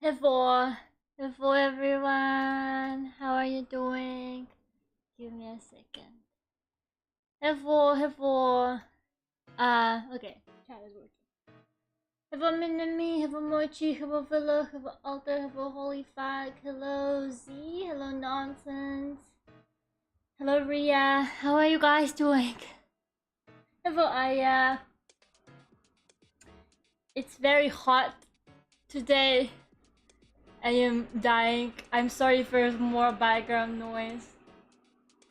Hello, hello everyone. How are you doing? Give me a second. Hello, hello. Okay. Chat is working. Hello, Minami. Hello, Mochi. Hello, Willow. Hello, Alter. Hello, Holy Fag. Hello, Z. Hello, Nonsense. Hello, Ria. How are you guys doing? Hello, Aya. It's very hot today. I am dying. I'm sorry for more background noise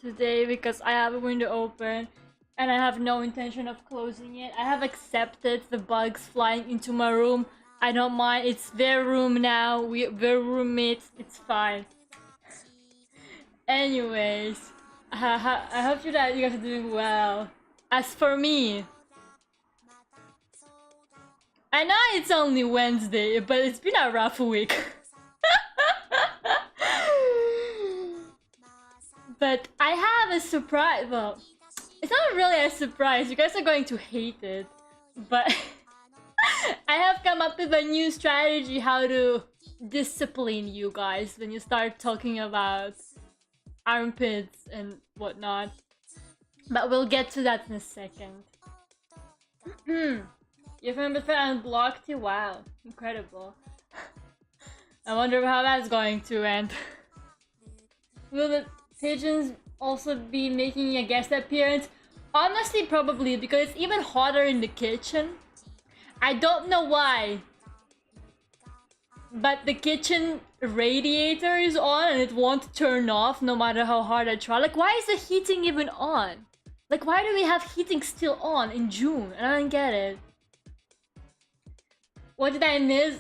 today because I have a window open and I have no intention of closing it. I have accepted the bugs flying into my room. I don't mind. It's their room now. We're roommates. It's fine. Anyways, I hope you guys are doing well. As for me, I know it's only Wednesday, but it's been a rough week. But I have a surprise. Well, it's not really a surprise. You guys are going to hate it. But I have come up with a new strategy how to discipline you guys when you start talking about armpits and whatnot. But we'll get to that in a second. Your friend unblocked you? Wow, incredible. I wonder how that's going to end. Will the pigeons also be making a guest appearance? Honestly, probably, because it's even hotter in the kitchen. I don't know why, but the kitchen radiator is on and it won't turn off no matter how hard I try. Like, why is the heating even on? Like, why do we have heating still on in June? I don't get it. What did I miss?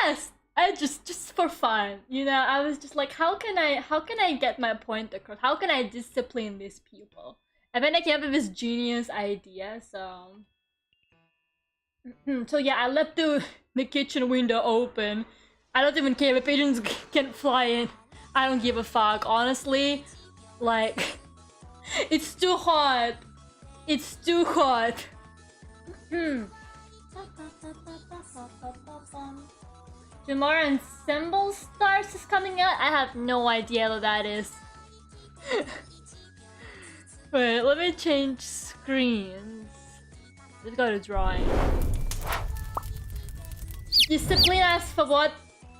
Yes, I just for fun, you know. I was just like, how can I get my point across? How can I discipline these people? And then I came up with this genius idea. So yeah, I left the kitchen window open. I don't even care if pigeons can fly in. I don't give a fuck, honestly. Like, it's too hot. It's too hot. Tomorrow Ensemble Stars is coming out? I have no idea what that is. Wait, let me change screens. Let's go to drawing. Discipline us for what?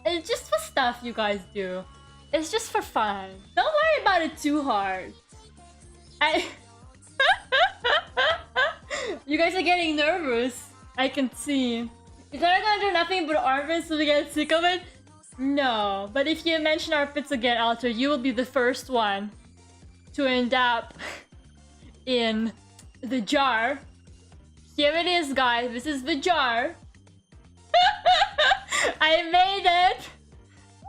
It's just for stuff you guys do. It's just for fun. Don't worry about it too hard. You guys are getting nervous. I can see. Is that gonna do nothing but armpits so we get sick of it? No, but if you mention armpits again, Alter, you will be the first one to end up in the jar. Here it is, guys. This is the jar. I made it.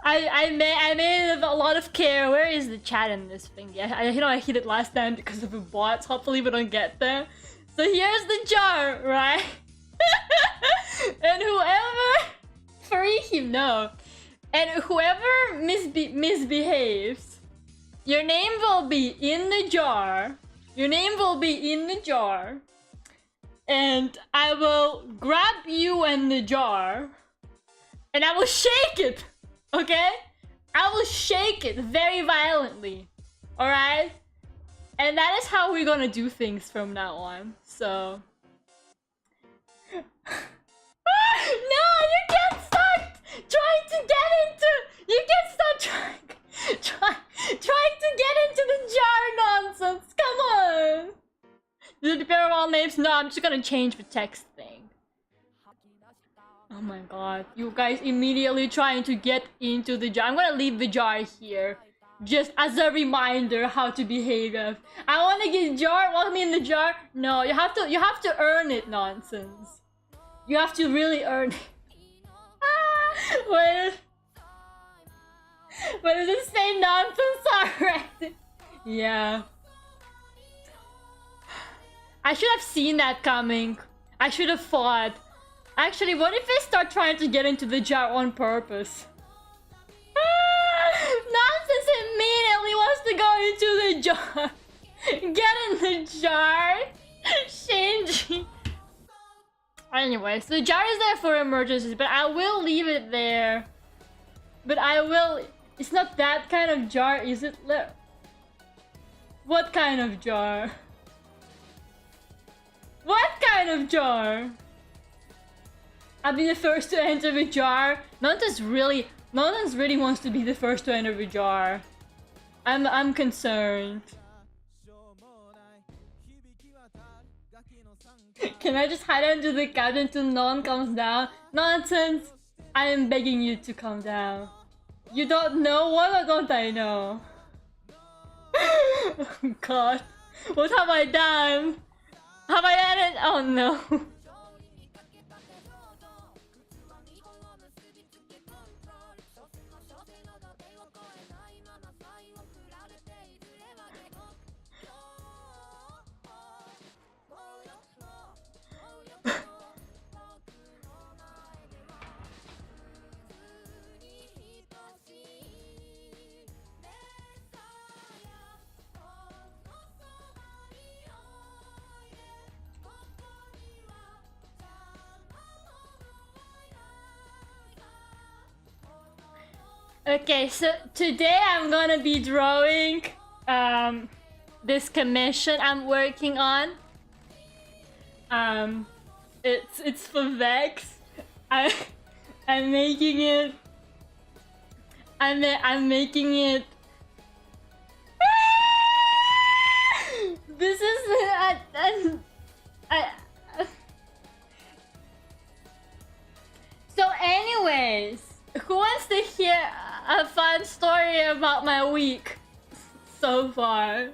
I made it with a lot of care. Where is the chat in this thing? Yeah, I hit it last time because of the bots. Hopefully we don't get there. So here's the jar, right? And whoever freaking no, and whoever misbehaves, your name will be in the jar. Your name will be in the jar, and I will grab you in the jar, and I will shake it. Okay, I will shake it very violently. All right, and that is how we're gonna do things from now on. So. No, you can't start trying to get into. You can't start trying to get into the jar nonsense. Come on. Did it pair all names? No, I'm just gonna change the text thing. Oh my god, you guys immediately trying to get into the jar. I'm gonna leave the jar here, just as a reminder how to behave. I want to get jar. Want me in the jar? No, you have to earn it. Nonsense. You have to really earn it. What does it say? Nonsense already. Yeah. I should have seen that coming. I should have fought. Actually, what if they start trying to get into the jar on purpose? Nonsense immediately wants to go into the jar. Get in the jar. Shinji. Anyway, so the jar is there for emergencies, but I will leave it there. But I will... It's not that kind of jar, is it? What kind of jar? What kind of jar? I'll be the first to enter the jar. No one really wants to be the first to enter the jar. I'm concerned. Can I just hide under the couch until no one comes down? Nonsense! I am begging you to come down. You don't know? What don't I know? Oh god. What have I done? Have I done it? Oh no. Okay, so today I'm gonna be drawing this commission I'm working on. It's for Vex. I'm making it. I'm making it. This is So anyways, who wants to hear a fun story about my week so far?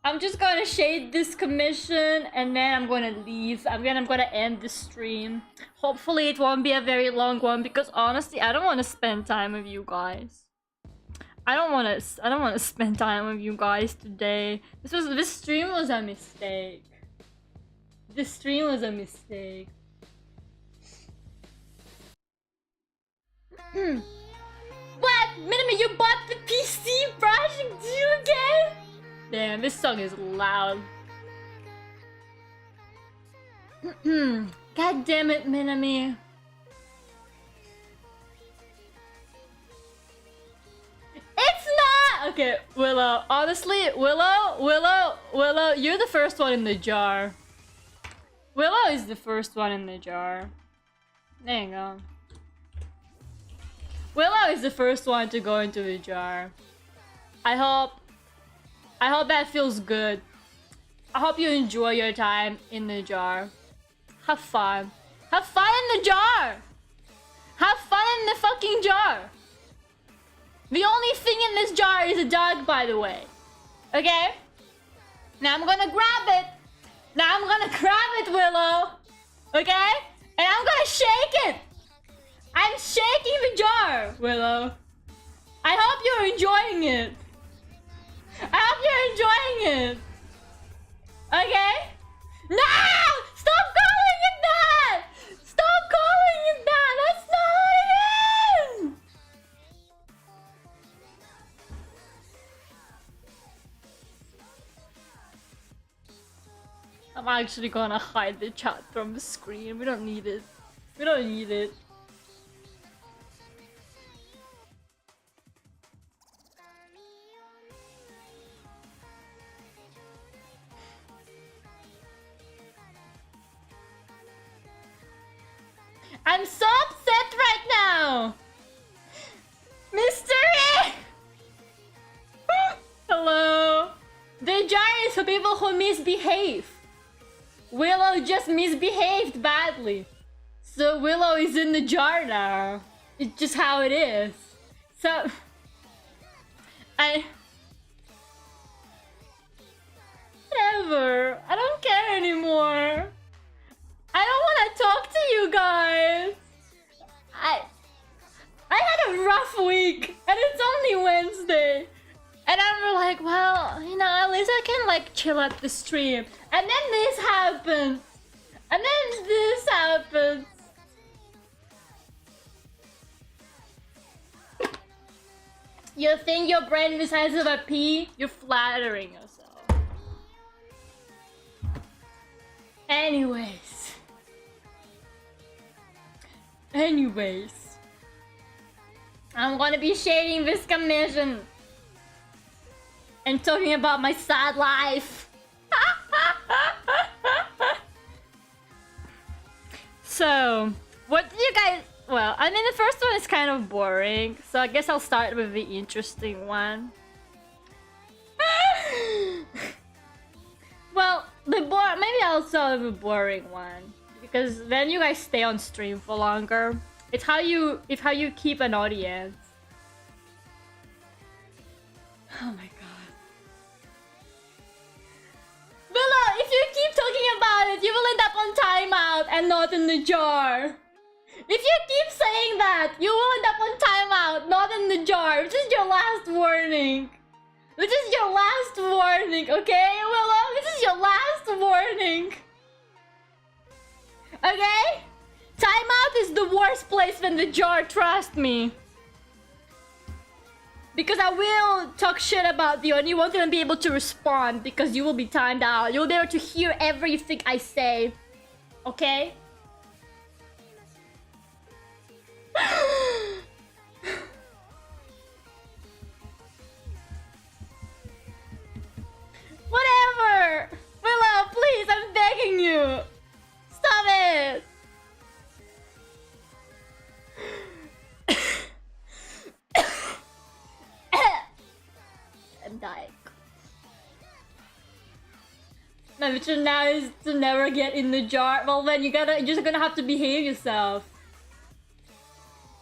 I'm just gonna shade this commission and then I'm gonna leave. I'm gonna end the stream. Hopefully it won't be a very long one because honestly I don't want to spend time with you guys. I don't want to spend time with you guys today. This stream was a mistake. This stream was a mistake. What? Minimi, you bought the PC Project 2 again? Damn, this song is loud. God damn it, Minimi. It's not! Okay, Willow. Honestly, Willow, you're the first one in the jar. Willow is the first one in the jar. There you go. Willow is the first one to go into the jar. I hope that feels good. I hope you enjoy your time in the jar. Have fun. Have fun in the jar! Have fun in the fucking jar! The only thing in this jar is a dog, by the way. Okay? Now I'm gonna grab it. Now I'm gonna grab it, Willow. Okay? And I'm gonna shake it. I'm shaking the jar, Willow. I hope you're enjoying it. I hope you're enjoying it. Okay? No! Stop calling it that! Stop calling it that! That's not what it is! I'm actually gonna hide the chat from the screen. We don't need it. We don't need it. I'm so upset right now! Mystery! Hello? The jar is for people who misbehave. Willow just misbehaved badly. So Willow is in the jar now. It's just how it is. So... Whatever. I don't care anymore. I don't want to talk to you guys. I had a rough week and it's only Wednesday. And I'm like, well, you know, at least I can like chill at the stream. And then this happens. And then this happens. You think your brain is the size of a pea? You're flattering yourself. Anyways. I'm gonna be shading this commission. And talking about my sad life. So, what do you guys... Well, I mean, the first one is kind of boring, so I guess I'll start with the interesting one. Well, maybe I'll start with a boring one, because then you guys stay on stream for longer. It's how you keep an audience. Oh my god. Willow, if you keep talking about it, you will end up on timeout and not in the jar. If you keep saying that, you will end up on timeout, not in the jar. This is your last warning. This is your last warning, okay, Willow? This is your last warning. Okay? Timeout is the worst place than the jar, trust me. Because I will talk shit about you and you won't even be able to respond because you will be timed out. You'll be able to hear everything I say. Okay? Whatever! Willow, please, I'm begging you! Stop it! I'm dying. My mission now is to never get in the jar. Well then you're just gonna have to behave yourself.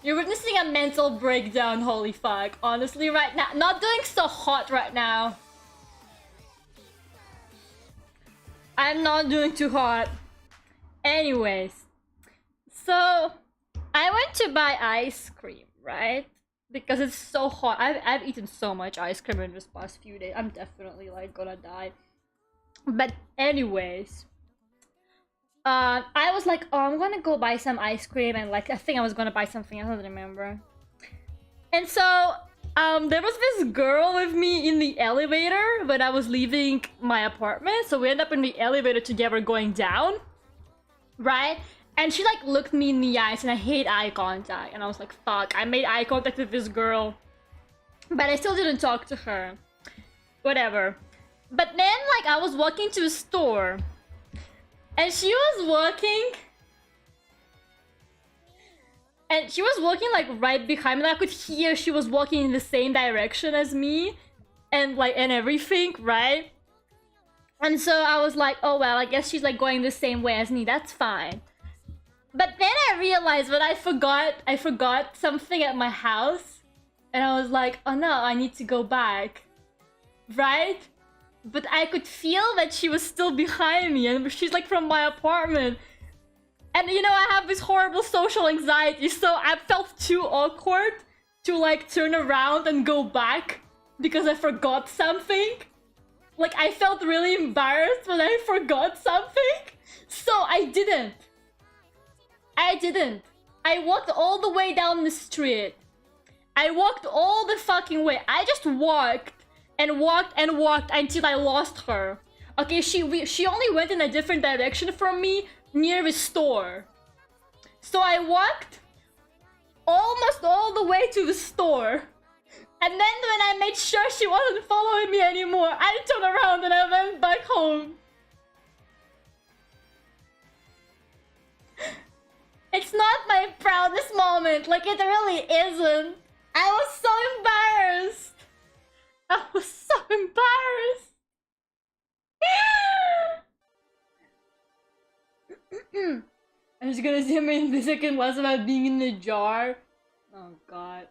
You're witnessing a mental breakdown, holy fuck. Honestly, right now, not doing so hot right now. I'm not doing too hot. Anyways. So, I went to buy ice cream, right? Because it's so hot. I've eaten so much ice cream in this past few days. I'm definitely like gonna die. But anyways. I was like, oh, I'm gonna go buy some ice cream, and like I think I was gonna buy something, I don't remember. And so there was this girl with me in the elevator when I was leaving my apartment, so we ended up in the elevator together going down, right? And she like looked me in the eyes, and I hate eye contact, and I was like, fuck, I made eye contact with this girl, but I still didn't talk to her. Whatever. But then like I was walking to a store, and she was walking like right behind me. I could hear she was walking in the same direction as me and like and everything, right? And so I was like, oh well, I guess she's like going the same way as me, that's fine. But then I realized that I forgot something at my house, and I was like, oh no, I need to go back, right? But I could feel that she was still behind me, and she's like from my apartment. And you know, I have this horrible social anxiety, so I felt too awkward to like turn around and go back because I forgot something. Like I felt really embarrassed when I forgot something. So I didn't. I walked all the way down the street. I walked all the fucking way. I just walked and walked and walked until I lost her. Okay, she only went in a different direction from me near the store. So I walked almost all the way to the store. And then when I made sure she wasn't following me anymore, I turned around and I went back home. It's not my proudest moment, like it really isn't. I was so embarrassed. I was so embarrassed. I'm just gonna say my second was about being in the jar. Oh god.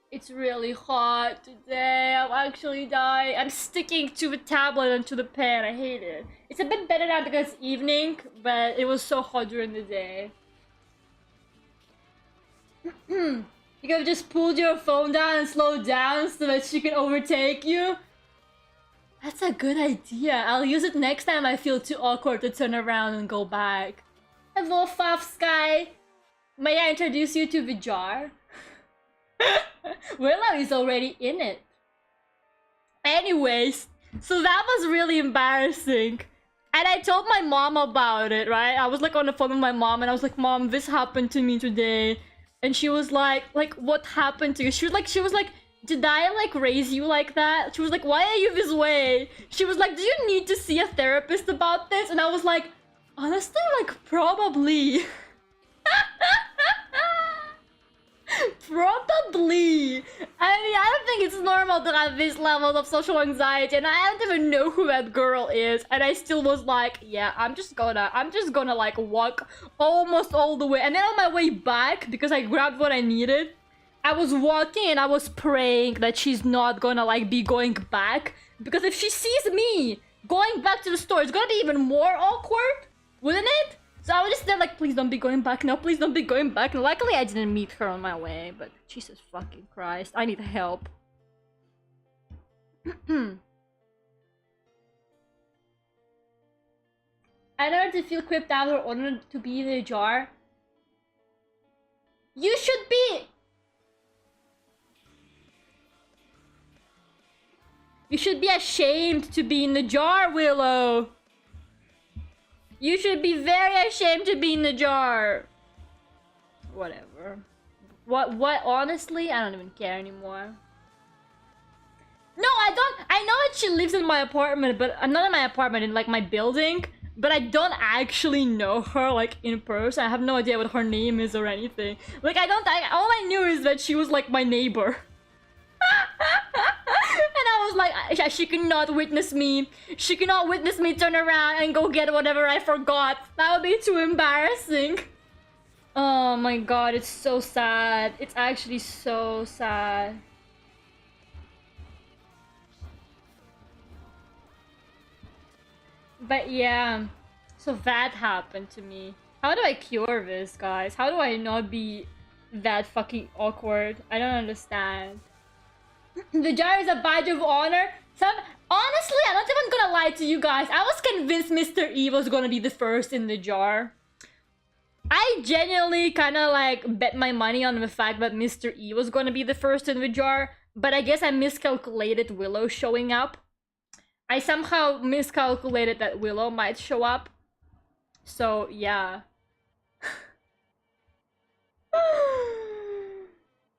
It's really hot today. I'm actually dying. I'm sticking to the tablet and to the pen. I hate it. It's a bit better now because it's evening, but it was so hot during the day. You could have just pulled your phone down and slowed down so that she can overtake you. That's a good idea. I'll use it next time I feel too awkward to turn around and go back. Hello, Faf Sky. May I introduce you to the jar? Willow is already in it. Anyways, so that was really embarrassing. And I told my mom about it, right? I was like on the phone with my mom and I was like, Mom, this happened to me today. And she was like, what happened to you? She was like, did I like raise you like that? She was like, why are you this way? She was like, do you need to see a therapist about this? And I was like, honestly, like probably. Probably. I mean, I don't think it's normal to have this level of social anxiety, and I don't even know who that girl is. And I still was like, yeah, I'm just gonna like walk almost all the way. And then on my way back, because I grabbed what I needed, I was walking and I was praying that she's not gonna like be going back, because if she sees me going back to the store, it's gonna be even more awkward, wouldn't it? So I was just there like, please don't be going back now, please don't be going back. And luckily I didn't meet her on my way, but Jesus fucking Christ, I need help. I learned to feel creeped out or honored to be in a jar. You should be! You should be ashamed to be in the jar, Willow! You should be very ashamed to be in the jar. Whatever. What? Honestly, I don't even care anymore. No, I don't. I know that she lives in my apartment, but not in my apartment, in like my building. But I don't actually know her like in person. I have no idea what her name is or anything. Like all I knew is that she was like my neighbor. And I was like, she cannot witness me. She cannot witness me turn around and go get whatever I forgot. That would be too embarrassing. Oh my god, it's so sad. It's actually so sad. But yeah, so that happened to me. How do I cure this, guys? How do I not be that fucking awkward? I don't understand. The jar is a badge of honor. Honestly, I'm not even gonna lie to you guys. I was convinced Mr. E was gonna be the first in the jar. I genuinely kind of like bet my money on the fact that Mr. E was gonna be the first in the jar, but I guess I miscalculated Willow showing up. I somehow miscalculated that Willow might show up. So, yeah.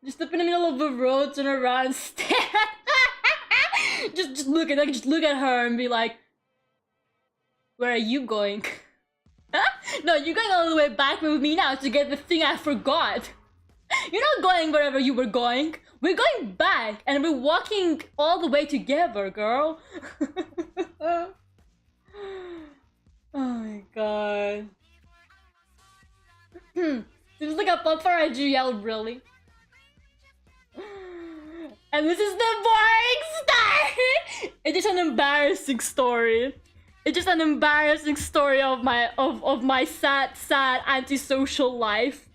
Just up in the middle of the road, turn around and stare. just look at her and be like, where are you going? No, you're going all the way back with me now to get the thing I forgot. You're not going wherever you were going. We're going back and we're walking all the way together, girl. Oh my god. This is like a paparazzi yelled, really. And this is the boring story. It's just an embarrassing story. It's just an embarrassing story of my sad antisocial life.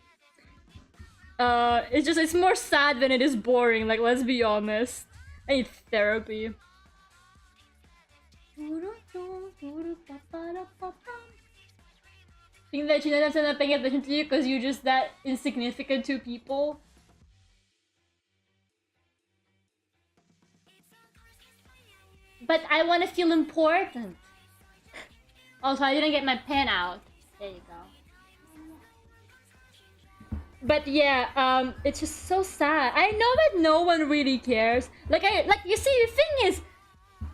It's more sad than it is boring, like, let's be honest. I need therapy. Think that she doesn't not paying attention to you because you're just that insignificant to people? But I want to feel important. Also, I didn't get my pen out. There you go. But yeah, it's just so sad. I know that no one really cares. Like you see, the thing is,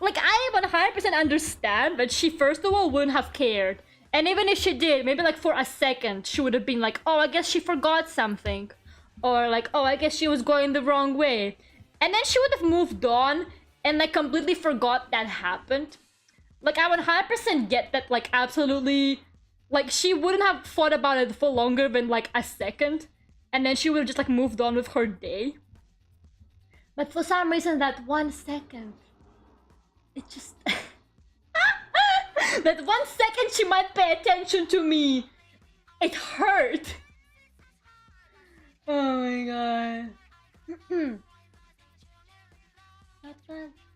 like, I 100% understand that she first of all wouldn't have cared. And even if she did, maybe like for a second, she would have been like, oh, I guess she forgot something. Or like, oh, I guess she was going the wrong way. And then she would have moved on and like completely forgot that happened. Like, I 100% get that, like, absolutely, like, she wouldn't have thought about it for longer than like a second. And then she would have just like moved on with her day. But for some reason, that 1 second, it just... that 1 second she might pay attention to me. It hurt. Oh my god.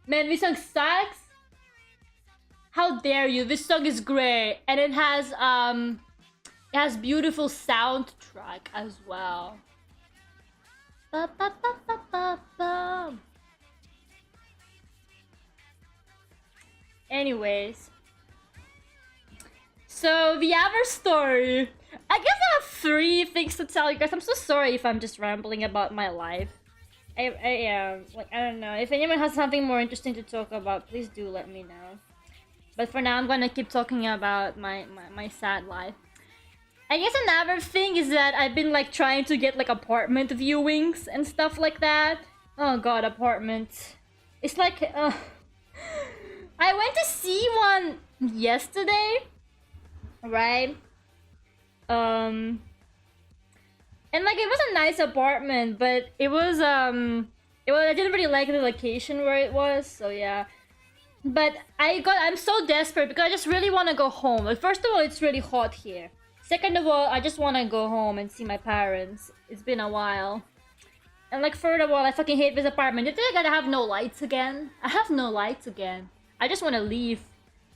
Man, this song sucks. How dare you? This song is great, and it has beautiful soundtrack as well. Ba, ba, ba, ba, ba, ba. Anyways. So, the other story. I guess I have 3 things to tell you guys. I'm so sorry if I'm just rambling about my life. I like, I don't know. If anyone has something more interesting to talk about, please do let me know. But for now, I'm gonna keep talking about my sad life. I guess another thing is that I've been like trying to get like apartment viewings and stuff like that. Oh god, apartments. It's like, I went to see one yesterday, right? And like it was a nice apartment, but it was I didn't really like the location where it was, so yeah. But I'm so desperate because I just really want to go home. Like, first of all, it's really hot here. Second of all, I just want to go home and see my parents. It's been a while. And like, third of all, I fucking hate this apartment. You think I gotta have no lights again? I have no lights again. I just want to leave.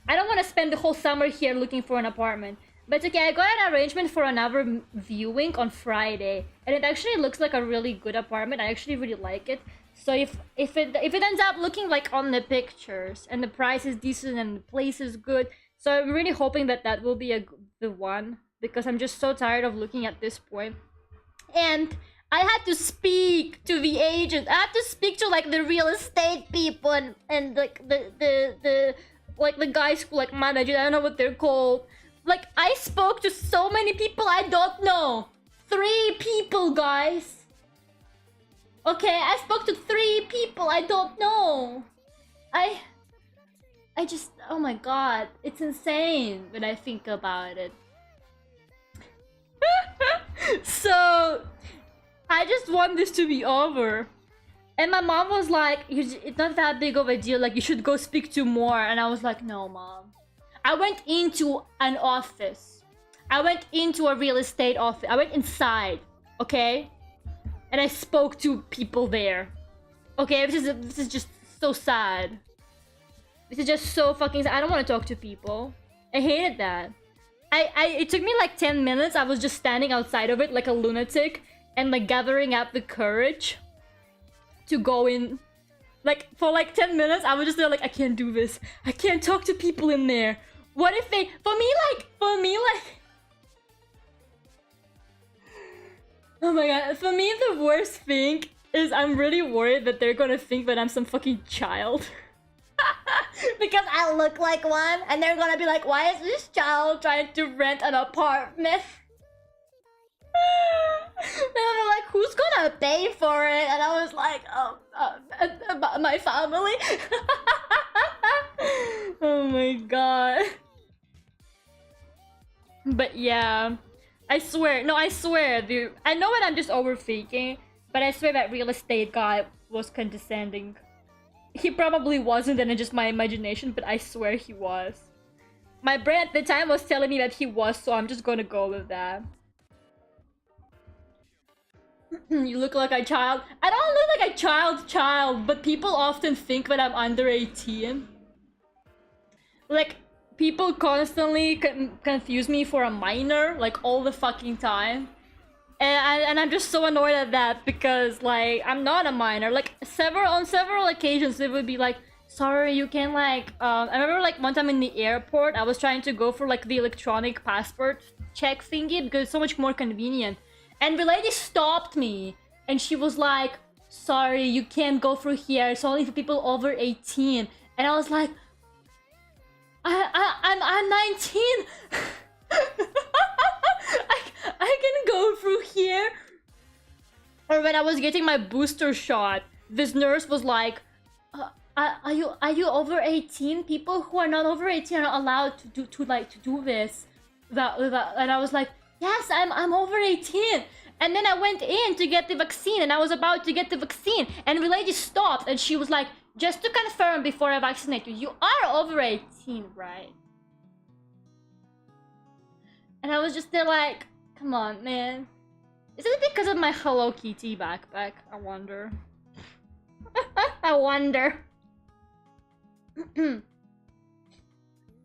I don't want to spend the whole summer here looking for an apartment. But okay, I got an arrangement for another viewing on Friday. And it actually looks like a really good apartment. I actually really like it. So if it ends up looking like on the pictures and the price is decent and the place is good, so I'm really hoping that that will be the one, because I'm just so tired of looking at this point. And I had to speak to the agent. I had to speak to like the real estate people and like the like the guys who like manage it. I don't know what they're called. Like, I spoke to so many people I don't know. 3 people, guys. Okay, I spoke to 3 people I don't know. I just, oh my god, it's insane when I think about it. So, I just want this to be over. And my mom was like, it's not that big of a deal, like you should go speak to more. And I was like, no, mom. I went into an office. I went into a real estate office. I went inside, okay? And I spoke to people there. Okay, this is just so sad. This is just so fucking sad. I don't want to talk to people. I hated that. It took me like 10 minutes. I was just standing outside of it like a lunatic and like gathering up the courage to go in. Like for like 10 minutes, I was just there like, I can't do this. I can't talk to people in there. What if they, for me like, oh my god, for me the worst thing is I'm really worried that they're gonna think that I'm some fucking child. Because I look like one, and they're gonna be like, why is this child trying to rent an apartment? And they're like, who's gonna pay for it? And I was like, my family. Oh my god. But yeah, I swear, dude. I know that I'm just overthinking, but I swear that real estate guy was condescending. He probably wasn't, and it's just my imagination, but I swear he was. My brain at the time was telling me that he was, so I'm just gonna go with that. You look like a child. I don't look like a child, but people often think that I'm under 18. Like, people constantly confuse me for a minor, like, all the fucking time. And I'm just so annoyed at that because, like, I'm not a minor. Like, on several occasions, they would be like, sorry, you can, like, I remember, like, one time in the airport, I was trying to go for, like, the electronic passport check thingy because it's so much more convenient. And the lady stopped me, and she was like, sorry, you can't go through here. It's only for people over 18. And I was like, I'm 19. I can go through here. Or when I was getting my booster shot, this nurse was like, are you over 18? People who are not over 18 are allowed to do this. And I was like, yes, I'm over 18. And then I went in to get the vaccine, and I was about to get the vaccine, and the lady stopped, and she was like, just to confirm before I vaccinate you, you are over 18, right? And I was just there like, come on, man. Is it because of my Hello Kitty backpack? I wonder. I wonder.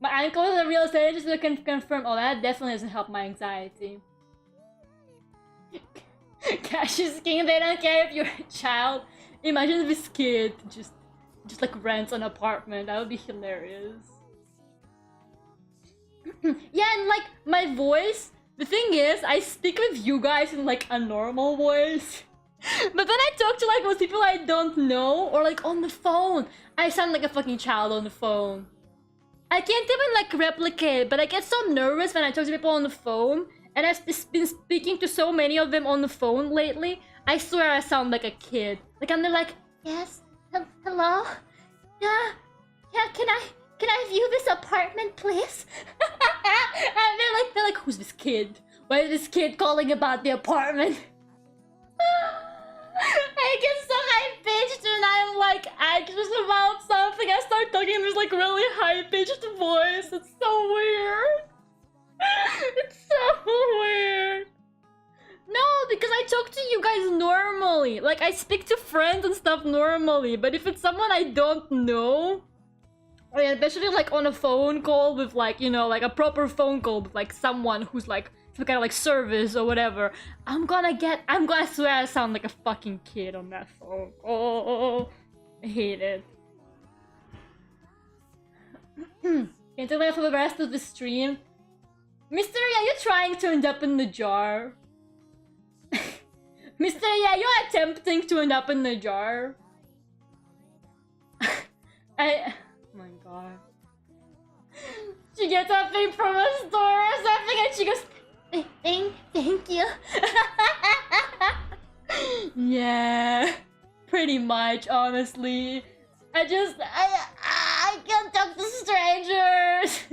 My uncle is a real estate agent, so I can confirm. Oh, that definitely doesn't help my anxiety. She's king, they don't care if you're a child. Imagine if this kid just like rents an apartment. That would be hilarious. Yeah, and like my voice, the thing is, I speak with you guys in like a normal voice. But then I talk to like those people I don't know, or like on the phone, I sound like a fucking child on the phone. I can't even like replicate, but I get so nervous when I talk to people on the phone, and I've been speaking to so many of them on the phone lately. I swear I sound like a kid. Like I'm there like, yes, hello, yeah, can I view this apartment, please? And they're like, who's this kid? Why is this kid calling about the apartment? I get so high-pitched when I'm like anxious about something. I start talking in this like really high-pitched voice. It's so weird. It's so weird. No, because I talk to you guys normally. Like I speak to friends and stuff normally. But if it's someone I don't know, especially like on a phone call with like, you know, like a proper phone call with like someone who's like some kind of like service or whatever, I'm gonna swear I sound like a fucking kid on that phone. Oh, I hate it. Can you tell me for the rest of the stream? Mystery, are you trying to end up in the jar? Mystery, are you attempting to end up in the jar? Oh my god. She gets a thing from a store or something and she goes, Thank you. Yeah, pretty much, honestly. I can't talk to strangers.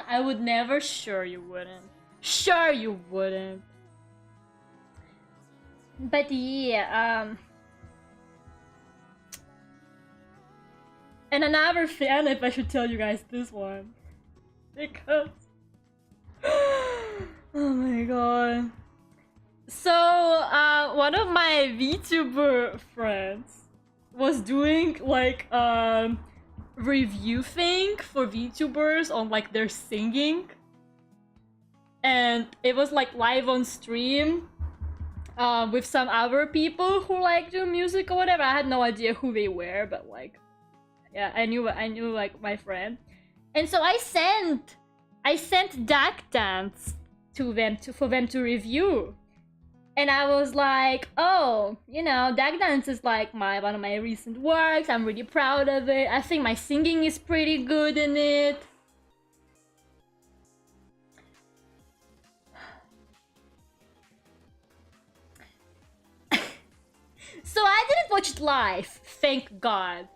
I would never. Sure you wouldn't. Sure you wouldn't. But yeah, and another thing, I don't know if I should tell you guys this one. Because... oh my god. So, one of my Vtuber friends was doing like review thing for Vtubers on like their singing. And it was like live on stream with some other people who like do music or whatever. I had no idea who they were, but like, yeah, I knew like my friend. And so I sent Duck Dance to them for them to review. And I was like, oh, you know, Duck Dance is like one of my recent works. I'm really proud of it. I think my singing is pretty good in it. So I didn't watch it live, thank God.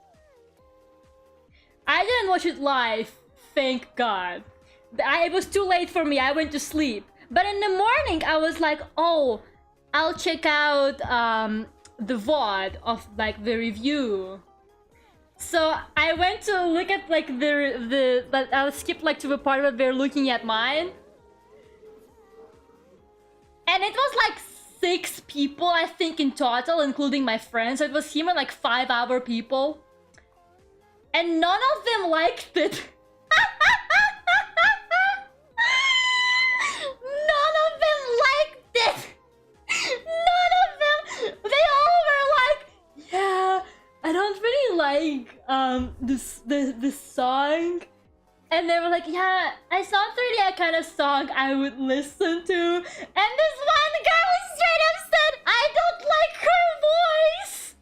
I didn't watch it live, thank God. It was too late for me, I went to sleep. But in the morning, I was like, oh, I'll check out the VOD of like the review. So I went to look at like but I'll skip like to the part where they're looking at mine. And it was like 6 people, I think, in total, including my friends. So it was him and like 5 other people. And none of them liked it. None of them liked it. None of them. They all were like, yeah, I don't really like this song. And they were like, yeah, it's not really a kind of song I would listen to. And this one girl straight up said, I don't like her voice.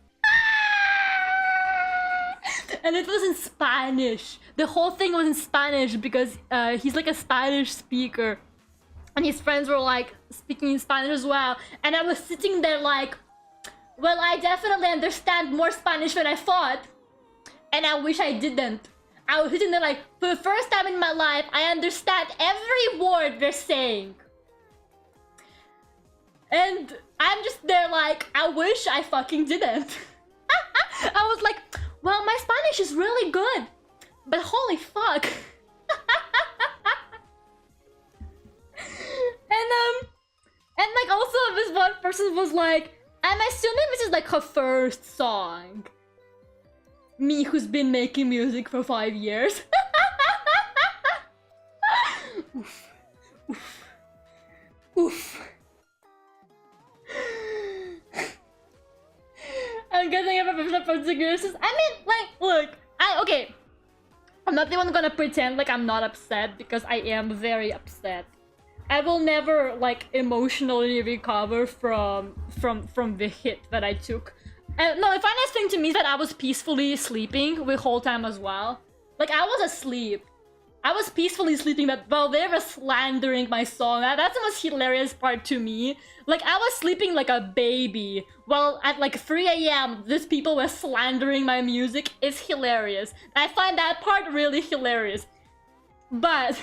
And it was in Spanish. The whole thing was in Spanish because he's like a Spanish speaker. And his friends were like speaking in Spanish as well. And I was sitting there like, well, I definitely understand more Spanish than I thought. And I wish I didn't. I was sitting there like, for the first time in my life, I understand every word they're saying. And I'm just there like, I wish I fucking didn't. I was like, well, my Spanish is really good, but holy fuck. And like also this one person was like, I'm assuming this is like her first song. Me who's been making music for 5 years. Oof. Oof. figures. I mean, like, look, okay. I'm not the one gonna pretend like I'm not upset because I am very upset. I will never like emotionally recover from the hit that I took. And no, the funniest thing to me is that I was peacefully sleeping the whole time as well. Like I was asleep. I was peacefully sleeping, but while they were slandering my song, that's the most hilarious part to me. Like, I was sleeping like a baby, while at like 3 AM, these people were slandering my music. It's hilarious. I find that part really hilarious. But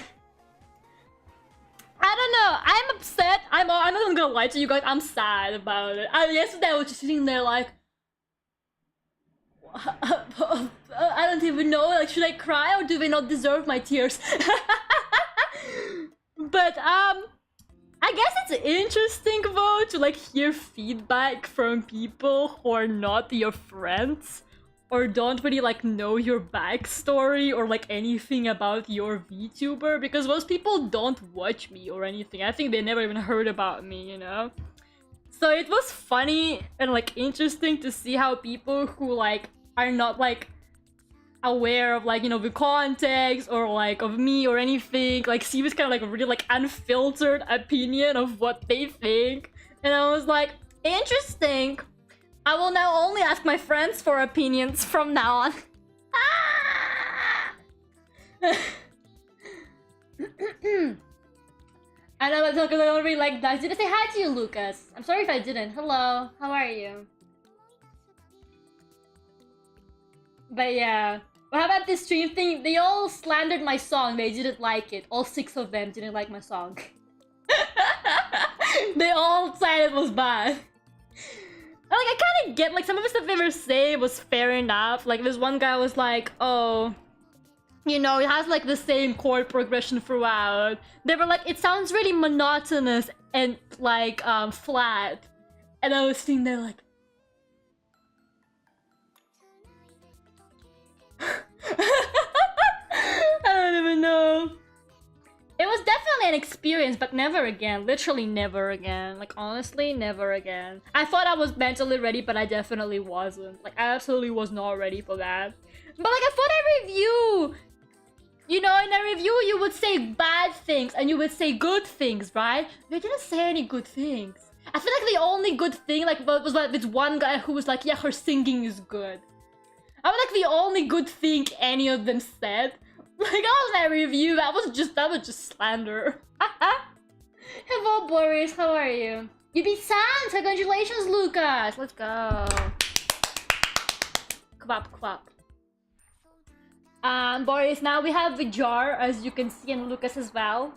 I don't know, I'm upset. I'm not gonna lie to you guys, I'm sad about it. Yesterday I was just sitting there like, I don't even know, like, should I cry or do they not deserve my tears? But, I guess it's interesting, though, to, like, hear feedback from people who are not your friends or don't really, like, know your backstory or, like, anything about your VTuber, because most people don't watch me or anything. I think they never even heard about me, you know? So it was funny and, like, interesting to see how people who, like, are not like aware of like, you know, the context or like of me or anything, like see this kind of like really like unfiltered opinion of what they think. And I was like, interesting. I will now only ask my friends for opinions from now on. I know that's not because I don't really like that. Did I say hi to you, Lucas? I'm sorry if I didn't. Hello, how are you? But yeah, what about this stream thing? They all slandered my song. They didn't like it. All 6 of them didn't like my song. They all said it was bad. Like, I kind of get, like, some of the stuff they were saying was fair enough. Like, this one guy was like, oh, you know, it has, like, the same chord progression throughout. They were like, it sounds really monotonous and, like, flat. And I was sitting there like, I don't even know. It was definitely an experience, but never again. Literally never again. Like, honestly, never again. I thought I was mentally ready, but I definitely wasn't. Like, I absolutely was not ready for that. But, like, I thought a review... You know, in a review, you would say bad things and you would say good things, right? They didn't say any good things. I feel like the only good thing, like, was like this one guy who was like, yeah, her singing is good. I was like the only good thing any of them said. Like, I was at a review, that was just slander. Hello, Boris, how are you? You beat Sans! Congratulations, Lucas! Let's go. Clap, clap. Boris, now we have the jar, as you can see, and Lucas as well.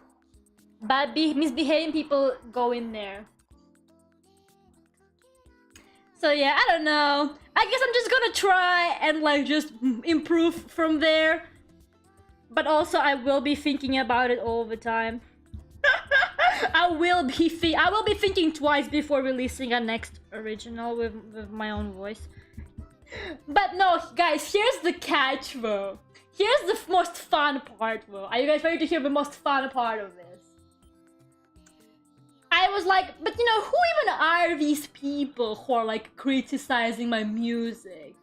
But misbehaving people go in there. So yeah, I don't know. I guess I'm just gonna try and like just improve from there. But also I will be thinking about it all the time. I will be thinking twice before releasing a next original with my own voice. But no, guys, here's the catch though. Here's the most fun part though. Are you guys ready to hear the most fun part of this? I was like, but you know, who even are these people who are like criticizing my music?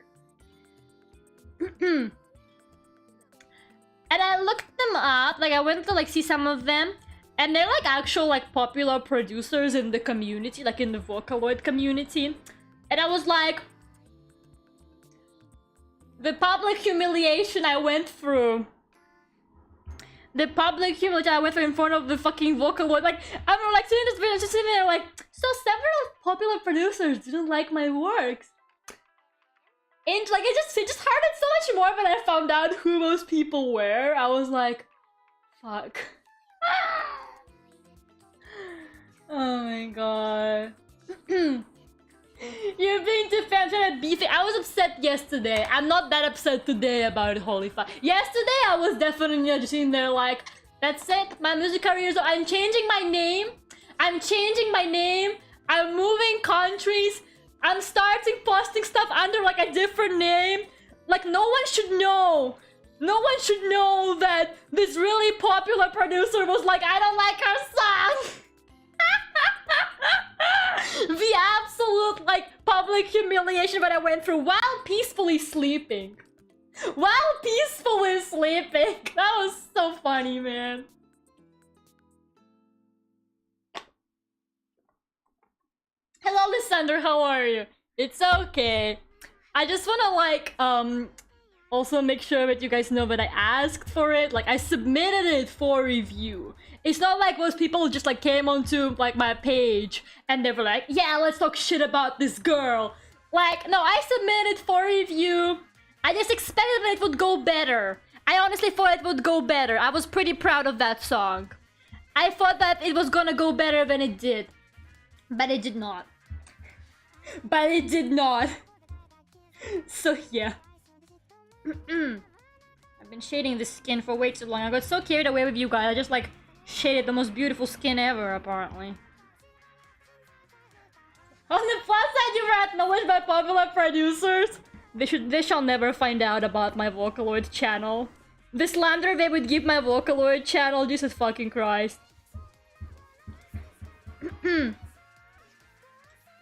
And I looked them up, like I went to like see some of them, and they're like actual like popular producers in the community, like in the Vocaloid community. And I was like, the public humiliation I went through. The public humiliation I went through in front of the fucking Vocaloid. Like, I'm like seeing this video, just sitting there like, so several popular producers didn't like my works. And like, it just hurted so much more when I found out who those people were. I was like, fuck. Oh my god. You're being too fam, trying to beef it. I was upset yesterday. I'm not that upset today about it, holy fuck. Yesterday I was definitely just in there like, that's it, my music career is, I'm changing my name. I'm changing my name. I'm moving countries. I'm starting posting stuff under like a different name. Like, no one should know. No one should know that this really popular producer was like, I don't like her song. The absolute, like, public humiliation that I went through while peacefully sleeping. While peacefully sleeping. That was so funny, man. Hello, Lysander, how are you? It's okay. I just wanna, like, also make sure that you guys know that I asked for it. Like, I submitted it for review. It's not like most people just, like, came onto, like, my page and they were like, yeah, let's talk shit about this girl. Like, no, I submitted for review. I just expected that it would go better. I honestly thought it would go better. I was pretty proud of that song. I thought that it was gonna go better than it did. But it did not. But it did not. So, yeah. I've been shading this skin for way too long. I got so carried away with you guys. I just, like, shaded the most beautiful skin ever, apparently. On the plus side, you were acknowledged by popular producers. They shall never find out about my Vocaloid channel. The slander they would give my Vocaloid channel, Jesus fucking Christ. I'm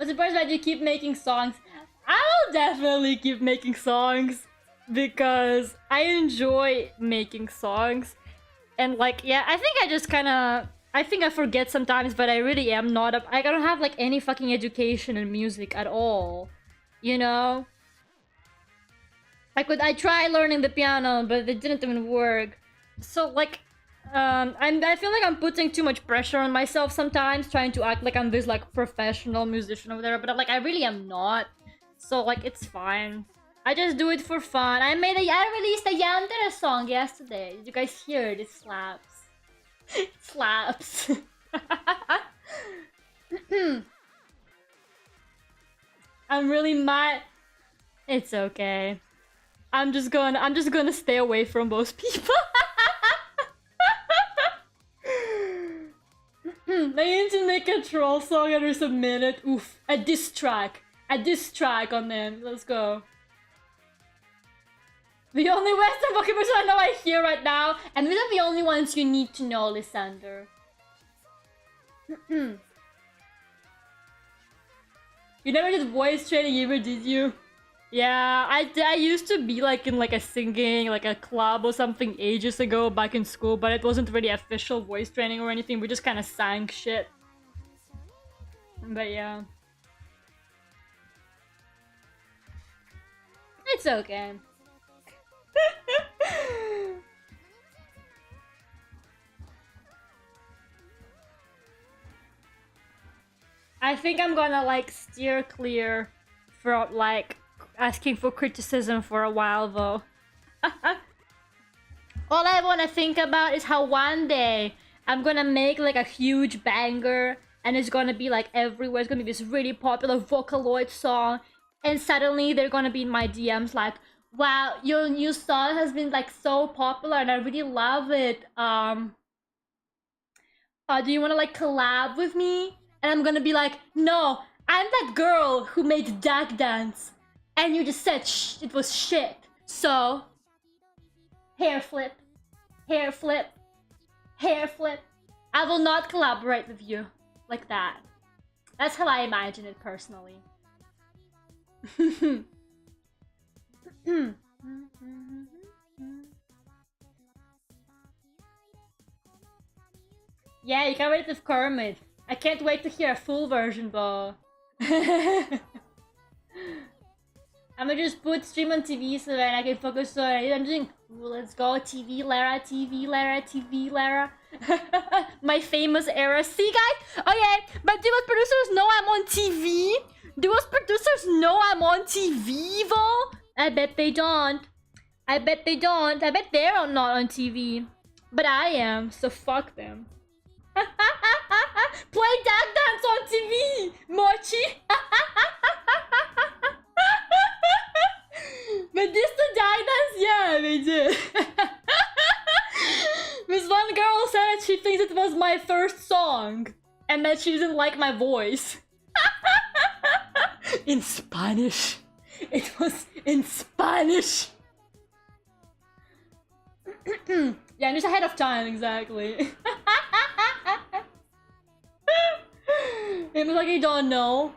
surprised that you keep making songs. I will definitely keep making songs because I enjoy making songs. And like, yeah, I think I just kinda... I think I forget sometimes, but I really am not I don't have like any fucking education in music at all. You know? I tried learning the piano, but it didn't even work. So like, I feel like I'm putting too much pressure on myself sometimes, trying to act like I'm this like professional musician over there, but like I really am not. So like, it's fine. I just do it for fun. I released a Yandere song yesterday. Did you guys hear it? It slaps. It slaps. I'm really mad. It's okay. I'm just gonna stay away from those people. I need to make a troll song and resubmit it. Oof. A diss track on them. Let's go. The only Western Pokemon I know I hear right now, and these are the only ones you need to know, Lysander. You never did voice training either, did you? Yeah, I used to be like in like a singing, like a club or something ages ago back in school, but it wasn't really official voice training or anything. We just kind of sang shit. But yeah. It's okay. I think I'm gonna like steer clear from like asking for criticism for a while though. All I want to think about is how one day I'm gonna make like a huge banger and it's gonna be like everywhere. It's gonna be this really popular Vocaloid song, and suddenly they're gonna be in my DMs like, wow, your new song has been like so popular and I really love it. Do you wanna like collab with me? And I'm gonna be like, no, I'm that girl who made Duck Dance. And you just said it was shit. So, hair flip, hair flip, hair flip. I will not collaborate with you like that. That's how I imagine it personally. Yeah, you can wait with Kermit. I can't wait to hear a full version, though. I'm gonna just put stream on TV so that I can focus on it. I'm doing, ooh, let's go, TV Lera, TV Lera, TV Lera. My famous era. See, guys? Okay, but do most producers know I'm on TV? Do most producers know I'm on TV, though? I bet they don't. I bet they don't. I bet they're not on TV. But I am, so fuck them. Play Duck Dance on TV, Mochi. But this the Duck Dance? Yeah, they did. This one girl said that she thinks it was my first song and that she didn't like my voice. In Spanish. It was in Spanish. Yeah, I'm just ahead of time, exactly. In feel like you don't know.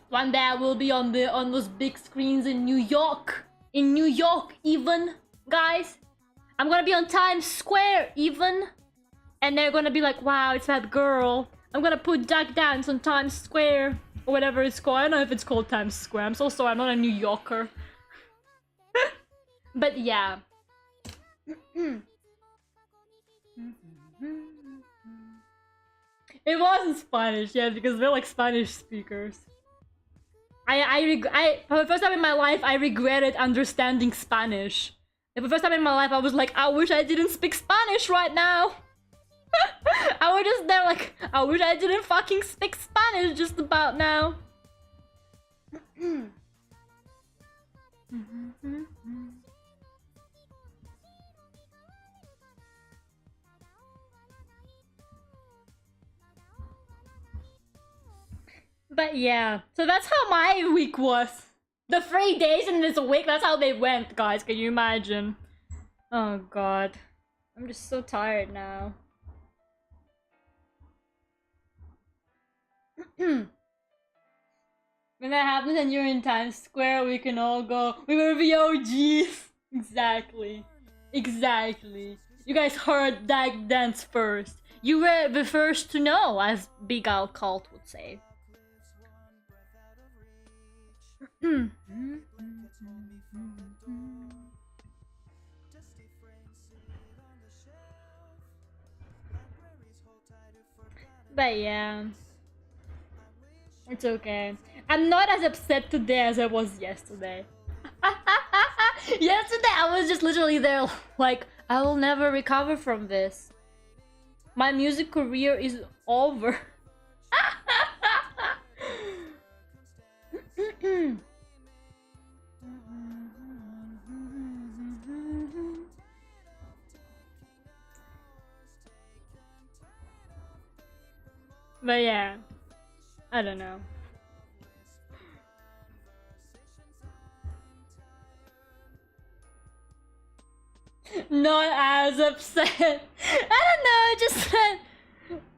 One day I will be on those big screens in New York. In New York, even, guys. I'm gonna be on Times Square, even. And they're gonna be like, wow, it's that girl. I'm gonna put Duck Dance on Times Square. Or whatever it's called. I don't know if it's called Times Square. I'm so sorry, I'm not a New Yorker. But yeah. It wasn't Spanish, yeah, because we're like Spanish speakers. For the first time in my life, I regretted understanding Spanish. For the first time in my life, I was like, I wish I didn't speak Spanish right now. I was just there like, I wish I didn't fucking speak Spanish just about now. But yeah, so that's how my week was. The 3 days in this week, that's how they went, guys. Can you imagine? Oh god. I'm just so tired now. When that happens and you're in Times Square, we can all go, we were the OGs. Exactly. Exactly. You guys heard that dance first. You were the first to know, as Big Al Cult would say. But yeah, it's okay. I'm not as upset today as I was yesterday. Yesterday I was just literally there like, I will never recover from this. My music career is over. But yeah, I don't know. Not as upset. I don't know, just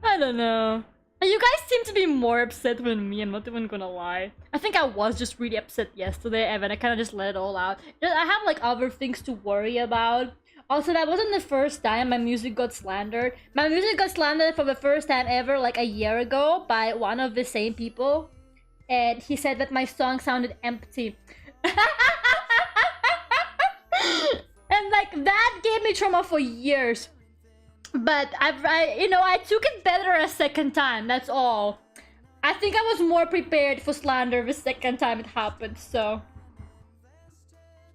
I don't know. You guys seem to be more upset than me, I'm not even gonna lie. I think I was just really upset yesterday and then I kind of just let it all out. I have like other things to worry about. Also, that wasn't the first time my music got slandered. My music got slandered for the first time ever like a year ago by one of the same people. And he said that my song sounded empty. And like that gave me trauma for years. But I took it better a second time, that's all. I think I was more prepared for slander the second time it happened, so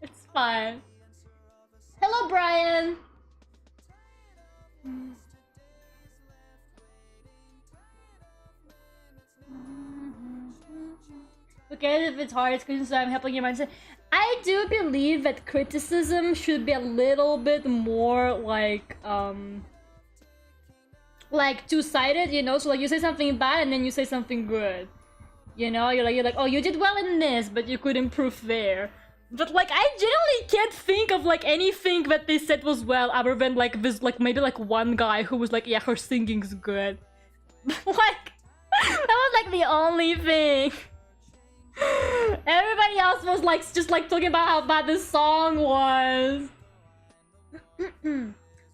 it's fine. Hello, Brian. Okay, if it's hard, it's because I'm helping your mindset. I do believe that criticism should be a little bit more like two-sided, you know? So like you say something bad and then you say something good. You know, you're like, oh, you did well in this, but you could improve there. But like I generally can't think of like anything that they said was well other than like this, like maybe like one guy who was like, yeah, her singing's good. Like that was like the only thing. Everybody else was like just like talking about how bad the song was.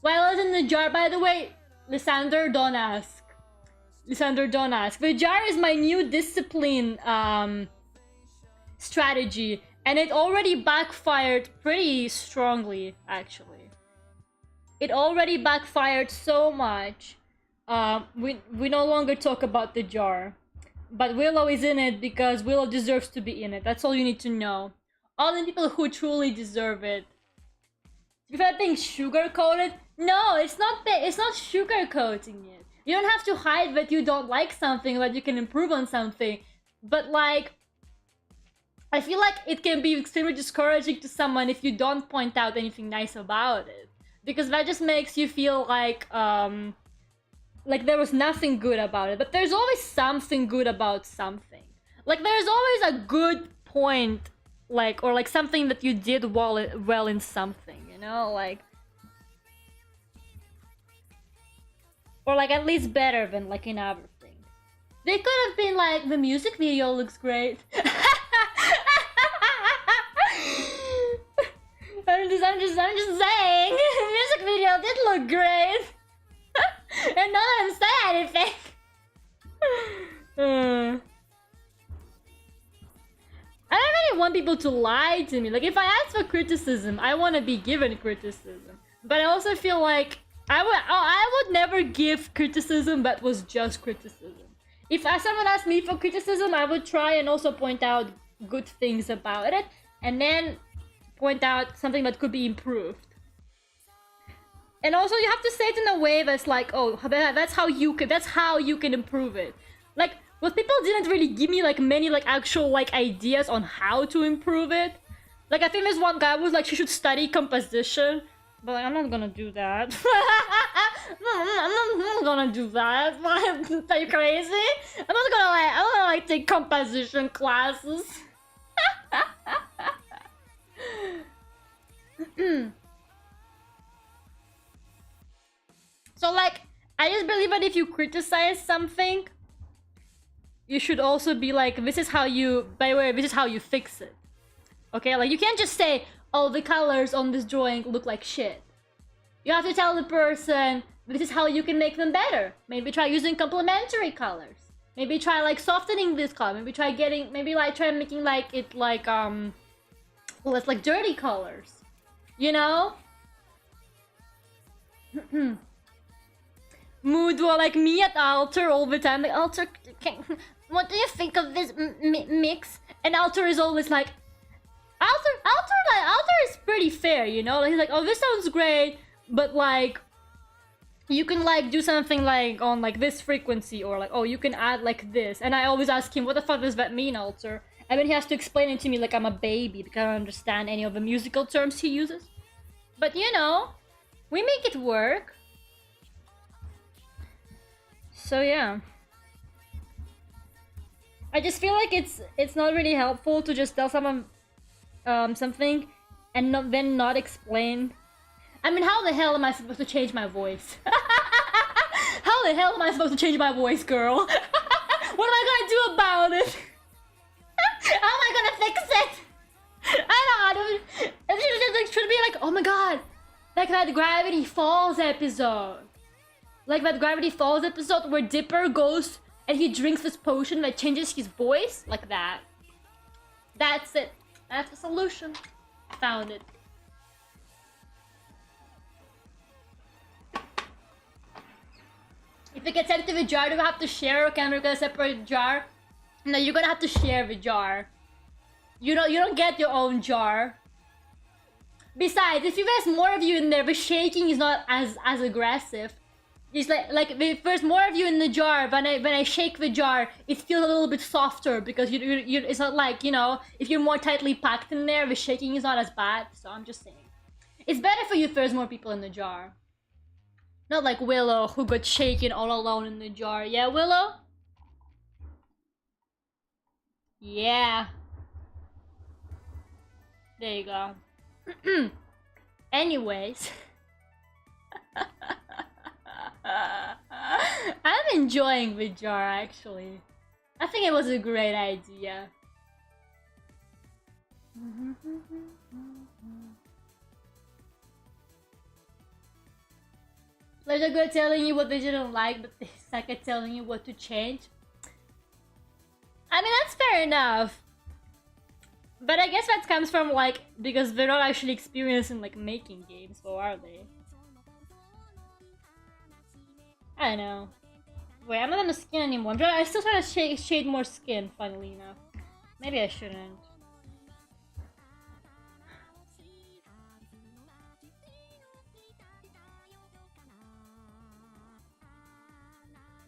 While I was in the jar, by the way, Lysander, don't ask. Lysander, don't ask. The jar is my new discipline strategy. And it already backfired pretty strongly, actually. It already backfired so much. We no longer talk about the jar. But Willow is in it because Willow deserves to be in it. That's all you need to know. All the people who truly deserve it. If I'm being sugar-coated, no, it's not sugar-coating it. You don't have to hide that you don't like something, that you can improve on something. But like, I feel like it can be extremely discouraging to someone if you don't point out anything nice about it. Because that just makes you feel like there was nothing good about it. But there's always something good about something. Like there's always a good point, like, or like something that you did well in something, you know? Like, or like at least better than like in other things. They could have been like, the music video looks great. I'm just saying, the music video did look great. And no one said anything. I don't really want people to lie to me. Like, if I ask for criticism, I want to be given criticism. But I also feel like I would never give criticism that was just criticism. If someone asked me for criticism, I would try and also point out good things about it, and then point out something that could be improved. And also, you have to say it in a way that's like, oh, that's how you can improve it. Like, well, people didn't really give me like many like actual like ideas on how to improve it. Like, I think there's one guy who was like, she should study composition, but like, I'm not gonna do that. I'm not gonna do that. Are you crazy? I'm not gonna like take composition classes. So like, I just believe that if you criticize something, you should also be like, this is how you, by the way, this is how you fix it. Okay, like you can't just say, oh, the colors on this drawing look like shit. You have to tell the person, this is how you can make them better. Maybe try using complementary colors. Maybe try like softening this color. Maybe try making like it like well, it's like dirty colors. You know? Mood will like me at Alter all the time. Like, Alter, what do you think of this mix? And Alter is always like, Alter is pretty fair, you know? Like, he's like, oh, this sounds great, but like, you can like do something like on like this frequency, or like, oh, you can add like this. And I always ask him, what the fuck does that mean, Alter? And then he has to explain it to me like I'm a baby because I don't understand any of the musical terms he uses. But you know, we make it work. So yeah, I just feel like it's not really helpful to just tell someone something and then not explain. I mean, how the hell am I supposed to change my voice? How the hell am I supposed to change my voice, girl? What am I gonna do about it? How am I gonna fix it? I don't. It should be like, oh my god, like that Gravity Falls episode. Like that Gravity Falls episode where Dipper goes and he drinks this potion that changes his voice. Like that. That's it. That's the solution. Found it. If it gets sent to the jar, do we have to share, or can we get a separate jar? No, you're gonna have to share the jar. You don't get your own jar. Besides, if there's more of you in there, the shaking is not as aggressive. It's like if there's more of you in the jar, when I shake the jar, it feels a little bit softer because you it's not like, you know, if you're more tightly packed in there, the shaking is not as bad. So I'm just saying, it's better for you if there's more people in the jar. Not like Willow, who got shaken all alone in the jar. Yeah, Willow? Yeah. There you go. Anyways. I'm enjoying the jar, actually. I think it was a great idea. Pleasure good at telling you what they didn't like, but they suck at telling you what to change. I mean, that's fair enough. But I guess that comes from, like, because they're not actually experienced in, like, making games, or are they? I don't know. Wait, I'm not on the skin anymore. I still try to shade more skin, funnily enough. Maybe I shouldn't.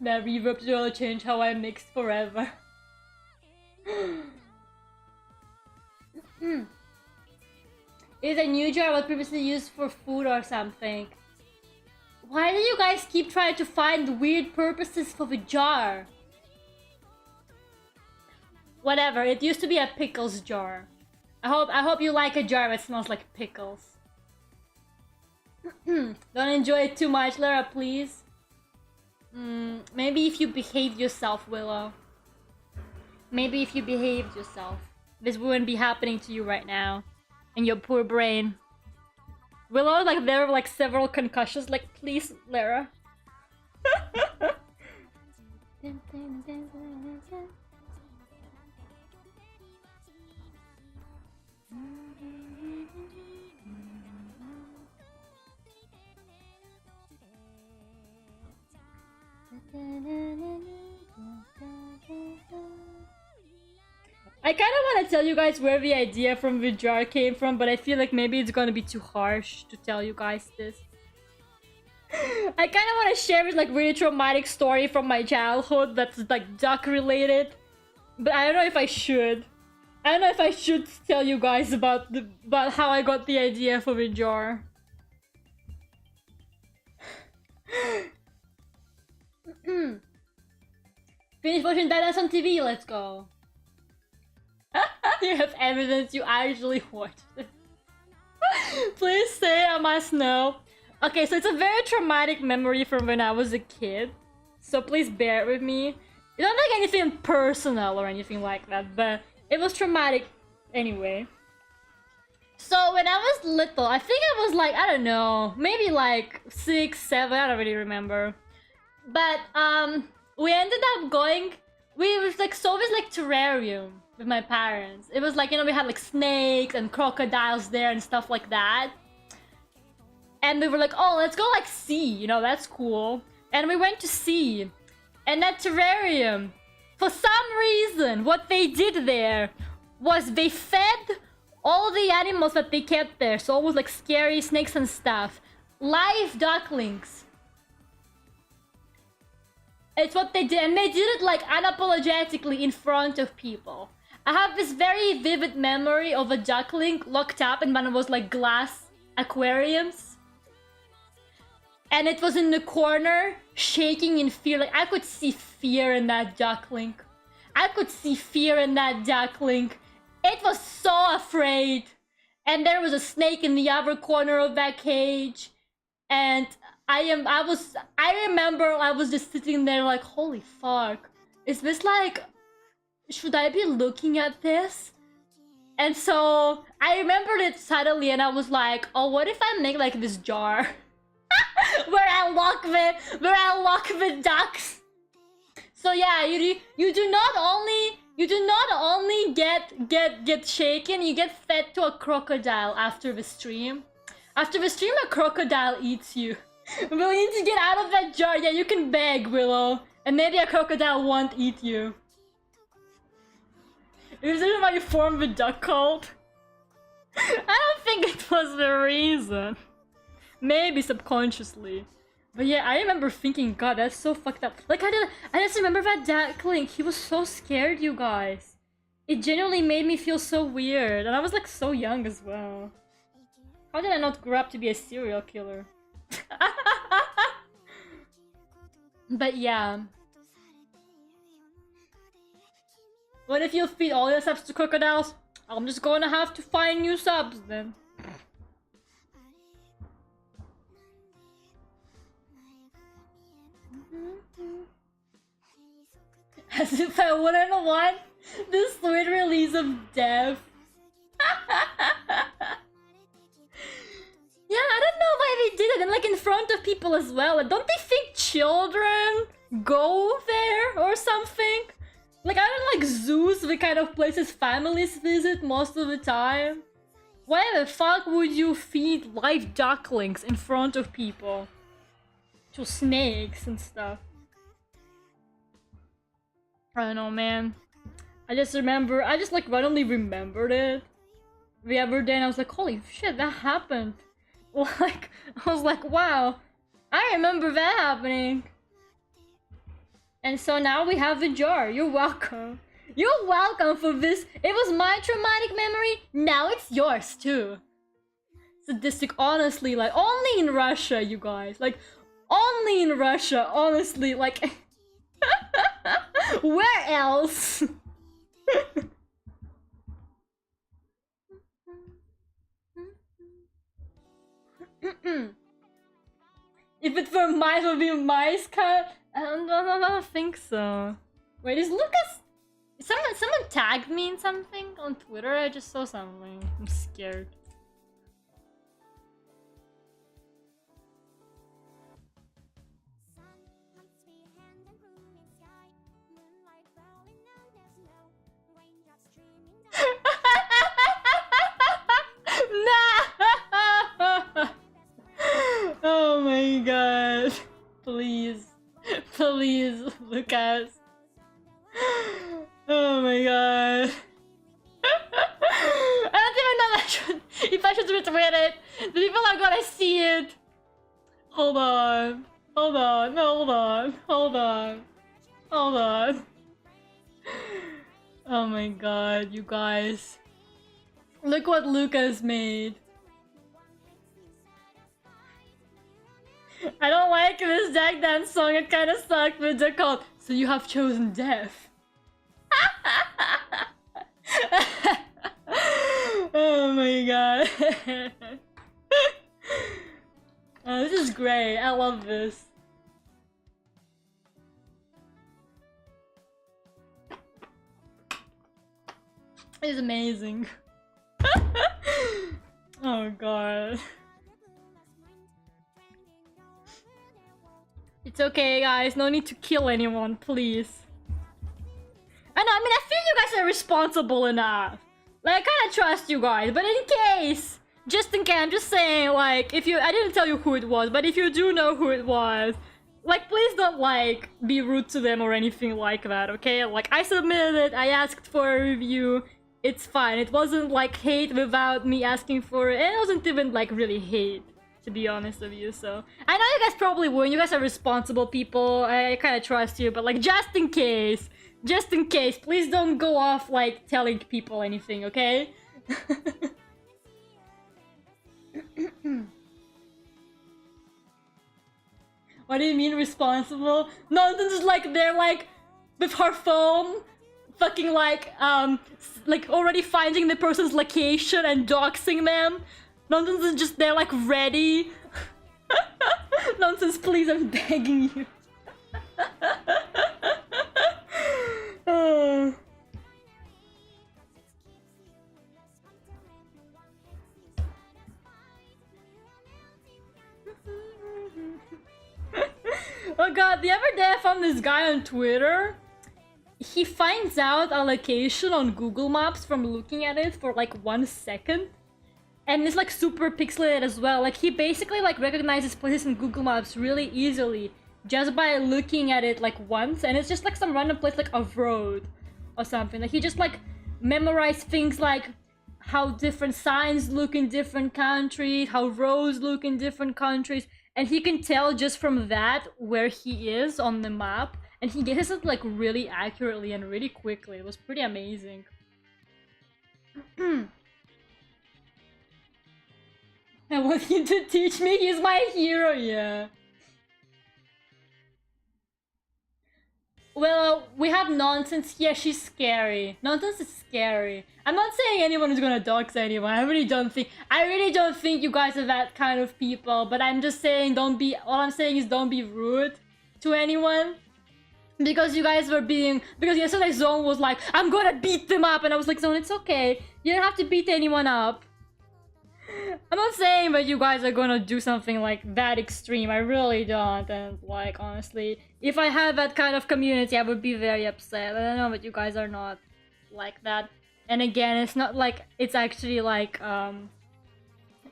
That reverb's gonna change how I mix forever. Is a new jar was previously used for food or something? Why do you guys keep trying to find weird purposes for the jar? Whatever, it used to be a pickles jar. I hope you like a jar that smells like pickles. Don't enjoy it too much, Lera, please. Maybe if you behave yourself, Willow. Maybe if you behaved yourself, this wouldn't be happening to you right now. And your poor brain. Willow, like, there were like several concussions. Like, please, Lera. I kind of want to tell you guys where the idea from the jar came from, but I feel like maybe it's gonna be too harsh to tell you guys this. I kind of want to share this like really traumatic story from my childhood that's like duck related, but I don't know if I should. I don't know if I should tell you guys about how I got the idea for the jar. Finish watching Dance on TV, let's go. You have evidence you actually watched it. Please say I must know. Okay, so it's a very traumatic memory from when I was a kid. So please bear with me. It's not like anything personal or anything like that, but it was traumatic anyway. So when I was little, I think I was like, I don't know, maybe like 6, 7, I don't really remember. But we ended up going, we was like saw this like terrarium with my parents. It was like, you know, we had like snakes and crocodiles there and stuff like that. And we were like, oh, let's go like see, you know, that's cool. And we went to see. And that terrarium, for some reason, what they did there was they fed all the animals that they kept there, so almost like scary snakes and stuff, live ducklings. It's what they did, and they did it like unapologetically in front of people. I have this very vivid memory of a duckling locked up in one of those like glass aquariums. And it was in the corner, shaking in fear. Like, I could see fear in that duckling. I could see fear in that duckling. It was so afraid. And there was a snake in the other corner of that cage. And I remember I was just sitting there like, holy fuck. Is this like, should I be looking at this? And so I remembered it suddenly and I was like, oh, what if I make like this jar? where I lock the ducks. So yeah, you do not only get shaken, you get fed to a crocodile after the stream. After the stream, a crocodile eats you. We need to get out of that jar. Yeah, you can beg, Willow, and maybe a crocodile won't eat you. Is it why you formed the Duckult? I don't think it was the reason. Maybe subconsciously. But yeah, I remember thinking, God, that's so fucked up. Like, I just remember that duckling. He was so scared, you guys. It genuinely made me feel so weird. And I was like so young as well. How did I not grow up to be a serial killer? But yeah. What if you feed all your subs to crocodiles? I'm just gonna have to find new subs then. As if I wouldn't want the sweet release of death. Yeah, I don't know why they did it, and like in front of people as well. Like, don't they think children go there or something? Like, I don't like zoos, the kind of places families visit most of the time. Why the fuck would you feed live ducklings in front of people? To snakes and stuff. I don't know, man. I just like randomly remembered it the other day and I was like, holy shit, that happened. Like, I was like, wow, I remember that happening. And so now we have the jar. You're welcome. You're welcome for this. It was my traumatic memory. Now it's yours too. Sadistic, honestly, like, only in Russia, you guys. Like, only in Russia, honestly, like... Where else? If it were mice, it would be mice cat. I don't think so. Wait, is Lucas? Someone tagged me in something on Twitter? I just saw something. I'm scared. No! Oh my god. Please. Please, Lucas. Oh my god. I don't even know if I should retweet it. The people are gonna see it. Hold on. Hold on. No, hold on. Hold on. Hold on. Oh my god, you guys. Look what Lucas made. I don't like this Jack Dance song, it kinda sucked with Duckult. So you have chosen death. Oh my god. Oh, this is great. I love this. It's amazing. Oh god. It's okay, guys. No need to kill anyone, please. I know, I mean, I feel you guys are responsible enough. Like, I kinda trust you guys, but in case, just in case, I'm just saying, like, if you, I didn't tell you who it was, but if you do know who it was, like, please don't, like, be rude to them or anything like that, okay? Like, I submitted it, I asked for a review, it's fine. It wasn't, like, hate without me asking for it, and it wasn't even, like, really hate, to be honest with you, so. I know you guys probably wouldn't, you guys are responsible people, I kinda trust you, but, like, just in case, please don't go off, like, telling people anything, okay? What do you mean responsible? Nonsense is like, they're like, with her phone, fucking like already finding the person's location and doxing them. Nonsense is just, they're like ready. Nonsense, please, I'm begging you. Oh god, the other day I found this guy on Twitter. He finds out a location on Google Maps from looking at it for like 1 second. And it's like super pixelated as well. Like he basically like recognizes places in Google Maps really easily just by looking at it like once, and it's just like some random place like a road or something. Like he just like memorized things like how different signs look in different countries, how roads look in different countries, and he can tell just from that where he is on the map, and he gets it like really accurately and really quickly. It was pretty amazing. I want you to teach me, he's my hero, yeah. Well, we have Nonsense. Yeah, she's scary. Nonsense is scary. I'm not saying anyone is gonna dox anyone. I really don't think you guys are that kind of people. But I'm just saying, all I'm saying is don't be rude to anyone. Because you guys were because yesterday Zone was like, I'm gonna beat them up. And I was like, Zone, it's okay. You don't have to beat anyone up. I'm not saying that you guys are gonna do something like that extreme. I really don't. And like, honestly, if I had that kind of community, I would be very upset. I know that you guys are not like that. And again, it's not like it's actually like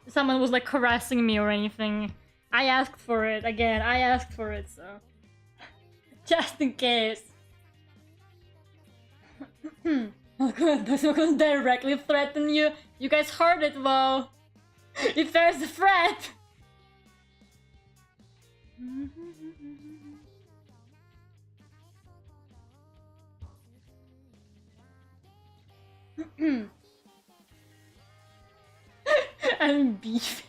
someone was like harassing me or anything. I asked for it. Again, I asked for it, so just in case. I'm not gonna directly threaten you. You guys heard it though. If there's a threat. I'm beefing.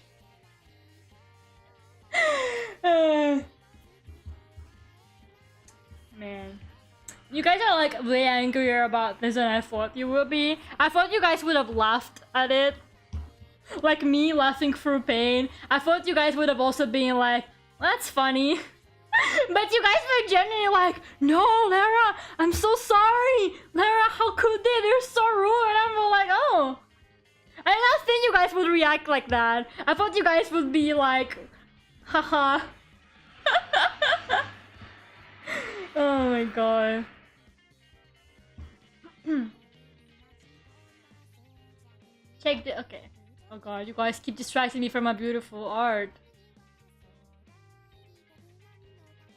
Man. You guys are like way angrier about this than I thought you would be. I thought you guys would have laughed at it. Like me laughing through pain. I thought you guys would have also been like, that's funny. But you guys were genuinely like, no, Lera, I'm so sorry. Lera, how could they? They're so rude. And I'm like, oh. I did not think you guys would react like that. I thought you guys would be like, haha. Oh my god. Check the. Okay. Oh god, you guys keep distracting me from my beautiful art.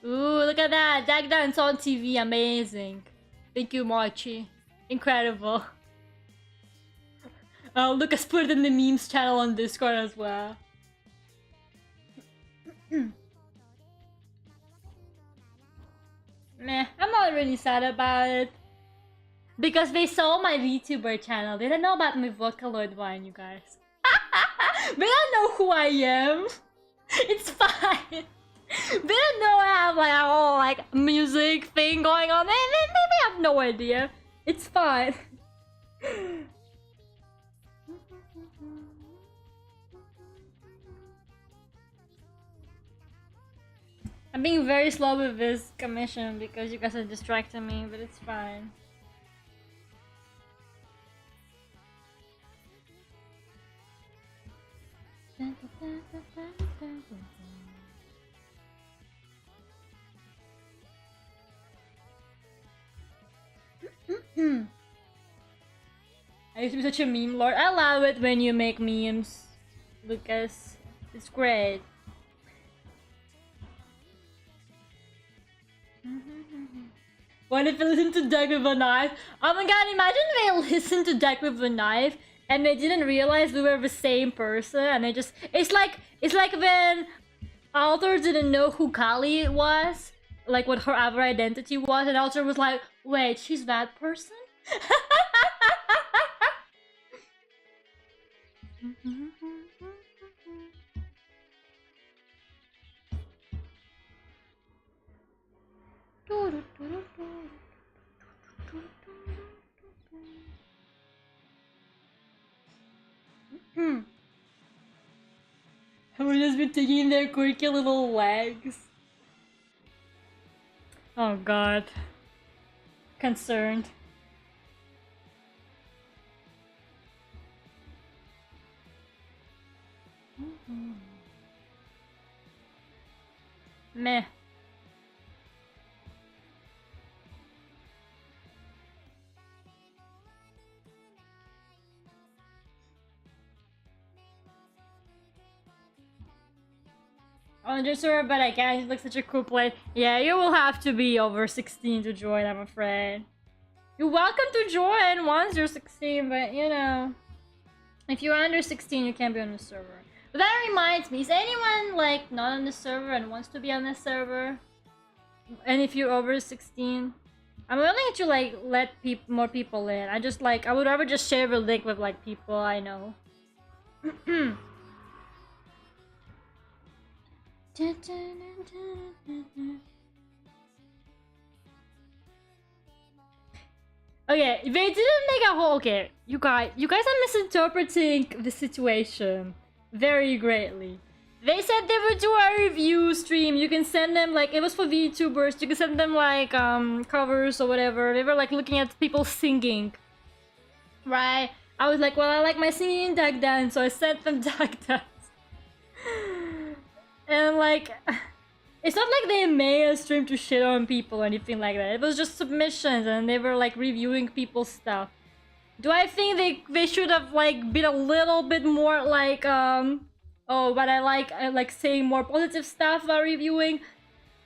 Ooh, look at that! Dag Dance on TV, amazing. Thank you, Mochi. Incredible. Oh, Lucas put it in the memes channel on Discord as well. Meh, I'm not really sad about it. Because they saw my Vtuber channel. They don't know about my Vocaloid one, you guys. They don't know who I am. It's fine. They don't know I have like a whole like music thing going on. They have no idea. It's fine. I'm being very slow with this commission because you guys are distracting me, but it's fine. I used to be such a meme lord. I love it when you make memes, Lucas. It's great. What if they listen to Deck with a Knife? Oh my god, imagine they listened to Deck with a Knife and they didn't realize we were the same person and they just... It's like when Alter didn't know who Kali was, like what her other identity was, and Alter was like, wait, she's that person? I would just be taking their quirky little legs. Oh god. Concerned. Meh. On the server, but I can't. It looks such a cool place. Yeah, you will have to be over 16 to join, I'm afraid. You're welcome to join once you're 16, but you know, if you're under 16, you can't be on the server. But that reminds me, is anyone like not on the server and wants to be on the server? And if you're over 16, I'm willing to like let more people in. I would rather just share the link with like people I know. Okay, they didn't make a whole... Okay, you guys are misinterpreting the situation very greatly. They said they would do a review stream. You can send them, like, it was for VTubers. You can send them, like, covers or whatever. They were, like, looking at people singing. Right? I was like, well, I like my singing in Duck Dance, so I sent them Duck Dance. And, like... It's not like they made a stream to shit on people or anything like that. It was just submissions and they were like reviewing people's stuff. Do I think they should have like been a little bit more like oh, but I like saying more positive stuff while reviewing?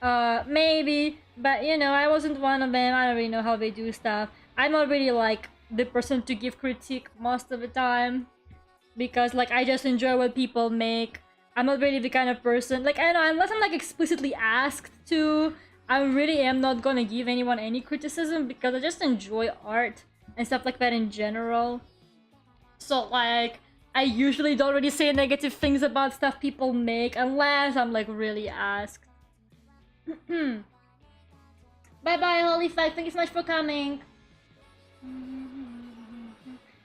Maybe, but you know, I wasn't one of them. I don't really know how they do stuff. I'm not really like the person to give critique most of the time because like I just enjoy what people make. I'm not really the kind of person, like, I know, unless I'm, like, explicitly asked to, I really am not gonna give anyone any criticism because I just enjoy art and stuff like that in general. So, like, I usually don't really say negative things about stuff people make unless I'm, like, really asked. Bye-bye, Holy Fact. Thank you so much for coming.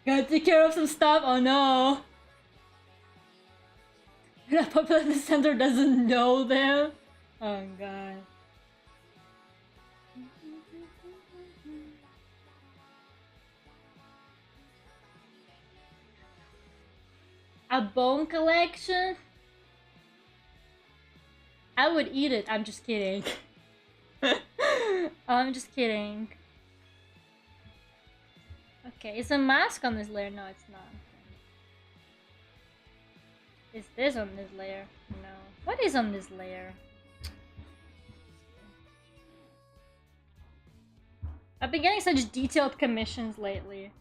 Gotta take care of some stuff. Oh, no. The popular center doesn't know them. Oh god. A bone collection? I would eat it. I'm just kidding. I'm just kidding. Okay, is a mask on this layer? No, it's not. Is this on this layer? No. What is on this layer? I've been getting such detailed commissions lately.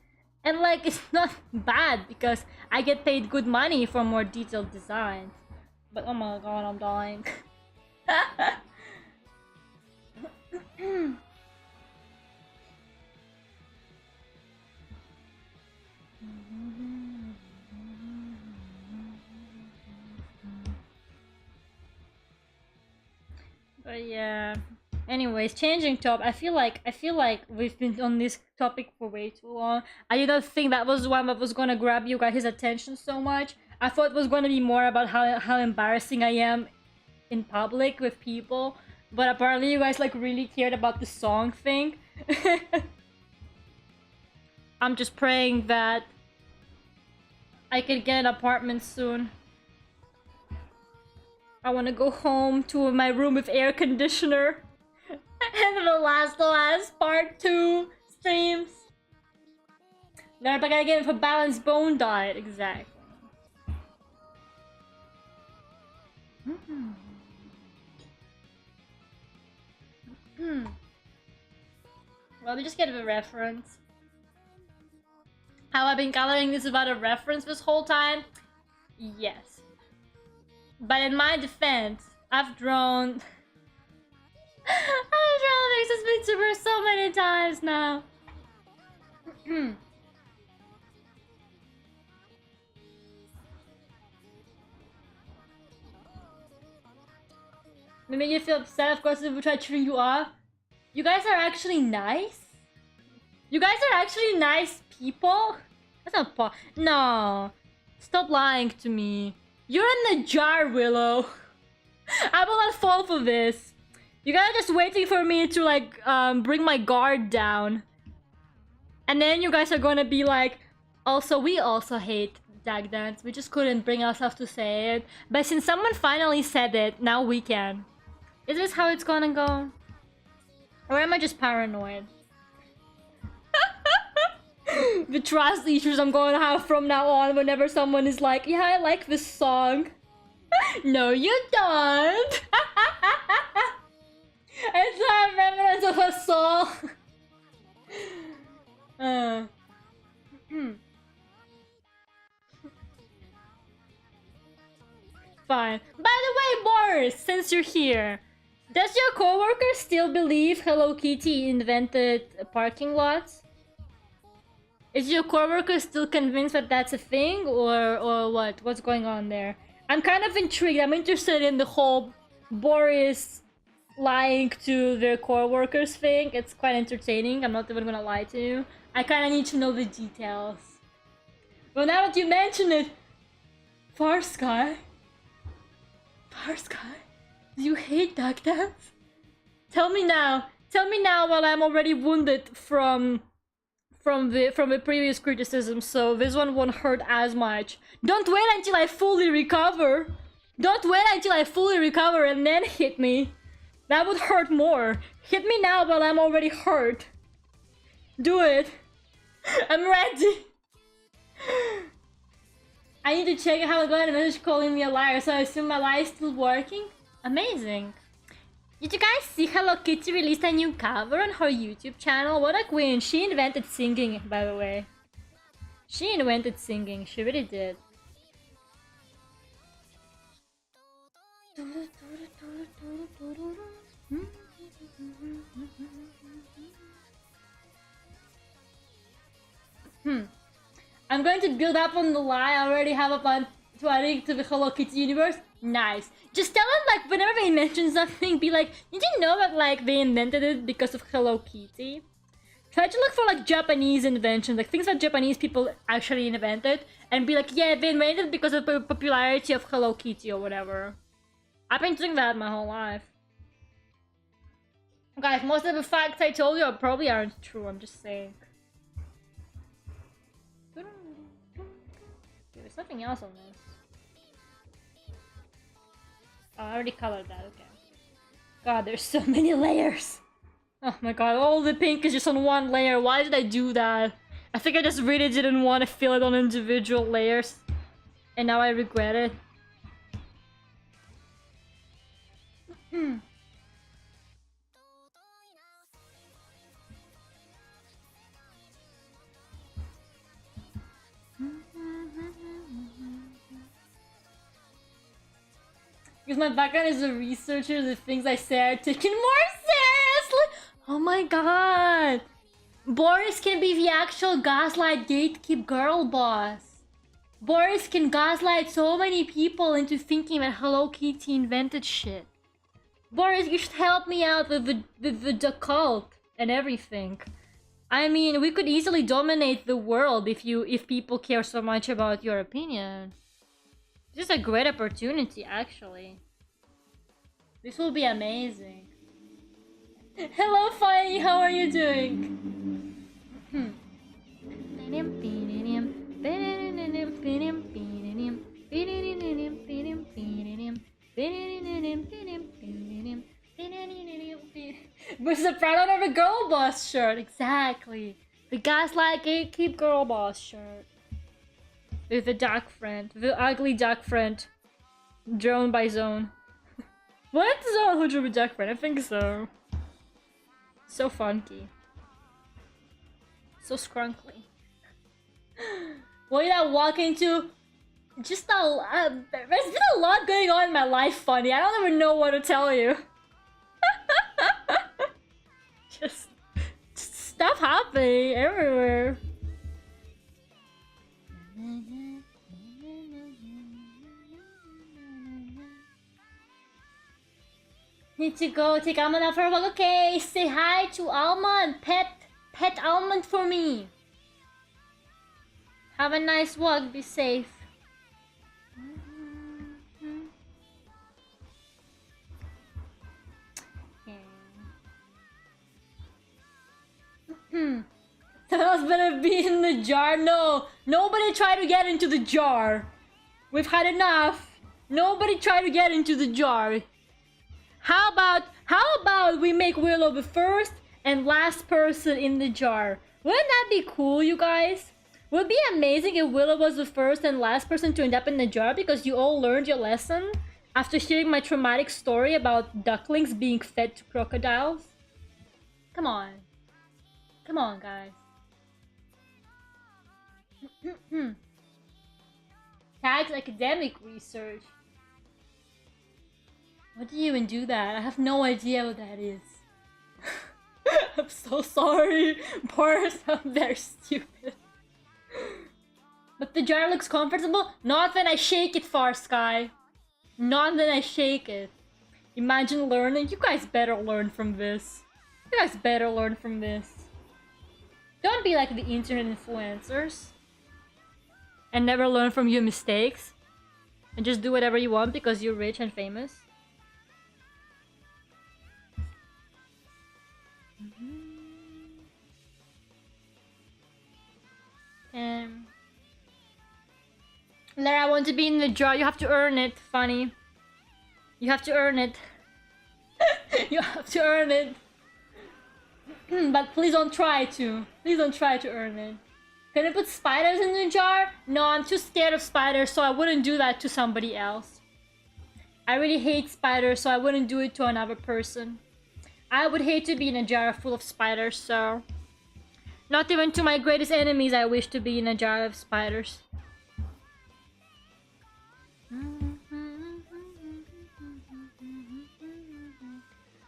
And like, it's not bad because I get paid good money for more detailed designs. But oh my god, I'm dying. But yeah. Anyways, changing topic. I feel like we've been on this topic for way too long. I did not think that was one that was gonna grab you guys' attention so much. I thought it was gonna be more about how embarrassing I am in public with people. But apparently you guys like really cared about the song thing. I'm just praying that I can get an apartment soon. I wanna go home to my room with air conditioner. And the last part 2 streams. They're gonna get it for balanced bone diet, exactly. Well, we just get a reference. Have I been coloring this without a reference this whole time? Yes. But in my defense, I've drawn this VTuber so many times now. They make you feel upset, of course, if we try cheering you off. You guys are actually nice? You guys are actually nice people? That's not no. Stop lying to me. You're in the jar, Willow. I will not fall for this. You guys are just waiting for me to like bring my guard down. And then you guys are gonna be like, also, we also hate Dag Dance. We just couldn't bring ourselves to say it. But since someone finally said it, now we can. Is this how it's gonna go? Or am I just paranoid? The trust issues I'm gonna have from now on whenever someone is like, yeah, I like this song. No, you don't. It's not a remnant of a song. Fine. By the way, Boris, since you're here, does your coworker still believe Hello Kitty invented parking lots? Is your coworker still convinced that that's a thing, or what? What's going on there? I'm kind of intrigued. I'm interested in the whole Boris lying to their coworkers thing. It's quite entertaining. I'm not even gonna lie to you. I kind of need to know the details. Well, now that you mention it, Farsky, do you hate Duck Dance? Tell me now. Tell me now, while I'm already wounded from the previous criticism, so this one won't hurt as much. Don't wait until I fully recover. Don't wait until I fully recover and then hit me. That would hurt more. Hit me now while I'm already hurt. Do it. I'm ready. I need to check how I got a message calling me a liar, so I assume my lie is still working. Amazing. Did you guys see Hello Kitty released a new cover on her YouTube channel? What a queen. She invented singing, by the way. She invented singing. She really did. I'm going to build up on the lie I already have up on to adding to the Hello Kitty universe. Nice. Just tell them, like, whenever they mention something, be like, did you know that, like, they invented it because of Hello Kitty? Try to look for, like, Japanese inventions, like, things that Japanese people actually invented, and be like, yeah, they invented it because of the popularity of Hello Kitty or whatever. I've been doing that my whole life. Guys, most of the facts I told you probably aren't true, I'm just saying. There's something else on this. I already colored that, okay. God, there's so many layers. Oh my god, all the pink is just on one layer. Why did I do that? I think I just really didn't want to fill it on individual layers. And now I regret it. Because my background is a researcher, the things I say are taken more seriously! Oh my god! Boris can be the actual gaslight gatekeep girl boss. Boris can gaslight so many people into thinking that Hello Kitty invented shit. Boris, you should help me out with the Duckult and everything. I mean, we could easily dominate the world if people care so much about your opinion. This is a great opportunity, actually. This will be amazing. Hello, Funny, how are you doing? With the proud of a girl boss shirt, exactly. The gaslight gatekeep girl boss shirt. With the duck friend, the ugly duck friend, drawn by Zone. What? Zone who drew the duck friend? I think so. So funky. So scrunkly. What did I walk into? Just there's been a lot going on in my life, Funny. I don't even know what to tell you. just stuff happening everywhere. Need to go take Almond out for a walk. Okay, say hi to Almond. Pet Almond for me. Have a nice walk. Be safe. Someone's gonna be in the jar. No, nobody try to get into the jar. We've had enough. Nobody try to get into the jar. How about we make Willow the first and last person in the jar? Wouldn't that be cool, you guys? Would be amazing if Willow was the first and last person to end up in the jar because you all learned your lesson after hearing my traumatic story about ducklings being fed to crocodiles. Come on. Come on, guys. Tags academic research. What do you even do that? I have no idea what that is. I'm so sorry. Boris, I'm very stupid. But the jar looks comfortable. Not when I shake it, Far Sky. Not when I shake it. Imagine learning. You guys better learn from this. You guys better learn from this. Don't be like the internet influencers. And never learn from your mistakes. And just do whatever you want because you're rich and famous. Lera, I want to be in the jar. You have to earn it, Funny. You have to earn it. You have to earn it. But please don't try to. Please don't try to earn it. Can I put spiders in the jar? No, I'm too scared of spiders, so I wouldn't do that to somebody else. I really hate spiders, so I wouldn't do it to another person. I would hate to be in a jar full of spiders, so... Not even to my greatest enemies I wish to be in a jar of spiders.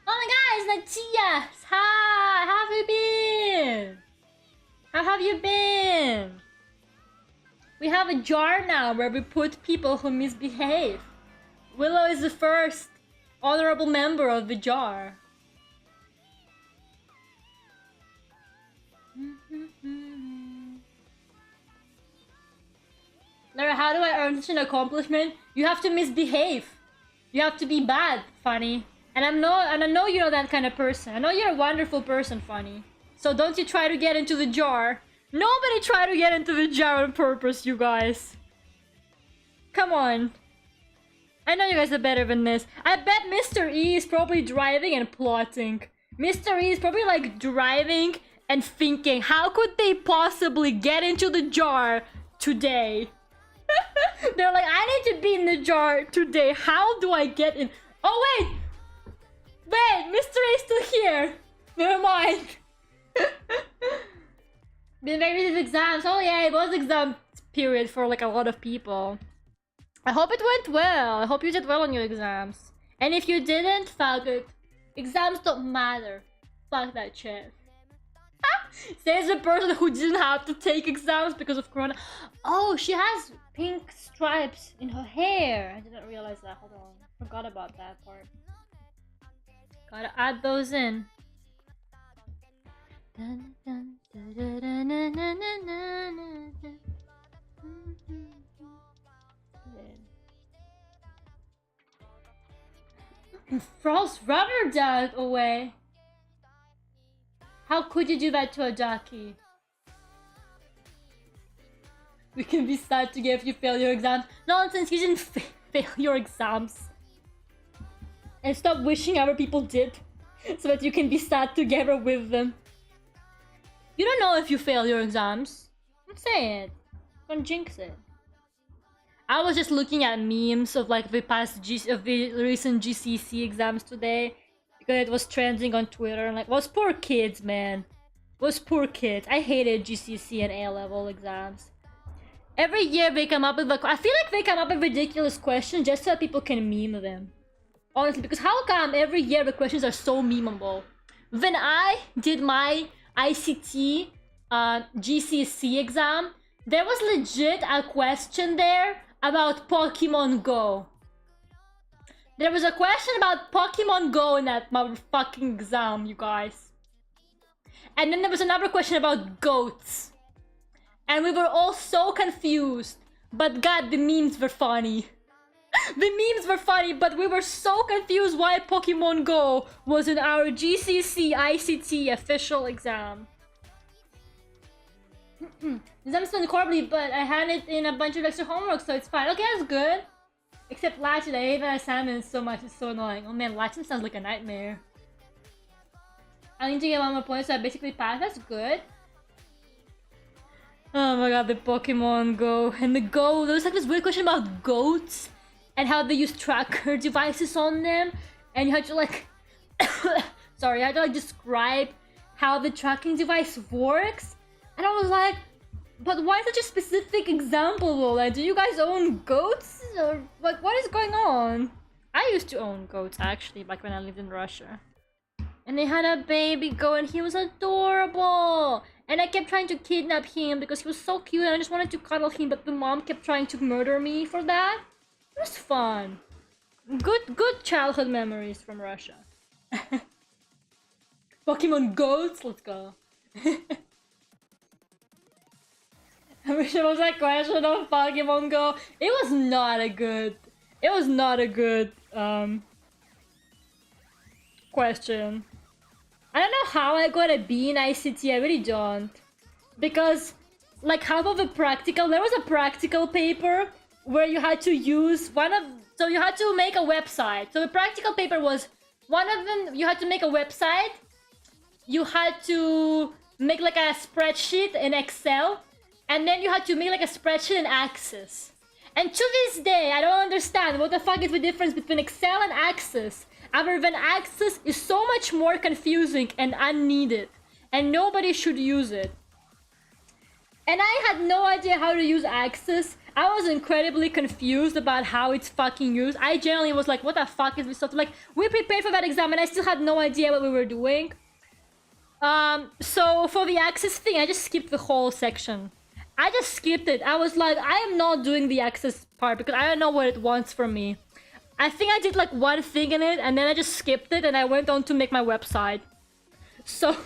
Oh my god, it's Natia! Hi! How have you been? How have you been? We have a jar now where we put people who misbehave. Willow is the first honorable member of the jar. Lera, how do I earn such an accomplishment? You have to misbehave. You have to be bad, Funny. And I know you're that kind of person. I know you're a wonderful person, Funny. So don't you try to get into the jar. Nobody try to get into the jar on purpose, you guys. Come on. I know you guys are better than this. I bet Mr. E is probably driving and plotting. Mr. E is probably like driving and thinking, how could they possibly get into the jar today? They're like, I need to be in the jar today. How do I get in? Oh, wait! Wait, Mr. A is still here. Never mind. Been very with exams. Oh yeah, it was exam period for like a lot of people. I hope it went well. I hope you did well on your exams. And if you didn't, fuck it. Exams don't matter. Fuck that shit. Says the person who didn't have to take exams because of Corona. Oh, she has pink stripes in her hair. I didn't realize that. Hold on. Forgot about that part. Gotta add those in. Dun, dun, dun, dun, dun, dun, dun, dun, dun. Frost rubber dug away. How could you do that to a ducky? We can be sad together if you fail your exams. Nonsense, you didn't fail your exams. And stop wishing other people did, so that you can be sad together with them. You don't know if you fail your exams. Don't say it. Don't jinx it. I was just looking at memes of like the recent GCC exams today. Because it was trending on Twitter, and like, those poor kids, man. Those poor kids. I hated GCC and A-level exams. Every year they come up with I feel like they come up with ridiculous questions just so that people can meme them. Honestly, because how come every year the questions are so memeable? When I did my ICT GCC exam, there was legit a question there about Pokemon Go. There was a question about Pokemon Go in that motherfucking exam, you guys. And then there was another question about goats. And we were all so confused. But god, the memes were funny. The memes were funny, but we were so confused why Pokemon Go was in our GCC ICT official exam. Exam's been horribly, but I handed in a bunch of extra homework, so it's fine. Okay, that's good. Except Latin, I hate that assignment so much, it's so annoying. Oh man, Latin sounds like a nightmare. I need to get 1 more point, so I basically passed. That's good. Oh my god, the Pokemon Go. And the Go, there was like this weird question about goats and how they use tracker devices on them. And you had to like... Sorry, you had to like describe how the tracking device works. And I was like, but why such a specific example though? Like, do you guys own goats? Or like, what is going on? I used to own goats actually back when I lived in Russia. And they had a baby goat and he was adorable. And I kept trying to kidnap him because he was so cute and I just wanted to cuddle him, but the mom kept trying to murder me for that. It was fun. Good childhood memories from Russia. Pokemon goats, let's go. I wish there was a question of Pokemon Go. It was not a good question. I don't know how I got a B in ICT, I really don't. Because, like, half of the practical, there was a practical paper where you had to use so you had to make a website. So the practical paper was, one of them, you had to make a website. You had to make like a spreadsheet in Excel. And then you had to make like a spreadsheet in Access. And to this day, I don't understand what the fuck is the difference between Excel and Access. Other than Access is so much more confusing and unneeded. And nobody should use it. And I had no idea how to use Access. I was incredibly confused about how it's fucking used. I generally was like, what the fuck is this stuff? Like, we prepared for that exam and I still had no idea what we were doing. So for the Access thing, I just skipped the whole section. I just skipped it. I was like, I am not doing the Access part because I don't know what it wants from me. I think I did like one thing in it and then I just skipped it and I went on to make my website. So...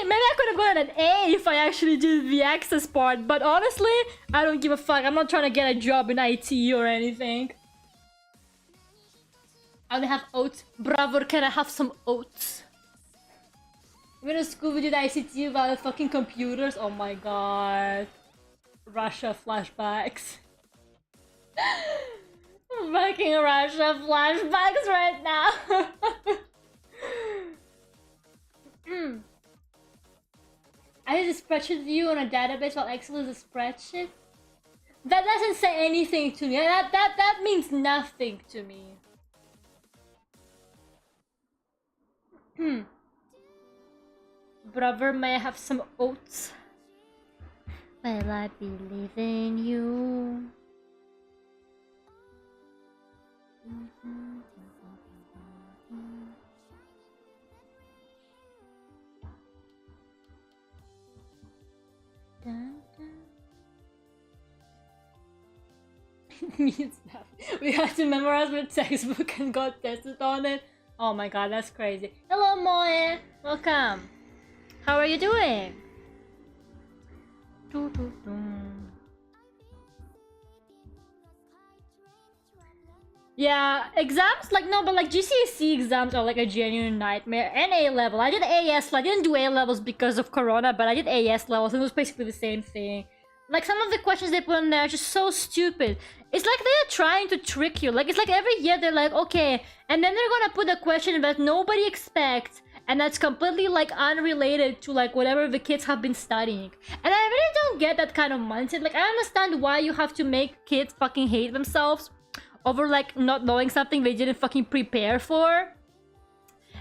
maybe I could have gotten an A if I actually did the Access part, but honestly, I don't give a fuck. I'm not trying to get a job in IT or anything. I only have oats. Bravo, can I have some oats? We went to school, we did ICT about the fucking computers. Oh my god. Russia flashbacks. Fucking Russia flashbacks right now. I use a spreadsheet view on a database while Excel is a spreadsheet. That doesn't say anything to me. That means nothing to me. Brother, may I have some oats? Well, I believe in you. We had to memorize the textbook and got tested on it. Oh my god, that's crazy. Hello, Moe. Welcome. How are you doing? Yeah, exams, like, no, but like GCSE exams are like a genuine nightmare. And A-level. I did AS, I didn't do A-levels because of Corona, but I did AS levels and it was basically the same thing. Like, some of the questions they put in there are just so stupid. It's like they're trying to trick you. Like, it's like every year they're like, okay, and then they're gonna put a question that nobody expects, and that's completely, like, unrelated to, like, whatever the kids have been studying. And I really don't get that kind of mindset. Like, I understand why you have to make kids fucking hate themselves over, like, not knowing something they didn't fucking prepare for.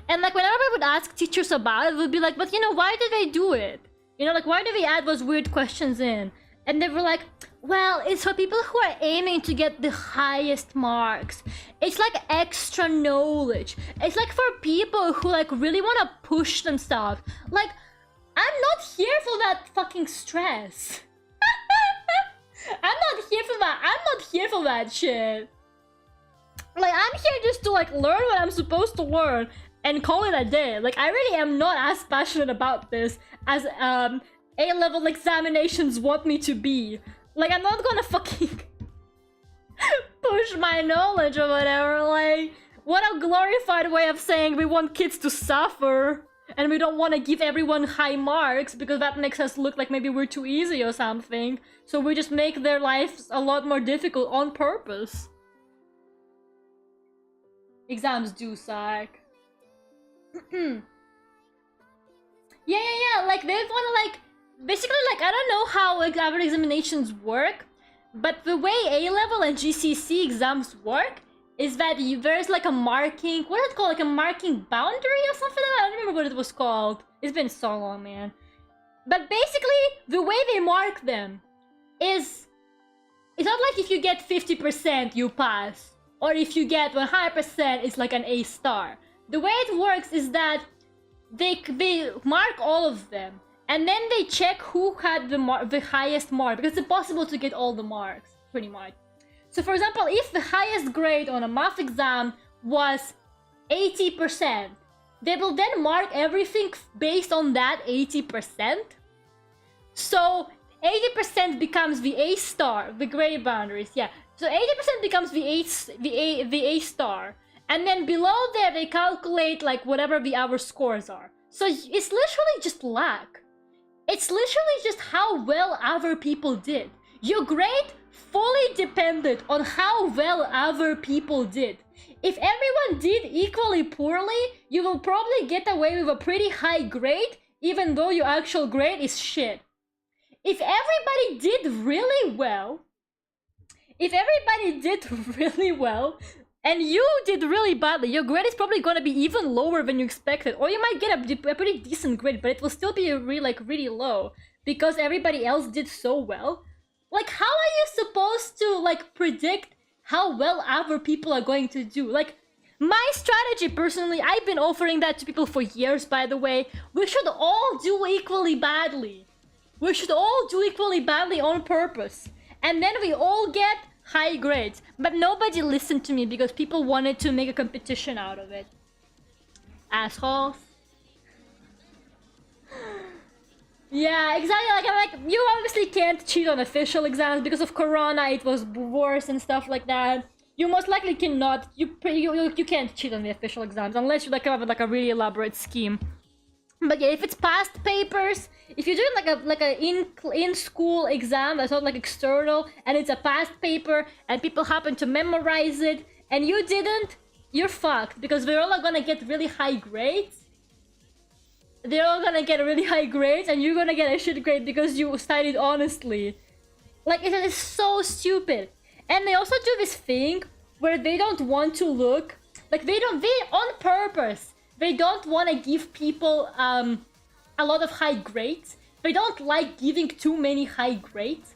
And, like, whenever I would ask teachers about it, it would be like, but, you know, why did they do it? You know, like, why did they add those weird questions in? And they were like, well, it's for people who are aiming to get the highest marks. It's like extra knowledge. It's like for people who like really want to push themselves. Like, I'm not here for that fucking stress. I'm not here for that. I'm not here for that shit. Like, I'm here just to like learn what I'm supposed to learn and call it a day. Like, I really am not as passionate about this as A-level examinations want me to be. Like, I'm not gonna fucking push my knowledge or whatever. Like, what a glorified way of saying we want kids to suffer and we don't want to give everyone high marks because that makes us look like maybe we're too easy or something. So we just make their lives a lot more difficult on purpose. Exams do suck. Yeah. Like, they wanna like... Basically, like, I don't know how like our examinations work, but the way A-level and GCSE exams work is that there's like a marking... What is it called? Like a marking boundary or something? I don't remember what it was called. It's been so long, man. But basically, the way they mark them is... It's not like if you get 50%, you pass. Or if you get 100%, it's like an A star. The way it works is that they mark all of them. And then they check who had the highest mark, because it's impossible to get all the marks, pretty much. So for example, if the highest grade on a math exam was 80%, they will then mark everything based on that 80%. So 80% becomes the A star, the grade boundaries, yeah. So 80% becomes the A star. And then below there, they calculate like whatever the other scores are. So it's literally just luck. It's literally just how well other people did. Your grade fully depended on how well other people did. If everyone did equally poorly, you will probably get away with a pretty high grade, even though your actual grade is shit. If everybody did really well, and you did really badly, your grade is probably gonna be even lower than you expected. Or you might get a pretty decent grade, but it will still be really low. Because everybody else did so well. Like, how are you supposed to, like, predict how well other people are going to do? Like, my strategy, personally, I've been offering that to people for years, by the way. We should all do equally badly. We should all do equally badly on purpose. And then we all get high grades, but nobody listened to me because people wanted to make a competition out of it. Assholes. Yeah, exactly. Like, I'm like, you obviously can't cheat on official exams because of Corona. It was worse and stuff like that. You most likely cannot. You can't cheat on the official exams unless you like have like a really elaborate scheme. But yeah, if it's past papers, if you're doing like a in school exam that's not like external, and it's a past paper and people happen to memorize it and you didn't, you're fucked, because they're all gonna get really high grades. They're all gonna get really high grades and you're gonna get a shit grade because you studied honestly. Like, it is so stupid. And they also do this thing where they don't want to look like they on purpose. They don't want to give people a lot of high grades. They don't like giving too many high grades.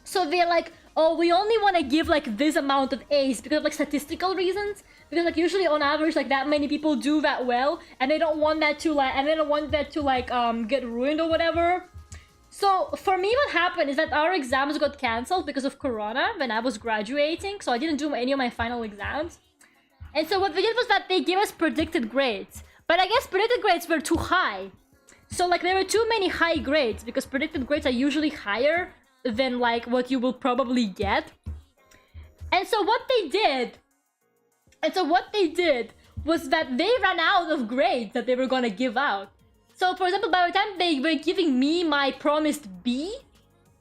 So they're like, oh, we only want to give like this amount of A's because of like statistical reasons. Because like usually on average like that many people do that well, and they don't want that to like get ruined or whatever. So for me, what happened is that our exams got cancelled because of Corona when I was graduating, so I didn't do any of my final exams. And so what they did was that they gave us predicted grades. But I guess predicted grades were too high. So like there were too many high grades because predicted grades are usually higher than like what you will probably get. And so what they did was that they ran out of grades that they were gonna give out. So for example, by the time they were giving me my promised B,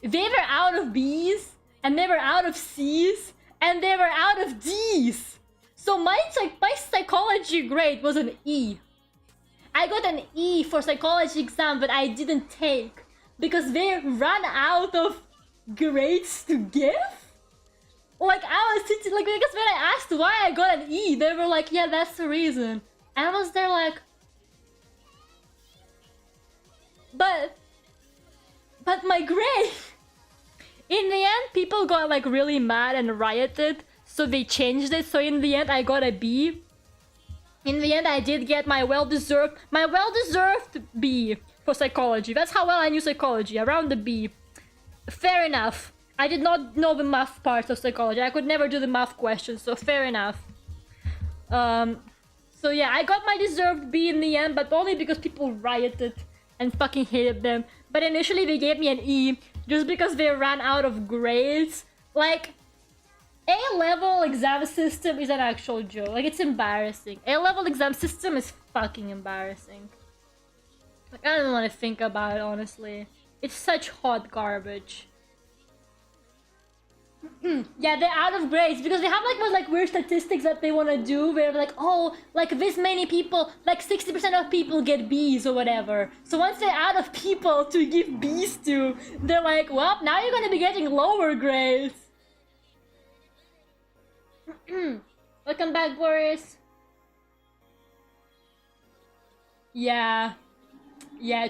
they were out of B's, and they were out of C's, and they were out of D's. So my psychology grade was an E. I got an E for psychology exam, but I didn't take because they ran out of grades to give. Like I was sitting, like, because when I asked why I got an E, they were like, yeah, that's the reason. And I was there like, but my grade. In the end, people got like really mad and rioted, so they changed it. So in the end, I got a B. In the end, I did get my well-deserved B for psychology. That's how well I knew psychology, around the B. Fair enough. I did not know the math part of psychology. I could never do the math questions, so fair enough. So yeah, I got my deserved B in the end, but only because people rioted and fucking hated them. But initially they gave me an E just because they ran out of grades. Like, A-level exam system is an actual joke. Like, it's embarrassing. A-level exam system is fucking embarrassing. Like, I don't want to think about it, honestly. It's such hot garbage. Yeah, they're out of grades because they have like weird statistics that they want to do where like, oh, like this many people, like 60% of people get B's or whatever. So once they're out of people to give B's to, they're like, well, now you're gonna be getting lower grades. Welcome back, Boris. Yeah,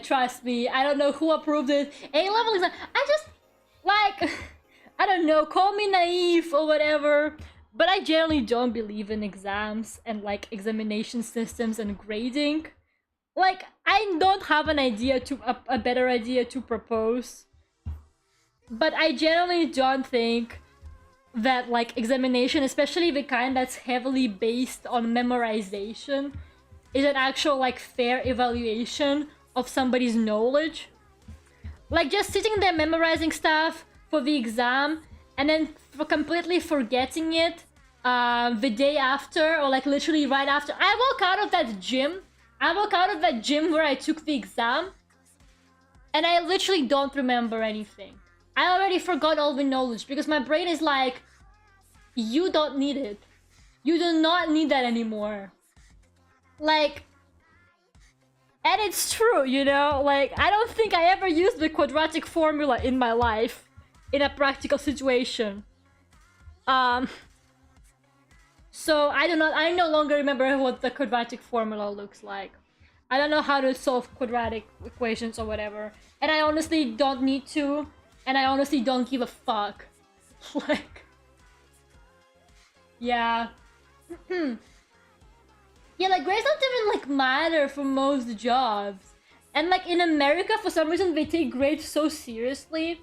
trust me, I don't know who approved it. A-level exam, I just like I don't know, call me naive or whatever, but I generally don't believe in exams and like examination systems and grading. Like, I don't have an idea a better idea to propose, but I generally don't think that like examination, especially the kind that's heavily based on memorization, is an actual like fair evaluation of somebody's knowledge. Like, just sitting there memorizing stuff for the exam and then completely forgetting it the day after, or like literally right after. I walk out of that gym where I took the exam and I literally don't remember anything. I already forgot all the knowledge because my brain is like, you don't need it. You do not need that anymore. Like, and it's true, you know? Like, I don't think I ever used the quadratic formula in my life in a practical situation. So I no longer remember what the quadratic formula looks like. I don't know how to solve quadratic equations or whatever. And I honestly don't need to. And I honestly don't give a fuck. Like, yeah. Yeah, like, grades don't even, like, matter for most jobs. And, like, in America, for some reason, they take grades so seriously.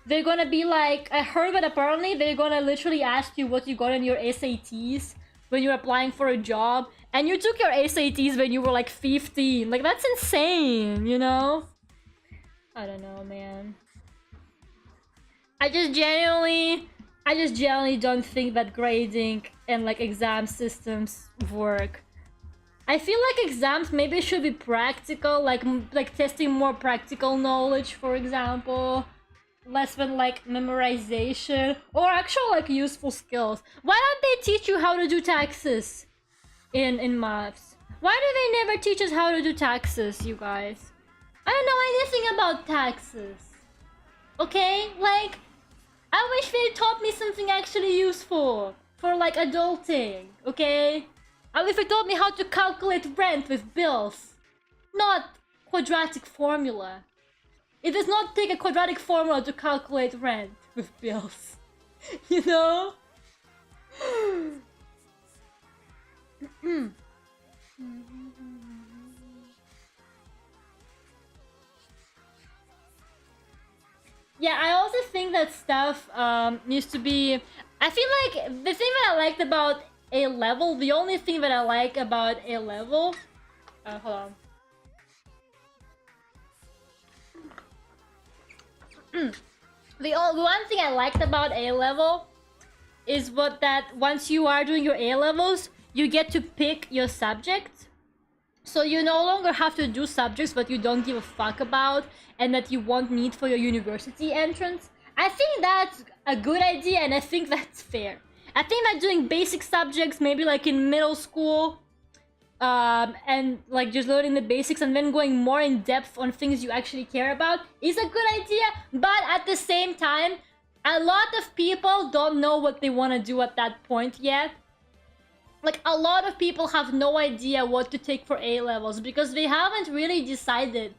They're gonna be like, I heard that apparently they're gonna literally ask you what you got in your SATs when you're applying for a job. And you took your SATs when you were, like, 15. Like, that's insane, you know? I don't know, man. I just genuinely don't think that grading and like exam systems work. I feel like exams maybe should be practical, like testing more practical knowledge, for example. Less than like memorization or actual like useful skills. Why don't they teach you how to do taxes in maths? Why do they never teach us how to do taxes, you guys? I don't know anything about taxes. Okay? Like, I wish they taught me something actually useful for like adulting, okay? I wish they taught me how to calculate rent with bills, not quadratic formula. It does not take a quadratic formula to calculate rent with bills. You know? Yeah, I also think that stuff needs to be... I feel like the thing that I liked about A-level, the only thing that I like about A-level... hold on. The one thing I liked about A-level is that once you are doing your A-levels, you get to pick your subject. So you no longer have to do subjects that you don't give a fuck about and that you won't need for your university entrance. I think that's a good idea and I think that's fair. I think that doing basic subjects, maybe like in middle school, and like just learning the basics and then going more in depth on things you actually care about is a good idea. But at the same time, a lot of people don't know what they want to do at that point yet. Like, a lot of people have no idea what to take for A-levels because they haven't really decided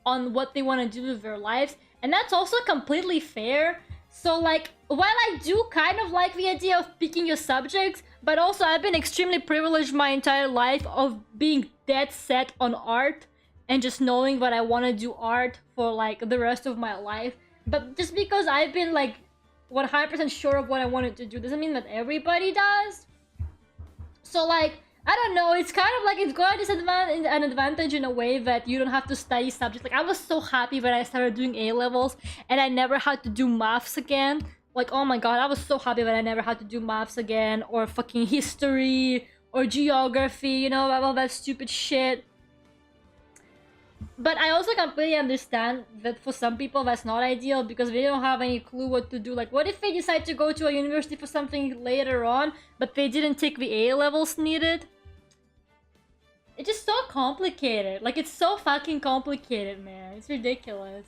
on what they want to do with their lives. And that's also completely fair. So, like, while I do kind of like the idea of picking your subjects, but also I've been extremely privileged my entire life of being dead set on art and just knowing that I want to do art for, like, the rest of my life. But just because I've been, like, 100% sure of what I wanted to do doesn't mean that everybody does. So, like, I don't know, it's kind of like it's got an advantage in a way that you don't have to study subjects. Like, I was so happy when I started doing A-levels and I never had to do maths again. Like, oh my god, I was so happy that I never had to do maths again, or fucking history, or geography, you know, all that stupid shit. But I also completely understand that for some people that's not ideal because they don't have any clue what to do. Like, what if they decide to go to a university for something later on, but they didn't take the A-levels needed? It's just so complicated. Like, it's so fucking complicated, man. It's ridiculous.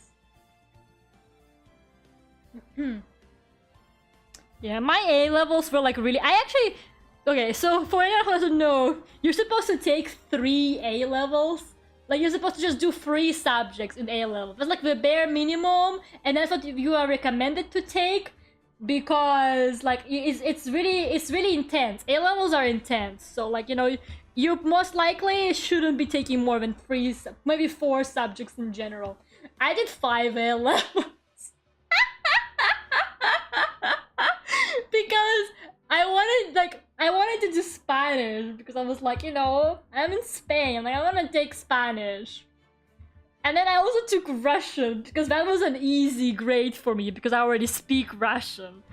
Yeah, my A-levels were like really... Okay, so for anyone who doesn't know, you're supposed to take 3 A-levels. Like, you're supposed to just do 3 subjects in A-level. That's like the bare minimum, and that's what you are recommended to take because, like, it's really intense. A-levels are intense, so, like, you know, you most likely shouldn't be taking more than 3, maybe 4 subjects in general. I did 5 A-levels. Because I wanted to do Spanish because I was like, you know, I'm in Spain, like I want to take Spanish. And then I also took Russian because that was an easy grade for me because I already speak Russian.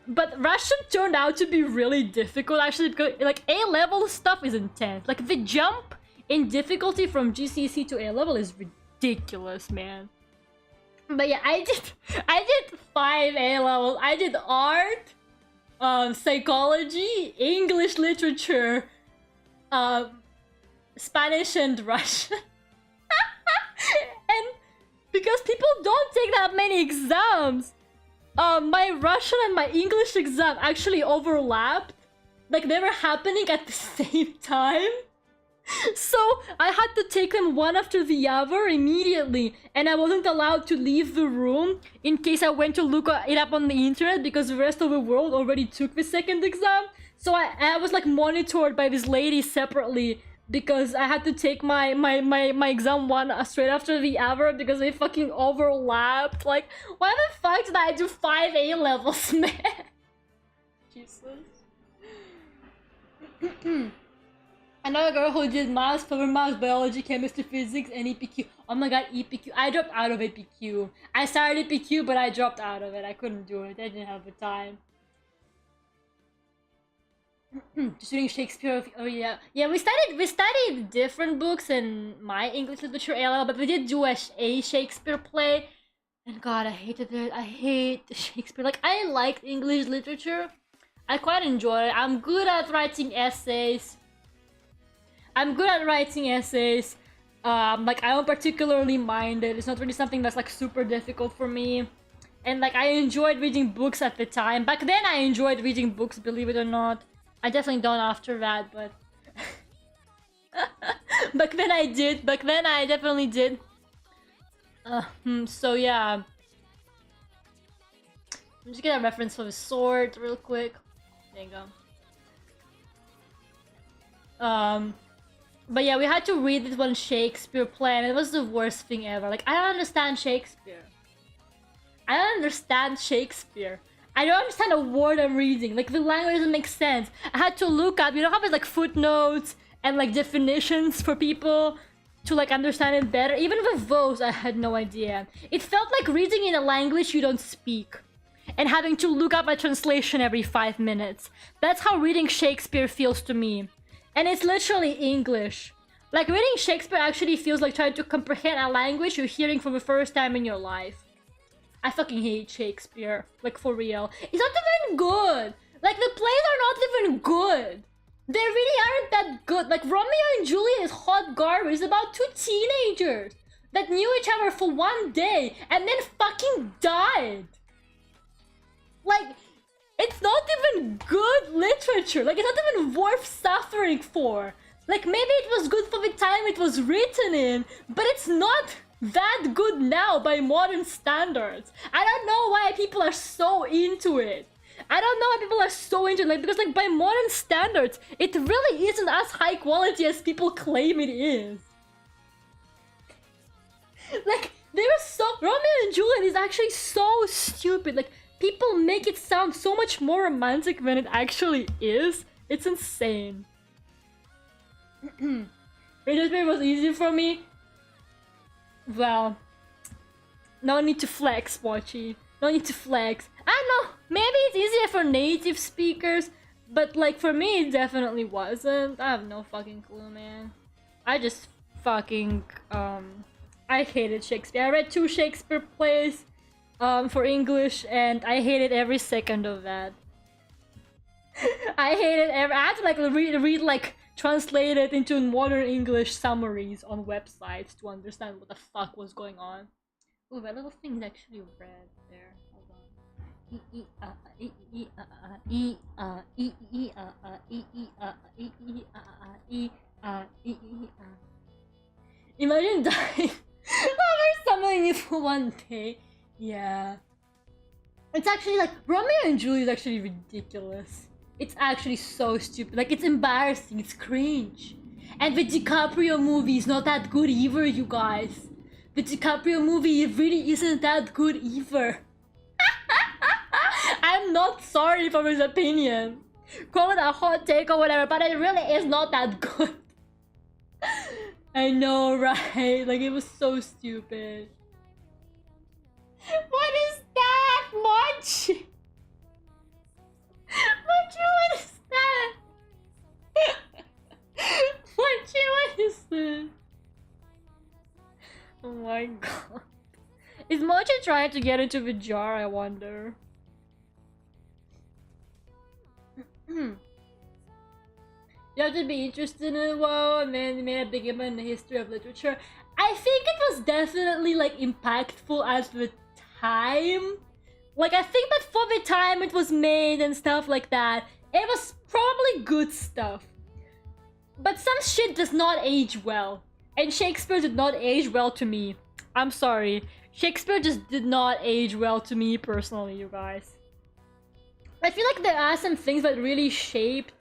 But Russian turned out to be really difficult actually because like A-level stuff is intense. Like the jump in difficulty from GCSE to A-level is ridiculous, man. But yeah, I did 5 A-levels. I did art, psychology, English literature, Spanish and Russian. And because people don't take that many exams, my Russian and my English exam actually overlapped. Like they were happening at the same time. So I had to take them one after the other immediately, and I wasn't allowed to leave the room in case I went to look it up on the internet because the rest of the world already took the second exam. So I was like monitored by this lady separately because I had to take my exam one straight after the other because they fucking overlapped. Like, why the fuck did I do 5 A-levels, man? Jesus. Another girl who did maths, cover maths, biology, chemistry, physics, and EPQ. Oh my god, EPQ. I dropped out of EPQ. I started EPQ, but I dropped out of it. I couldn't do it. I didn't have the time. Just reading Shakespeare. Oh yeah, yeah. We studied different books in my English literature ALL, but we did do a Shakespeare play, and God, I hated it. I hate Shakespeare. Like I liked English literature. I quite enjoy it. I'm good at writing essays. Like I don't particularly mind it. It's not really something that's like super difficult for me. And like I enjoyed reading books at the time. Back then I enjoyed reading books, believe it or not. I definitely don't after that, but back then I did. Back then I definitely did. So yeah. I'm just gonna reference for the sword real quick. There you go. But yeah, we had to read this one Shakespeare play, and it was the worst thing ever. Like, I don't understand Shakespeare. I don't understand a word I'm reading. Like, the language doesn't make sense. I had to look up, you know how there's like footnotes and like definitions for people to like understand it better? Even with those, I had no idea. It felt like reading in a language you don't speak and having to look up a translation every 5 minutes. That's how reading Shakespeare feels to me. And it's literally English. Like, reading Shakespeare actually feels like trying to comprehend a language you're hearing for the first time in your life. I fucking hate Shakespeare. Like, for real. It's not even good! Like, the plays are not even good! They really aren't that good. Like, Romeo and Juliet is hot garbage. It's about two teenagers that knew each other for one day and then fucking died. Like, it's not even good literature. Like, it's not even worth suffering for. Like, maybe it was good for the time it was written in, but it's not that good now by modern standards. I don't know why people are so into it. Like, because like by modern standards, it really isn't as high quality as people claim it is. Like, Romeo and Juliet is actually so stupid. Like, people make it sound so much more romantic than it actually is. It's insane. Shakespeare was easy for me. Well, no need to flex, Mochi. No need to flex. I don't know, maybe it's easier for native speakers, but like for me it definitely wasn't. I have no fucking clue, man. I just fucking I hated Shakespeare. I read 2 Shakespeare plays for English, and I hated every second of that. I had to like read like translated into modern English summaries on websites to understand what the fuck was going on. Ooh, that little thing is actually red there. Hold on. Imagine dying over something for one day. Yeah. It's actually like Romeo and Juliet is actually ridiculous. It's actually so stupid. Like, it's embarrassing. It's cringe. And the DiCaprio movie is not that good either, you guys. The DiCaprio movie really isn't that good either. I'm not sorry for his opinion. Call it a hot take or whatever, but it really is not that good. I know, right? Like, it was so stupid. What is that, Mochi? Mochi, what is that? Mochi, what is this? Oh my god. Is Mochi trying to get into the jar, I wonder? You have to be interested in it, well, and then it made a big impact in the history of literature. I think it was definitely like impactful at the time. Like, I think that for the time it was made and stuff like that, it was probably good stuff. But some shit does not age well. And Shakespeare did not age well to me. I'm sorry. Shakespeare just did not age well to me personally, you guys. I feel like there are some things that really shaped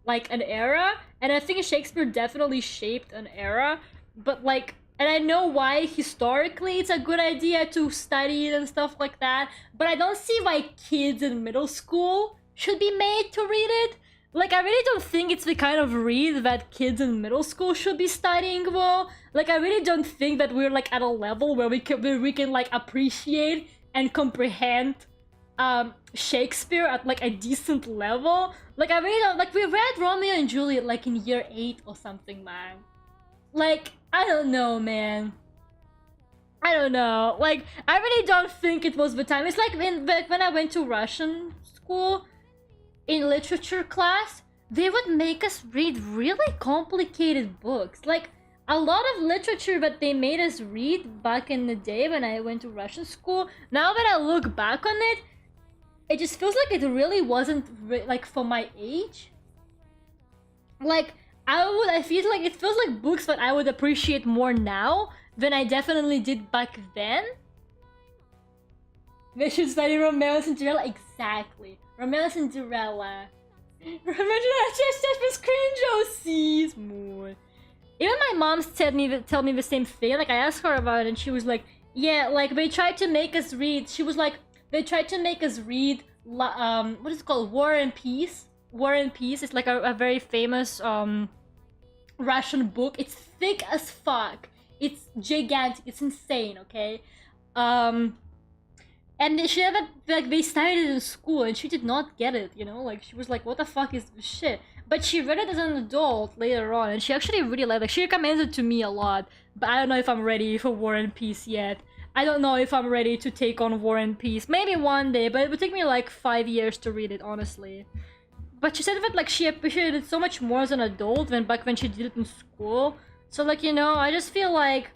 like an era, and I think Shakespeare definitely shaped an era, but like, and I know why historically it's a good idea to study it and stuff like that, but I don't see why kids in middle school should be made to read it. Like, I really don't think it's the kind of read that kids in middle school should be studying though. Like, I really don't think that we're like at a level where we can like appreciate and comprehend Shakespeare at like a decent level. Like I read like we read Romeo and Juliet like in year 8 or something, man. Like I don't know, man. I don't know. Like I really don't think it was the time. It's like when I went to Russian school in literature class, they would make us read really complicated books. Like a lot of literature that they made us read back in the day when I went to Russian school. Now that I look back on it, it just feels like it really wasn't like for my age. Like I feel like it feels like books that I would appreciate more now than I definitely did back then. They should study Romeo and Cinderella. Exactly. Romeo and Cinderella. Imagine that just cringe. Oh, sees more. Even my mom tell me the same thing. Like I asked her about it, and she was like, "Yeah, like they tried to make us read." She was like, "They tried to make us read what is it called? War and Peace. War and Peace. It's like a very famous Russian book. It's thick as fuck. It's gigantic. It's insane. Okay, and she said that like they studied it in school, and she did not get it. You know, like she was like, "What the fuck is this shit?" But she read it as an adult later on, and she actually really liked it. Like, she recommended it to me a lot, but I don't know if I'm ready for War and Peace yet. I don't know if I'm ready to take on War and Peace. Maybe one day, but it would take me like 5 years to read it, honestly. But she said that like she appreciated it so much more as an adult than back when she did it in school. So like, you know, I just feel like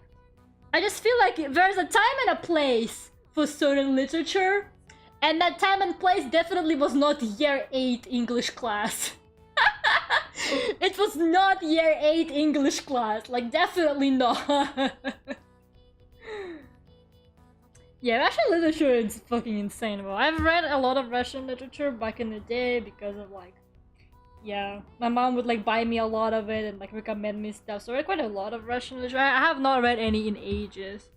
there's a time and a place for certain literature, and that time and place definitely was not year 8 English class. It was not year 8 English class, like definitely not. Yeah, Russian literature is fucking insane. Well, I've read a lot of Russian literature back in the day because of like, yeah, my mom would like buy me a lot of it and like recommend me stuff. So I read quite a lot of Russian literature. I have not read any in ages.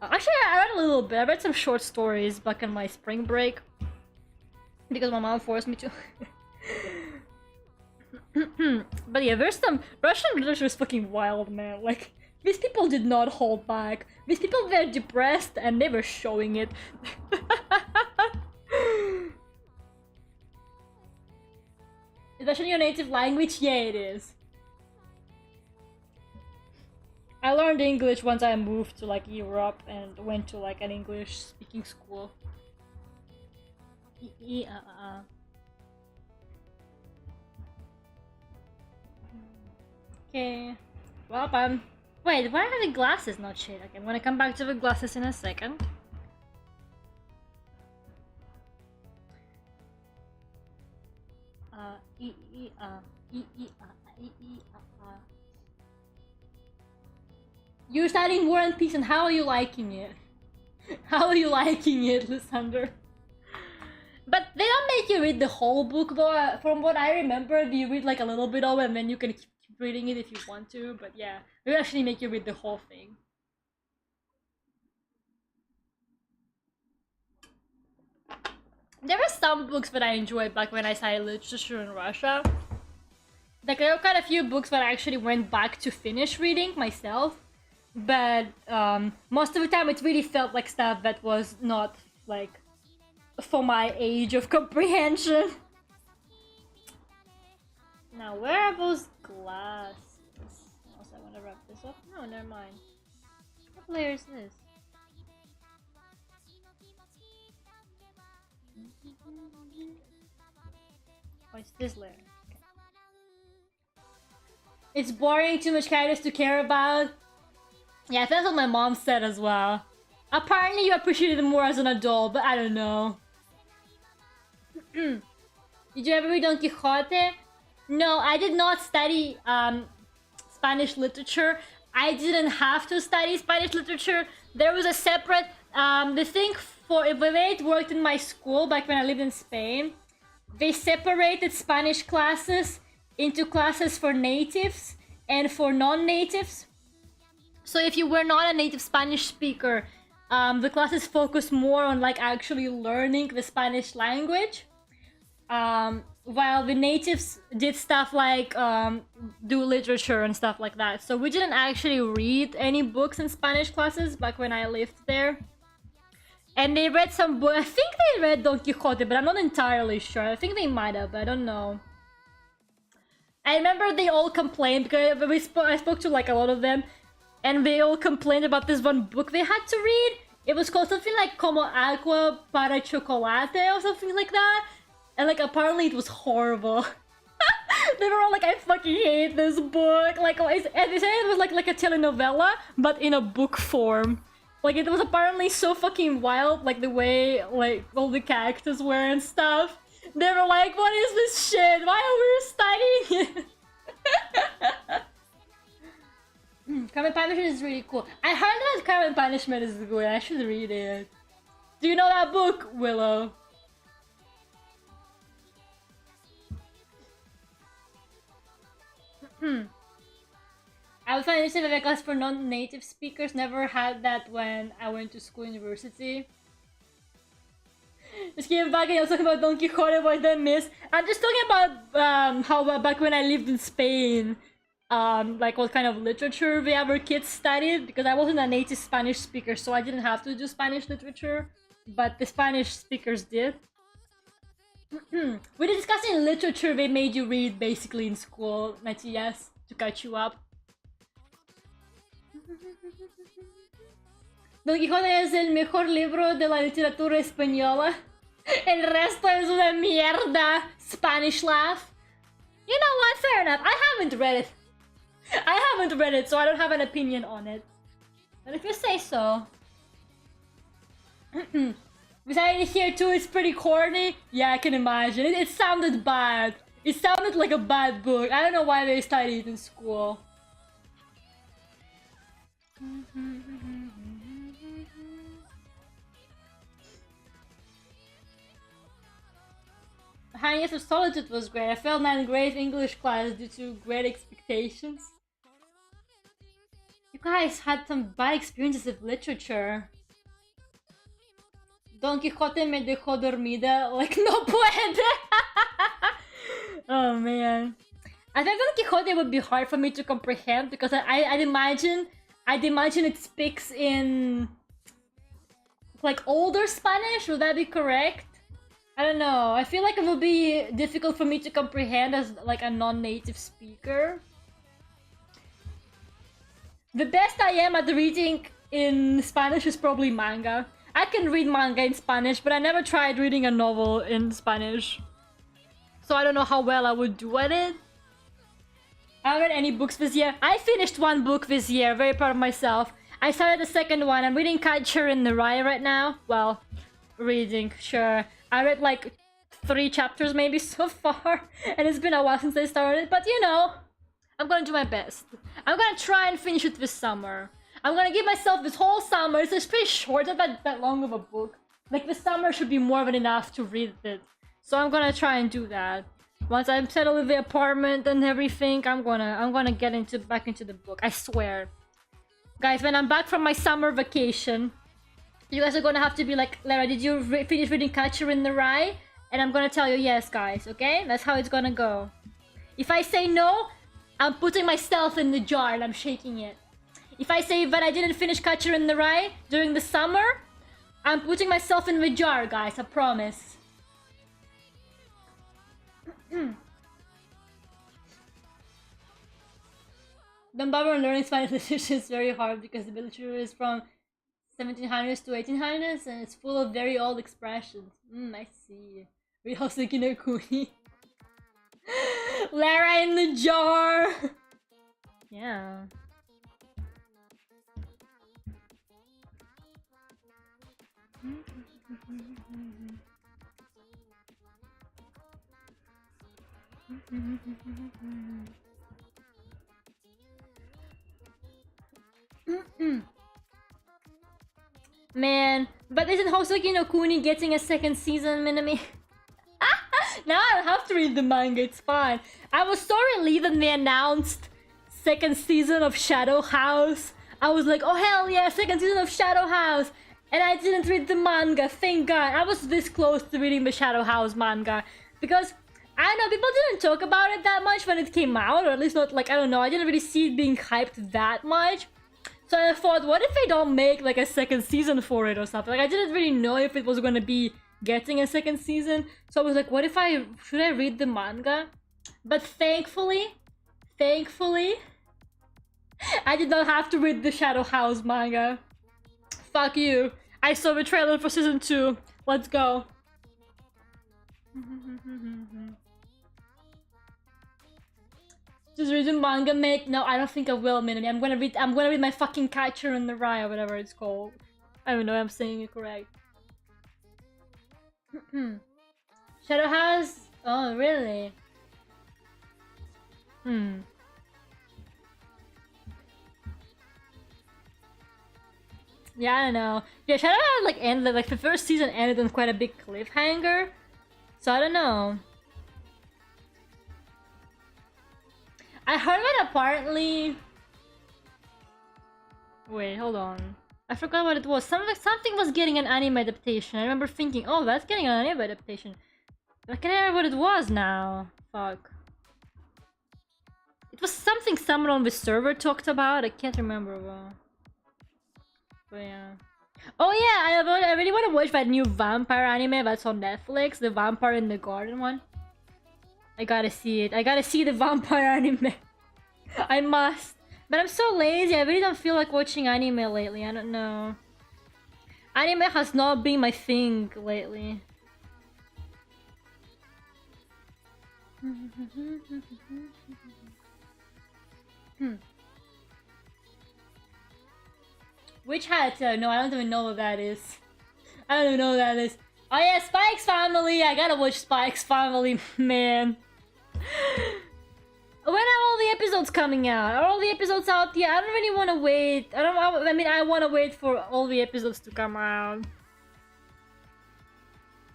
Actually, I read a little bit. I read some short stories back in my spring break because my mom forced me to. But yeah, there's some Russian literature is fucking wild, man. Like these people did not hold back. These people were depressed and they were showing it. Is Russian your native language? Yeah, it is. I learned English once I moved to like Europe and went to like an English speaking school. Okay. Well, wait, why are the glasses not shade? Okay, I'm gonna come back to the glasses in a second. You're studying War and Peace, and how are you liking it? How are you liking it, Lysander? But they don't make you read the whole book, though. From what I remember, you read like a little bit of it, and then you can keep reading it if you want to. But yeah, they actually make you read the whole thing. There were some books that I enjoyed back when I studied literature in Russia. Like there were quite a few books that I actually went back to finish reading myself. But most of the time it really felt like stuff that was not like for my age of comprehension. Now where are those glasses? Also, I want to wrap this up. No, never mind. What layer is this? Oh, it's this layer. Okay. It's boring, too much characters to care about. Yeah, that's what my mom said as well. Apparently you appreciated it more as an adult, but I don't know. Did you ever read Don Quixote? No, I did not study Spanish literature. I didn't have to study Spanish literature. There was a separate... the thing for... The way it worked in my school back when I lived in Spain, they separated Spanish classes into classes for natives and for non-natives. So if you were not a native Spanish speaker, the classes focused more on like actually learning the Spanish language. While the natives did stuff like do literature and stuff like that. So we didn't actually read any books in Spanish classes back when I lived there. And they read some book. I think they read Don Quixote, but I'm not entirely sure. I think they might have, but I don't know. I remember they all complained because I spoke to like a lot of them, and they all complained about this one book they had to read. It was called something like Como Agua para Chocolate or something like that. And like apparently it was horrible. They were all like, I fucking hate this book. Like, and they said it was like a telenovela, but in a book form. Like it was apparently so fucking wild, like the way like all the characters were and stuff. They were like, what is this shit? Why are we studying it? Crime and Punishment is really cool. I heard that Crime and Punishment is good. I should read it. Do you know that book, Willow? I was finding this class for non-native speakers. Never had that when I went to school, university. Just came back and I was talking about Don Quixote, what I missed. I'm just talking about how back when I lived in Spain, like what kind of literature we our kids studied, because I wasn't a native Spanish speaker, so I didn't have to do Spanish literature, but the Spanish speakers did. We're discussing literature they made you read basically in school, Matías, to catch you up. Don Quijote es el mejor libro de la literatura española. El resto es una mierda. Spanish laugh. You know what? Fair enough. I haven't read it. I haven't read it, so I don't have an opinion on it. But if you say so. Besides here too, it's pretty corny. Yeah, I can imagine. It sounded bad. It sounded like a bad book. I don't know why they studied it in school. Highness of Solitude was great. I failed 9th grade English class due to great expectations. You guys had some bad experiences with literature. Don Quixote me dejó dormida. Like, no puede! Oh man. I think Don Quixote would be hard for me to comprehend because I'd imagine it speaks in like older Spanish. Would that be correct? I don't know. I feel like it would be difficult for me to comprehend as like a non-native speaker. The best I am at reading in Spanish is probably manga. I can read manga in Spanish, but I never tried reading a novel in Spanish. So I don't know how well I would do at it. I haven't read any books this year. I finished one book this year, very proud of myself. I started the second one. I'm reading Catcher in the Rye right now. Well, reading, sure. I read like 3 chapters maybe so far, and it's been a while since I started, but you know, I'm gonna do my best. I'm gonna try and finish it this summer. I'm gonna give myself this whole summer. It's pretty short, not that long of a book. Like the summer should be more than enough to read it. So I'm gonna try and do that. Once I'm settled with the apartment and everything, I'm gonna get back into the book. I swear. Guys, when I'm back from my summer vacation, you guys are gonna have to be like, Lera, did you finish reading Catcher in the Rye? And I'm gonna tell you yes, guys, okay? That's how it's gonna go. If I say no, I'm putting myself in the jar and I'm shaking it. If I say that I didn't finish Catcher in the Rye during the summer, I'm putting myself in the jar, guys, I promise. Don't bother learning Spanish literature is very hard because the literature is from 1700s to 1800s and it's full of very old expressions. I see. Read Hoseki no Kuni. Lera in the jar! Yeah. Man, but isn't Hoseki no Kuni getting a second season, Minami? Now I don't have to read the manga, it's fine. I was so relieved when they announced second season of Shadow House. I was like, oh hell yeah, second season of Shadow House! And I didn't read the manga, thank god. I was this close to reading the Shadow House manga. Because, I don't know, people didn't talk about it that much when it came out, or at least not, like, I don't know, I didn't really see it being hyped that much. So I thought, what if they don't make like a second season for it or something? Like I didn't really know if it was gonna be getting a second season. So I was like, what if should I read the manga? But thankfully, I did not have to read the Shadow House manga. Fuck you. I saw the trailer for season 2. Let's go. Just read the manga, mate. No, I don't think I will, Minami. I'm gonna read my fucking Catcher in the Rye or whatever it's called. I don't know if I'm saying it correct. Shadow House? Oh, really? Yeah, I don't know. Yeah, Shadow House like ended like the first season ended on quite a big cliffhanger. So I don't know. I heard that apparently. Wait, hold on. I forgot what it was. Something was getting an anime adaptation. I remember thinking, oh, that's getting an anime adaptation. I can't remember what it was now. Fuck. It was something someone on the server talked about. I can't remember though. But yeah. Oh yeah, I really want to watch that new vampire anime that's on Netflix. The Vampire in the Garden one. I gotta see it. I gotta see the vampire anime. I must. But I'm so lazy. I really don't feel like watching anime lately. I don't know. Anime has not been my thing lately. Which hat? No, I don't even know what that is. I don't even know what that is. Oh yeah, Spike's Family! I gotta watch Spike's Family, man. When are all the episodes coming out? Are all the episodes out? Yeah, I don't really want to wait. I mean, I want to wait for all the episodes to come out.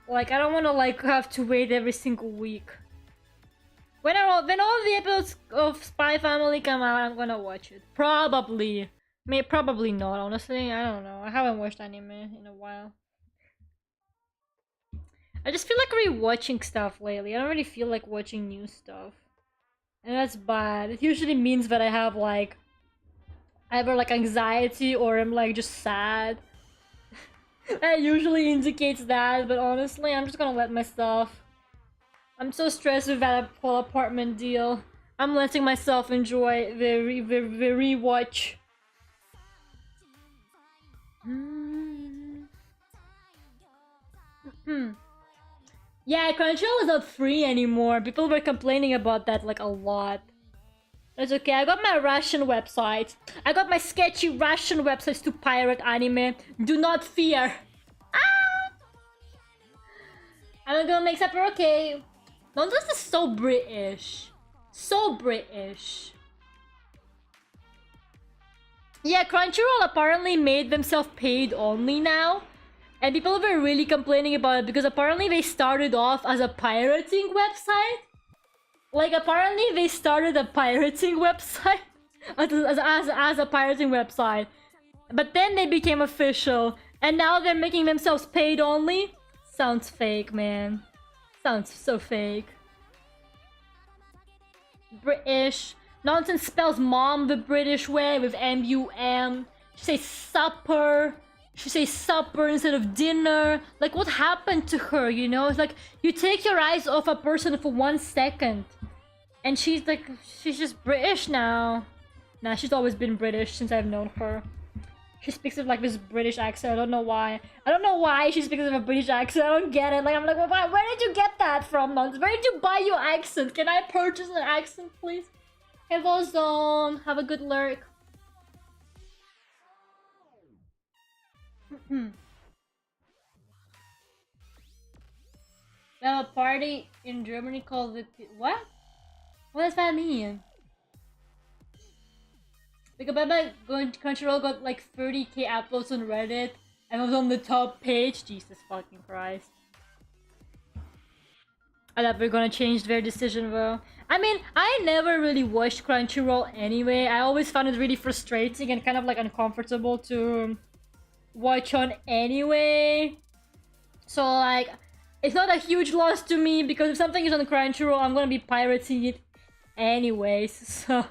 Like, I don't want to like have to wait every single week. When all the episodes of Spy Family come out, I'm gonna watch it. Probably. Probably not, honestly. I don't know. I haven't watched anime in a while. I just feel like rewatching stuff lately. I don't really feel like watching new stuff. And that's bad. It usually means that I have like either like anxiety or I'm like just sad. That usually indicates that, but honestly, I'm just gonna let myself. I'm so stressed with that whole apartment deal. I'm letting myself enjoy the rewatch. Yeah, Crunchyroll is not free anymore. People were complaining about that like a lot. That's okay, I got my Russian website. I got my sketchy Russian websites to pirate anime. Do not fear. Ah! I'm gonna make supper, okay. No, this is so British. So British. Yeah, Crunchyroll apparently made themselves paid only now. And people were really complaining about it because apparently they started off as a pirating website. Like, apparently they started a pirating website as a pirating website. But then they became official. And now they're making themselves paid only. Sounds fake, man. Sounds so fake. British. Nonsense spells mom the British way with M-U-M. She says supper. She says supper instead of dinner. Like, what happened to her, you know? It's like, you take your eyes off a person for 1 second. And she's like, she's just British now. Nah, she's always been British since I've known her. She speaks with like this British accent. I don't know why. I don't know why she speaks with a British accent. I don't get it. Like, I'm like, well, where did you get that from, Nons? Where did you buy your accent? Can I purchase an accent, please? Hello, Zone. Have a good lurk. We have a party in Germany called the... What? What does that mean? Because Baba Crunchyroll got like 30k uploads on Reddit and was on the top page. Jesus fucking Christ. I thought we were gonna change their decision though. I mean, I never really watched Crunchyroll anyway. I always found it really frustrating and kind of like uncomfortable to watch on anyway. So like, it's not a huge loss to me because if something is on Crunchyroll, I'm gonna be pirating it anyways, so...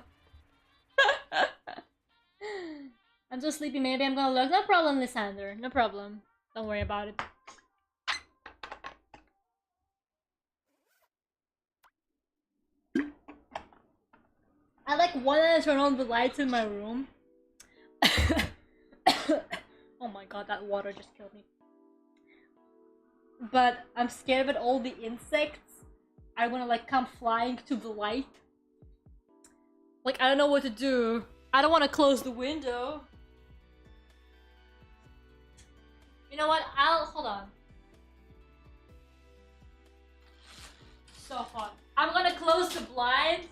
I'm so sleepy, maybe I'm gonna look. No problem, Lysander. No problem. Don't worry about it. I like wanna turn on the lights in my room. Oh my god, that water just killed me. But I'm scared that all the insects are gonna like come flying to the light. Like, I don't know what to do. I don't want to close the window. You know what? Hold on. So hot. I'm gonna close the blinds.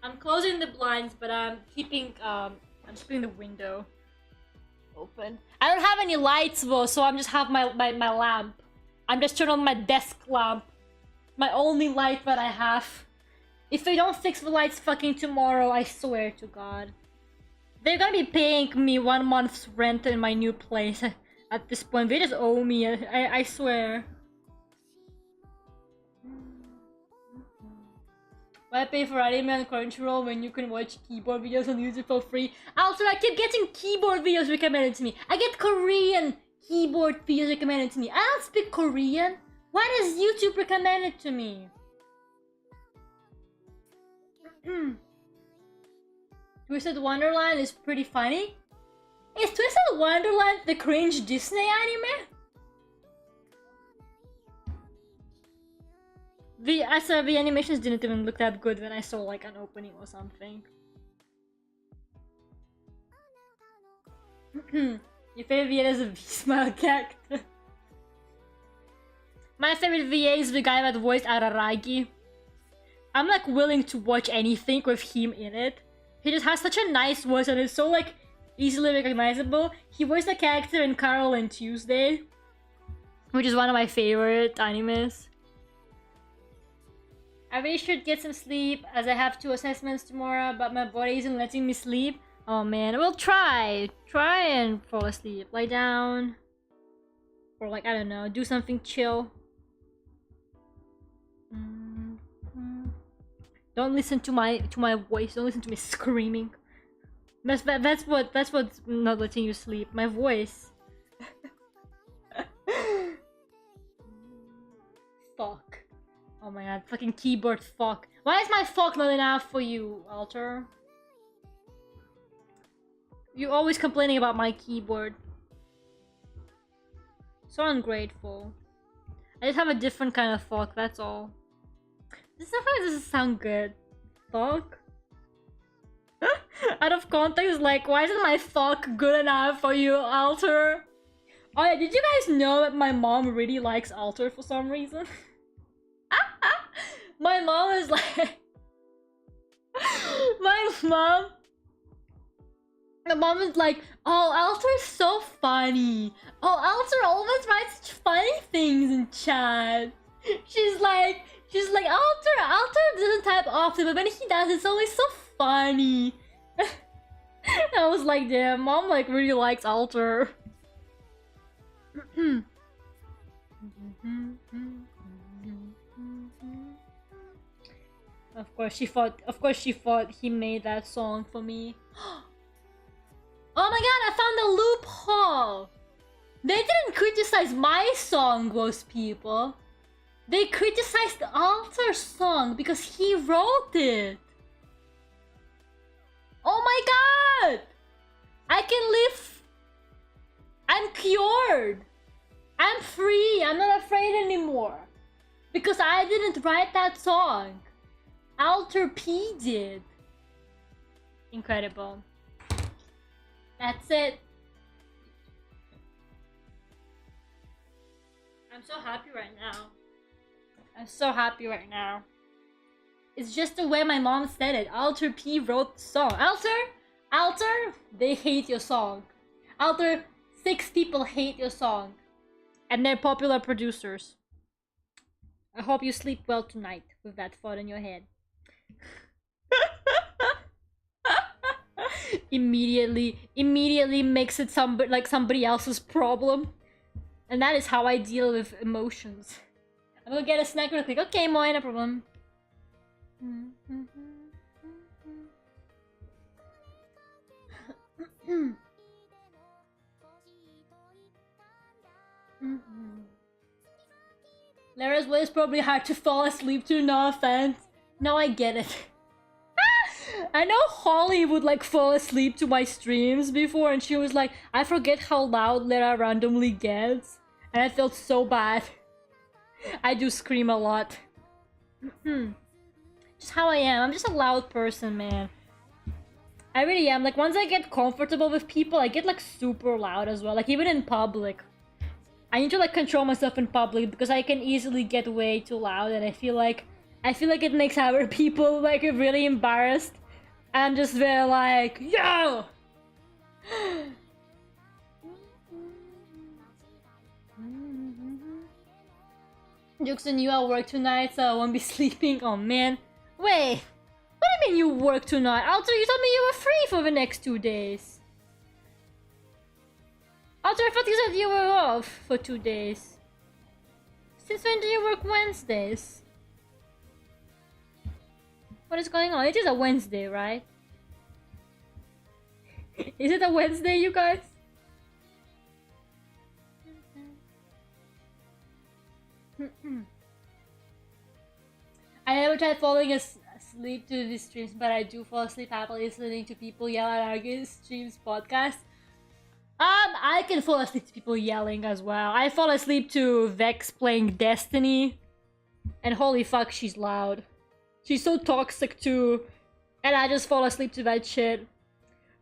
I'm closing the blinds, but I'm keeping I'm keeping the window open. I don't have any lights though, so I'm just have my lamp. I'm just turning on my desk lamp. My only light that I have. If they don't fix the lights fucking tomorrow, I swear to God. They're gonna be paying me 1 month's rent in my new place at this point. They just owe me, I swear. Why pay for anime on Crunchyroll when you can watch keyboard videos on YouTube for free? Also, I keep getting keyboard videos recommended to me. I get Korean keyboard videos recommended to me. I don't speak Korean. Why does YouTube recommend it to me? Twisted Wonderland is pretty funny. Is Twisted Wonderland the cringe Disney anime? The animations didn't even look that good when I saw like an opening or something. Your favorite VA is a V-Smile character. My favorite VA is the guy that voiced Araragi. I'm like willing to watch anything with him in it. He just has such a nice voice and it's so like easily recognizable. He voiced a character in Carol and Tuesday, which is one of my favorite animes. I really should get some sleep as I have 2 assessments tomorrow, but my body isn't letting me sleep. Oh man, we'll try and fall asleep. Lie down. Or like, I don't know, do something chill. Don't listen to my voice. Don't listen to me screaming. That's what's not letting you sleep. My voice. Fuck. Oh my god, fucking keyboard fuck. Why is my fuck not enough for you, Alter? You're always complaining about my keyboard. So ungrateful. I just have a different kind of fuck, that's all. This doesn't sound good. Fuck? Out of context, like, why isn't my fuck good enough for you, Alter? Oh yeah, did you guys know that my mom really likes Alter for some reason? My mom is like... My mom is like, oh, Alter's so funny. Oh, Alter always writes such funny things in chat. She's like, Alter doesn't type often, but when he does, it's always so funny. I was like, damn, mom like really likes Alter. Of course she thought he made that song for me. Oh my god, I found a loophole! They didn't criticize my song, those people. They criticized Alter's song because he wrote it. Oh my god! I can live. I'm cured. I'm free. I'm not afraid anymore. Because I didn't write that song. Alter P did. Incredible. That's it. I'm so happy right now. I'm so happy right now. It's just the way my mom said it. Alter P wrote the song. Alter, they hate your song. Alter, 6 people hate your song. And they're popular producers. I hope you sleep well tonight with that thought in your head. Immediately makes it somebody else's problem. And that is how I deal with emotions. I'm gonna get a snack real quick. Okay, Moy, no problem. Lera's voice probably hard to fall asleep to, no offense. No, I get it. I know Holly would like fall asleep to my streams before and she was like, I forget how loud Lera randomly gets. And I felt so bad. I do scream a lot. Just how I am. I'm just a loud person, man. I really am. Like, once I get comfortable with people, I get like super loud as well. Like, even in public. I need to like control myself in public because I can easily get way too loud and I feel like it makes other people like really embarrassed. I'm just very like, yo! Jokes on you, I'll work tonight, so I won't be sleeping. Oh man. Wait, what do you mean you work tonight? Alter, you told me you were free for the next 2 days. Alter, I thought you said you were off for 2 days. Since when do you work Wednesdays? What is going on? It is a Wednesday, right? Is it a Wednesday, you guys? I never tried falling asleep to these streams, but I do fall asleep happily listening to people yell at argue streams podcasts. I can fall asleep to people yelling as well. I fall asleep to Vex playing Destiny. And holy fuck, she's loud. She's so toxic too. And I just fall asleep to that shit.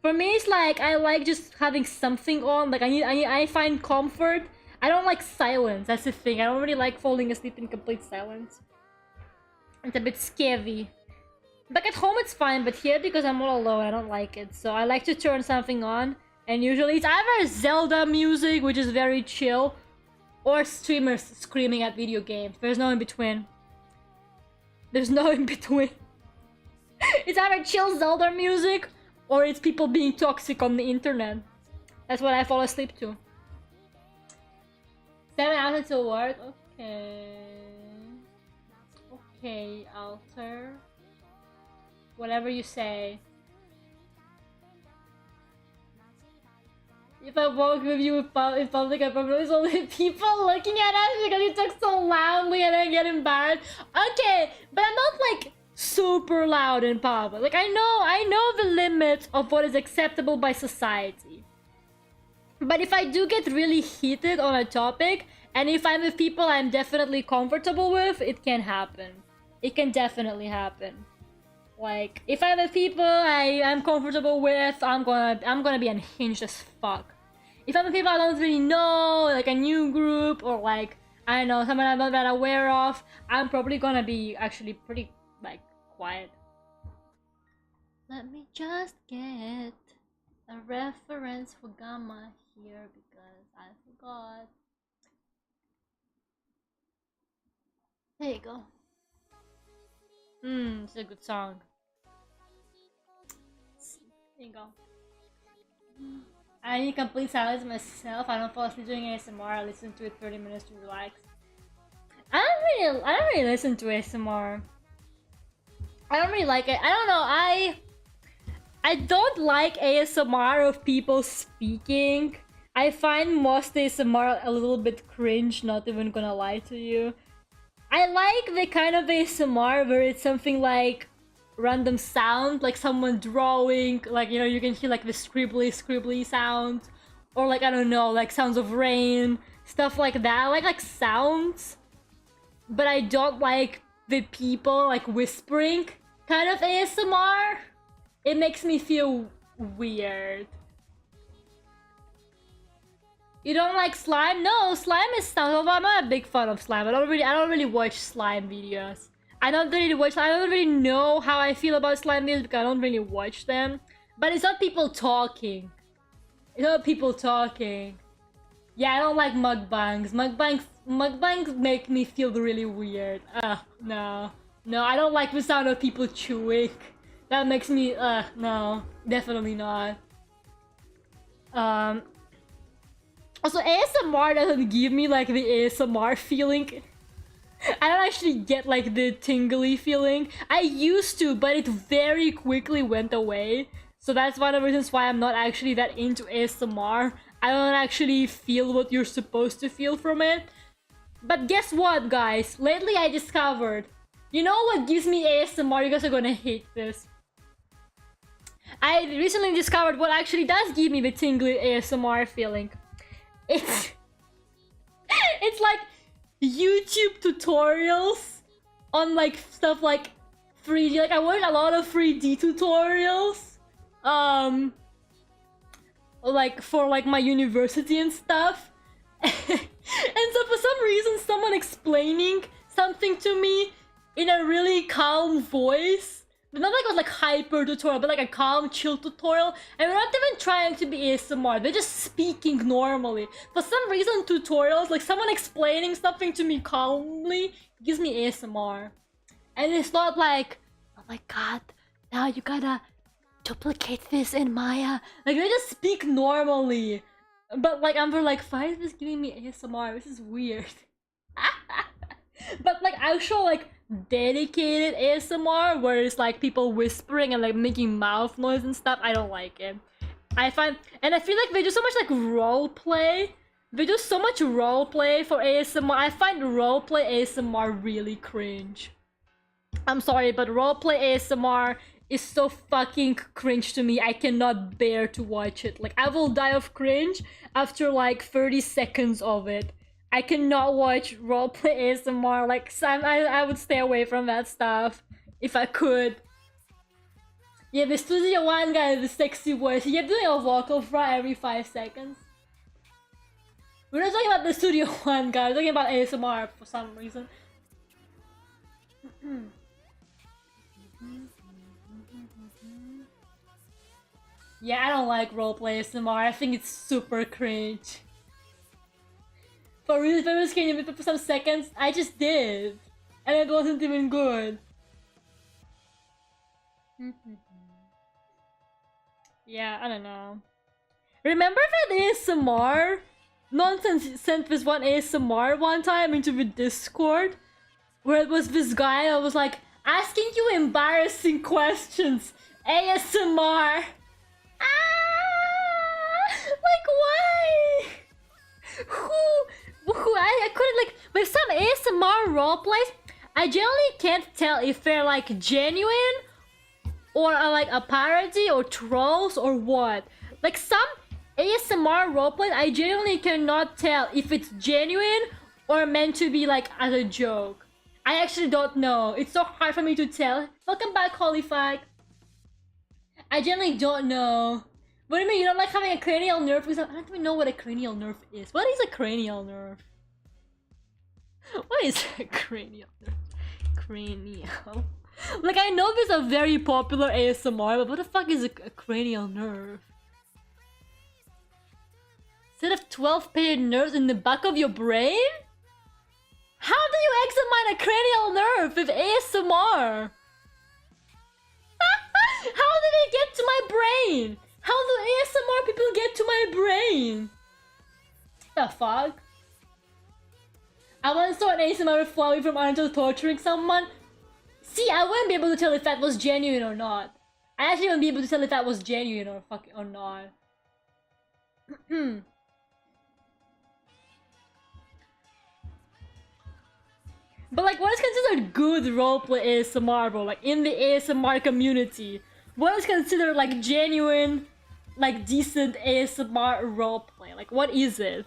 For me, it's like, I like just having something on. Like, I find comfort. I don't like silence, that's the thing. I don't really like falling asleep in complete silence. It's a bit scary. Back at home it's fine, but here, because I'm all alone, I don't like it. So I like to turn something on. And usually it's either Zelda music, which is very chill, or streamers screaming at video games. There's no in between. There's no in between. It's either chill Zelda music, or it's people being toxic on the internet. That's what I fall asleep to. 7 hours until work? Okay. Okay, Alter. Whatever you say. If I walk with you in public, I probably there's only people looking at us because you talk so loudly and I get embarrassed. Okay, but I'm not like super loud in public. Like I know the limits of what is acceptable by society. But if I do get really heated on a topic, and if I'm with people I'm definitely comfortable with, it can happen. It can definitely happen. Like, if I'm with people I'm comfortable with, I'm gonna be unhinged as fuck. If I'm with people I don't really know, like a new group, or like, I don't know, someone I'm not that aware of, I'm probably gonna be actually pretty, like, quiet. Let me just get a reference for Gamma here, because I forgot. There you go. It's a good song. There you go. I need complete silence myself. I don't fall asleep doing ASMR. I listen to it 30 minutes to relax. I don't really listen to ASMR. I don't really like it. I don't know. I don't like ASMR of people speaking. I find most ASMR a little bit cringe, not even gonna lie to you. I like the kind of ASMR where it's something like random sound, like someone drawing, like, you know, you can hear like the scribbly sound, or like, I don't know, like sounds of rain, stuff like that. I like sounds, but I don't like the people like whispering kind of ASMR. It makes me feel weird. You don't like slime? No, slime is stuff. I'm not a big fan of slime. I don't really watch slime videos. I don't really know how I feel about slime videos because I don't really watch them. But it's not people talking. It's not people talking. Yeah, I don't like mukbangs. Mukbangs make me feel really weird. No. No, I don't like the sound of people chewing. That makes me, no. Definitely not. Also, ASMR doesn't give me like the ASMR feeling. I don't actually get like the tingly feeling. I used to, but it very quickly went away. So that's one of the reasons why I'm not actually that into ASMR. I don't actually feel what you're supposed to feel from it. But guess what, guys? Lately I discovered, you know what gives me ASMR? You guys are gonna hate this. I recently discovered what actually does give me the tingly ASMR feeling. It's it's like YouTube tutorials on like stuff like 3D. Like I watch a lot of 3D tutorials. Like for like my university and stuff. And so for some reason someone explaining something to me in a really calm voice. Not like it was like hyper tutorial, but like a calm, chill tutorial. And we're not even trying to be ASMR. They're just speaking normally. For some reason, tutorials, like someone explaining something to me calmly, gives me ASMR. And it's not like, oh my god, now you gotta duplicate this in Maya. Like they just speak normally. But like I'm like, why is this giving me ASMR? This is weird. But like actual like dedicated ASMR where it's like people whispering and like making mouth noise and stuff, I don't like it. I feel like they do so much like role play. They do so much role play for ASMR. I find role play ASMR really cringe. I'm sorry, but role play ASMR is so fucking cringe to me. I cannot bear to watch it. Like I will die of cringe after like 30 seconds of it. I cannot watch roleplay ASMR. Like I would stay away from that stuff if I could. Yeah, the Studio One guy, the sexy voice. You're doing a vocal fry every 5 seconds. We're not talking about the Studio One guy. We're talking about ASMR for some reason. Yeah, I don't like roleplay ASMR. I think it's super cringe. For real, if I was kidding for some seconds, I just did. And it wasn't even good. Yeah, I don't know. Remember that ASMR? Nonsense sent this one ASMR one time into the Discord? Where it was this guy that was like, asking you embarrassing questions. ASMR. Like why? I couldn't like with some ASMR roleplays. I generally can't tell if they're like genuine or like a parody or trolls or what. Like some ASMR roleplays, I genuinely cannot tell if it's genuine or meant to be like as a joke. I actually don't know. It's so hard for me to tell. Welcome back, Holyfied. I generally don't know. What do you mean you don't like having a cranial nerve? Because I don't even know what a cranial nerve is. What is a cranial nerve? What is a cranial nerve? Cranial. Like I know there's a very popular ASMR, but what the fuck is a cranial nerve? Set of 12 paired nerves in the back of your brain? How do you examine a cranial nerve with ASMR? How did they get to my brain? How do ASMR people get to my brain? The fuck? I once saw an ASMR with Flowey from Angel torturing someone. See, I wouldn't be able to tell if that was genuine or not. I actually wouldn't be able to tell if that was genuine or fucking or not. But like, what is considered good roleplay ASMR, bro? Like in the ASMR community, what is considered like genuine, like decent ASMR roleplay? Like, what is it?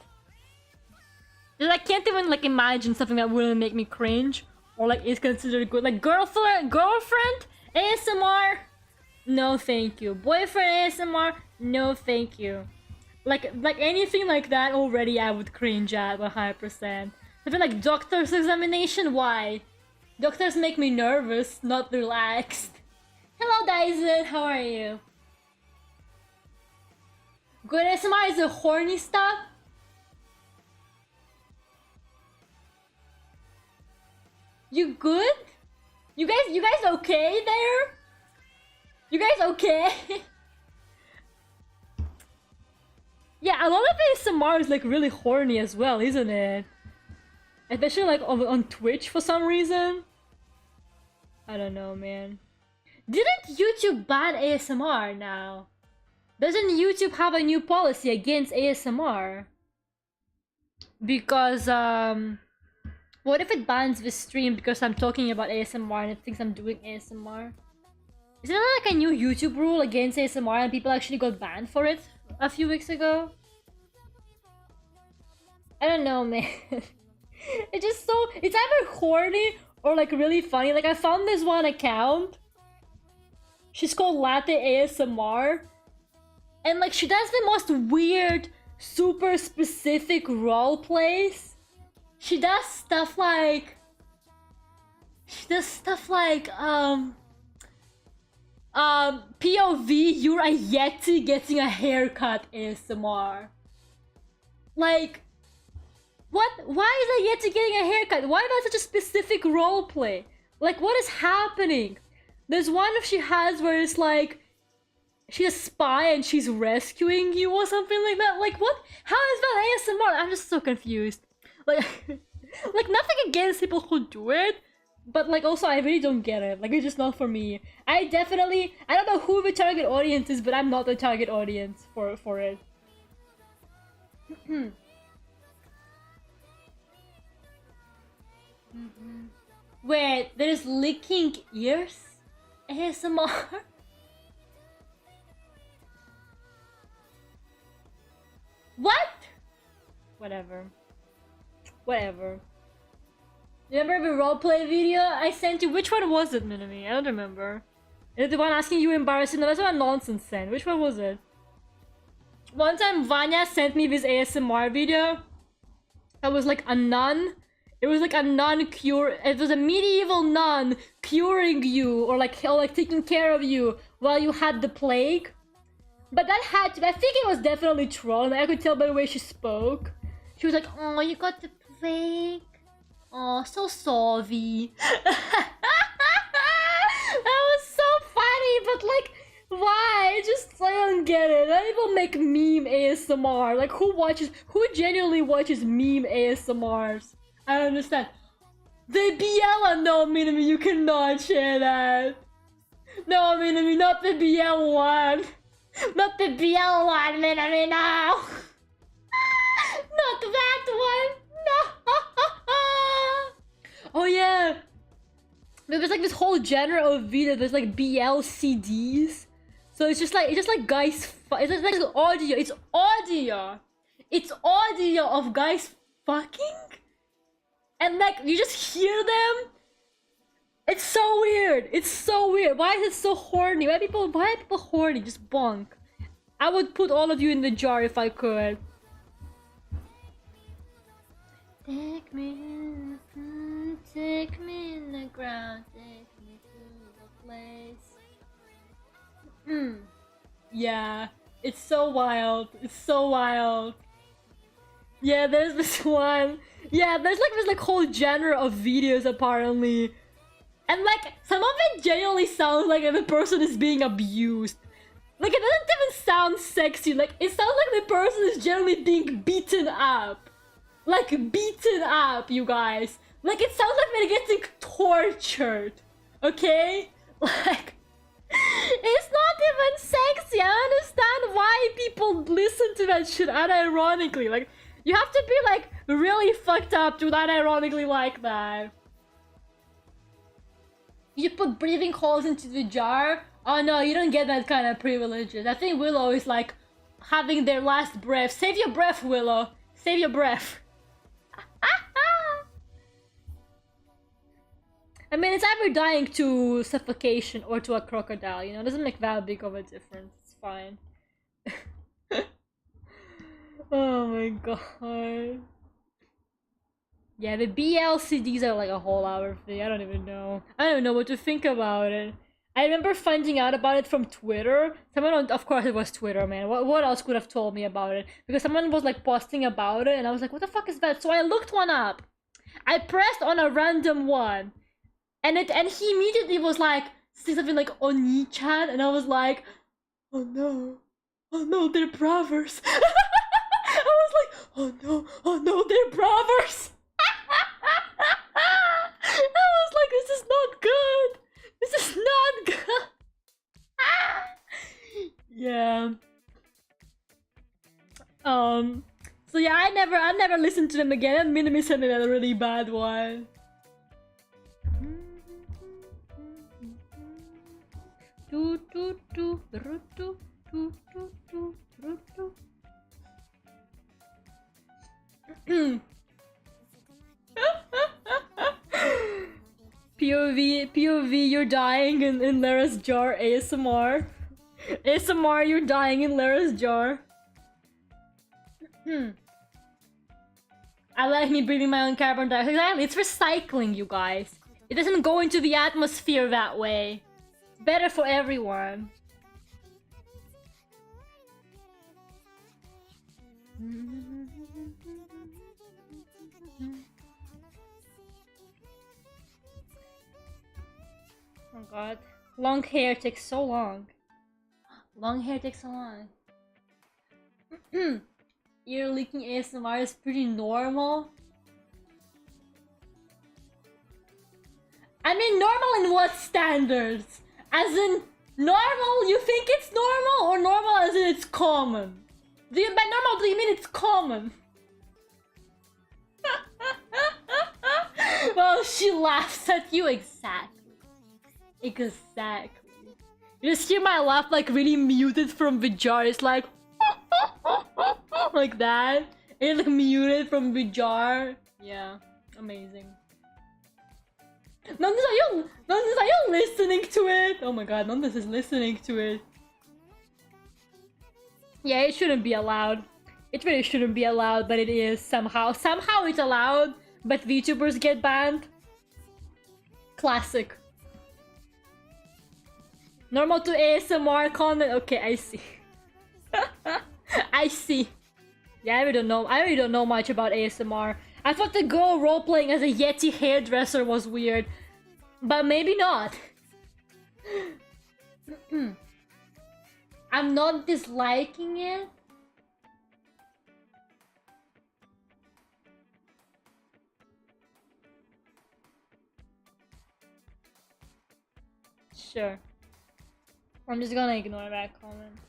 I can't even like imagine something that wouldn't make me cringe or like is considered good. Like girlfriend ASMR, no thank you. Boyfriend ASMR, no thank you. Like anything like that already, I would cringe at 100%. Something like doctor's examination, why? Doctors make me nervous, not relaxed. Hello Dyson, how are you? Good ASMR is the horny stuff. You good? You guys okay there? You guys okay? Yeah, a lot of ASMR is like really horny as well, isn't it? Especially like on Twitch for some reason. I don't know, man. Didn't YouTube ban ASMR now? Doesn't YouTube have a new policy against ASMR? Because What if it bans this stream because I'm talking about ASMR and it thinks I'm doing ASMR? Isn't there like a new YouTube rule against ASMR and people actually got banned for it a few weeks ago? I don't know, man. It's just so... It's either horny or like really funny. Like I found this one account. She's called Latte ASMR. And like she does the most weird, super specific role plays. She does stuff like... POV, you're a Yeti getting a haircut ASMR. Like... What? Why is a Yeti getting a haircut? Why not such a specific roleplay? Like, what is happening? There's one she has where it's like... She's a spy and she's rescuing you or something like that. Like, what? How is that ASMR? I'm just so confused. Like, like nothing against people who do it. But, like, also, I really don't get it. Like, it's just not for me. I don't know who the target audience is, but I'm not the target audience for it. Wait, there's licking ears? ASMR? What? Whatever. Remember the roleplay video I sent you? Which one was it, Minami? I don't remember. Is it the one asking you embarrassing? No, that's what nonsense sent. Which one was it? One time Vanya sent me this ASMR video. That was like a nun. It was like a nun cure. It was a medieval nun curing you or like taking care of you while you had the plague. But that had to. I think it was definitely troll, and I could tell by the way she spoke. She was like, "Oh, you got the plague. Oh, so sorry." That was so funny, but like, why? I don't get it. I people make meme ASMR. Like, who genuinely watches meme ASMRs? I don't understand. The BL, no, Minami, you cannot share that. No, Minami, not the BL one. Not the BL one, Minami, no. Not that one. No. Oh yeah. There was like this whole genre of video. There's like BL CDs. So it's just like guys. It's like audio. It's audio of guys fucking. And like, you just hear them. It's so weird. Why is it so horny? Why are people horny? Just bonk. I would put all of you in the jar if I could. Take me in the ground. Take me to the place. Yeah. It's so wild. Yeah, there's this one. Yeah, there's like this whole genre of videos apparently. And like, some of it genuinely sounds like the person is being abused. Like, it doesn't even sound sexy. Like, it sounds like the person is generally being beaten up. Like, beaten up, you guys. Like, it sounds like they're getting tortured. Okay? Like, it's not even sexy. I understand why people listen to that shit unironically. Like, you have to be like really fucked up to unironically like that. You put breathing holes into the jar? Oh no, you don't get that kind of privileges. I think Willow is like having their last breath. Save your breath, Willow. Save your breath. I mean, it's either dying to suffocation or to a crocodile, you know? It doesn't make that big of a difference. It's fine. Oh my god. Yeah, the BLCDs are like a whole hour thing. I don't even know what to think about it. I remember finding out about it from Twitter. Someone, of course it was Twitter, man. What else could have told me about it? Because someone was like posting about it and I was like, what the fuck is that? So I looked one up. I pressed on a random one. And he immediately was like, saying something like, Oni-chan. And I was like, oh no, they're brothers. I was like, oh no, they're brothers. I was like, this is not good. This is not good. Yeah. So yeah, I never listened to them again, and Minami sent me a really bad one. POV, you're dying in Lera's jar. ASMR, you're dying in Lera's jar. I like me breathing my own carbon dioxide. Exactly, it's recycling, you guys. It doesn't go into the atmosphere that way. It's better for everyone. Oh god. Long hair takes so long. Long hair takes so long. Ear leaking ASMR is pretty normal. I mean, normal in what standards? As in, normal, you think it's normal? Or normal as in it's common? By normal, do you mean it's common? Well, she laughs at you. Exactly. Exactly. You just hear my laugh like really muted from the jar. It's like... like that. It's like muted from the jar. Yeah, amazing. Nondes, are you listening to it? Oh my god, Nondes is listening to it. Yeah, it shouldn't be allowed. It really shouldn't be allowed, but it is somehow. Somehow it's allowed, but VTubers get banned. Classic. Normal to ASMR content. Okay, I see. I see. Yeah, I really don't know much about ASMR. I thought the girl role-playing as a Yeti hairdresser was weird. But maybe not. I'm not disliking it. Sure. I'm just gonna ignore that comment.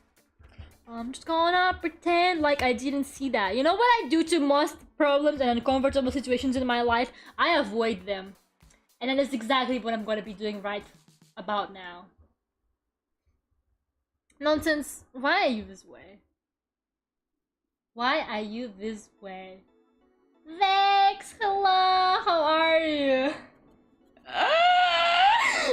I'm just gonna pretend like I didn't see that. You know what I do to most problems and uncomfortable situations in my life? I avoid them. And that is exactly what I'm gonna be doing right about now. Nonsense. Why are you this way? Why are you this way? Vex, hello, how are you?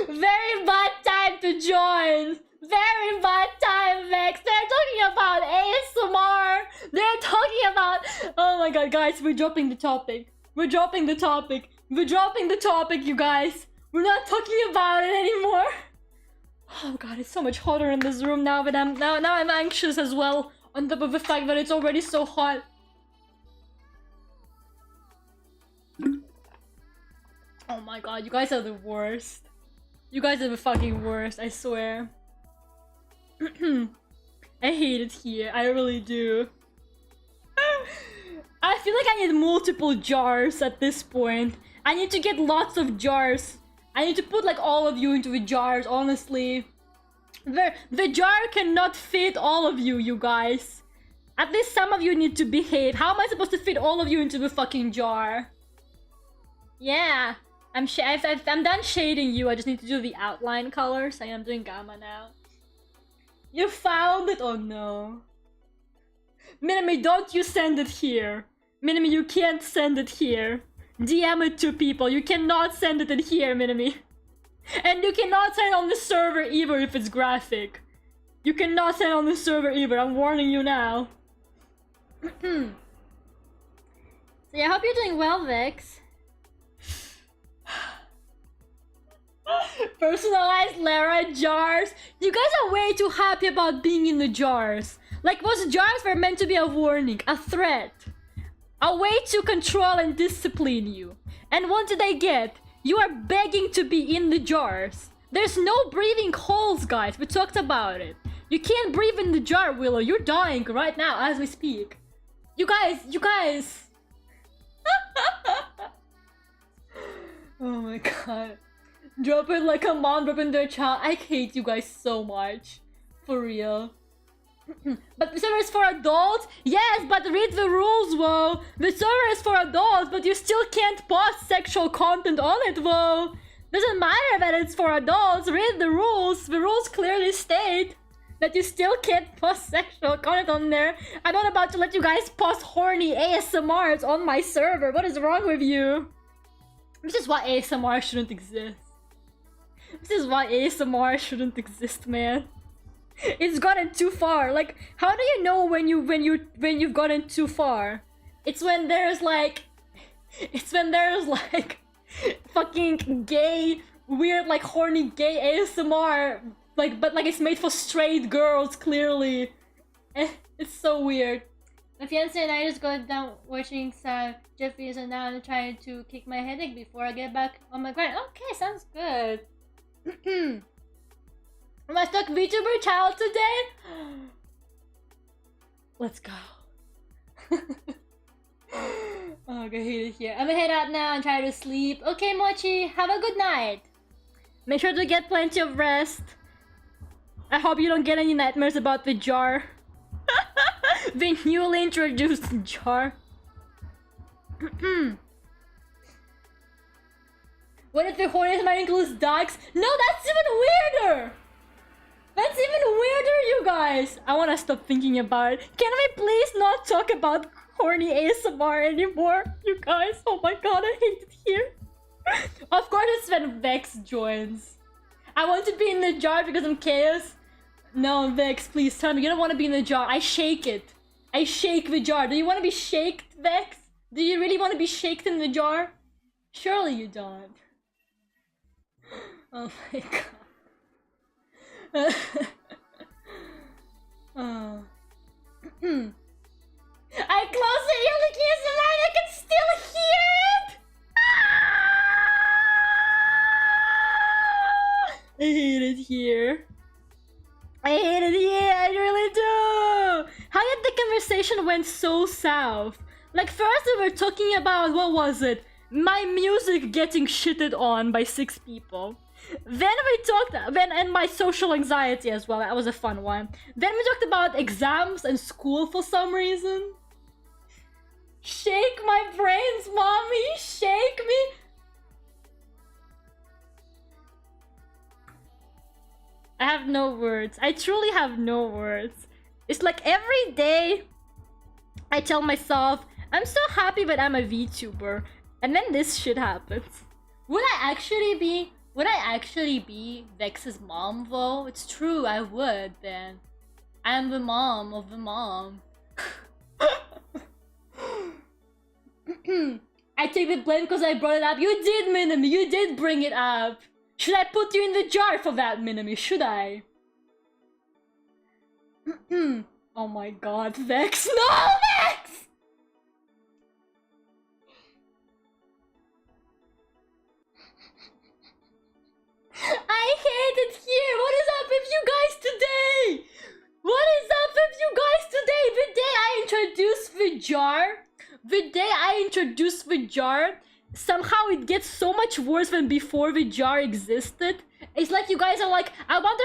Very bad time to join. Very bad time, Vex. They're talking about ASMR. They're talking about... Oh my god, guys, we're dropping the topic. We're dropping the topic. We're dropping the topic, you guys. We're not talking about it anymore. Oh god, it's so much hotter in this room now, but now I'm anxious as well. On top of the fact that it's already so hot. Oh my god, you guys are the worst. You guys are the fucking worst, I swear. I hate it here, I really do. I feel like I need multiple jars at this point. I need to get lots of jars. I need to put like all of you into the jars, honestly. The jar cannot fit all of you, you guys. At least some of you need to behave. How am I supposed to fit all of you into the fucking jar? Yeah, I'm done shading you. I just need to do the outline colors. I am doing gamma now. You found it? Oh no. Minami, don't you send it here. Minami, you can't send it here. DM it to people. You cannot send it in here, Minami. And you cannot send it on the server either if it's graphic. You cannot send it on the server either. I'm warning you now. So yeah, I hope you're doing well, Vix. Personalized Lera jars. You guys are way too happy about being in the jars. Like, those jars were meant to be a warning, a threat. A way to control and discipline you. And what did I get? You are begging to be in the jars. There's no breathing holes, guys. We talked about it. You can't breathe in the jar, Willow. You're dying right now as we speak. You guys. Oh my god. Drop it like a mom dropping their child. I hate you guys so much. For real. But the server is for adults? Yes, but read the rules, whoa. The server is for adults, but you still can't post sexual content on it, whoa. Doesn't matter that it's for adults. Read the rules. The rules clearly state that you still can't post sexual content on there. I'm not about to let you guys post horny ASMRs on my server. What is wrong with you? This is why ASMR shouldn't exist. This is why ASMR shouldn't exist, man. It's gotten too far. Like, how do you know when you've gotten too far? It's when there's like fucking gay, weird, like horny gay ASMR, but it's made for straight girls, clearly. It's so weird. My fiance and I just got done watching some Jeffries, and now I'm trying to kick my headache before I get back on my grind. Okay, sounds good. Am I stuck VTuber child today? Let's go. Oh, I hate it here. I'm gonna head out now and try to sleep. Okay, Mochi, have a good night. Make sure to get plenty of rest. I hope you don't get any nightmares about the jar. The newly introduced jar. What if the horniest man includes dogs? No, that's even weirder! That's even weirder, you guys! I wanna stop thinking about it. Can we please not talk about horny ASMR anymore? You guys, oh my god, I hate it here. Of course it's when Vex joins. I want to be in the jar because I'm chaos. No, Vex, please tell me you don't want to be in the jar. I shake it. I shake the jar. Do you want to be shaked, Vex? Do you really want to be shaked in the jar? Surely you don't. Oh my god. Oh. I close it, you're looking at the line, I can still hear it! I hate it here. I hate it here, I really do! How did the conversation went so south? Like, first we were talking about, what was it? My music getting shitted on by 6 people. Then we talked, and my social anxiety as well, that was a fun one. Then we talked about exams and school for some reason. Shake my brains, mommy, shake me! I have no words. I truly have no words. It's like every day I tell myself, I'm so happy that I'm a VTuber. And then this shit happens. Would I actually be Vex's mom though? It's true, I would then. I am the mom of the mom. I take the blame because I brought it up. You did, Minami, you did bring it up. Should I put you in the jar for that, Minami? Should I? Oh my god, Vex. No, Vex! I hate it here. What is up with you guys today? What is up with you guys today? The day I introduced the jar, somehow it gets so much worse than before the jar existed. It's like you guys are like, I wonder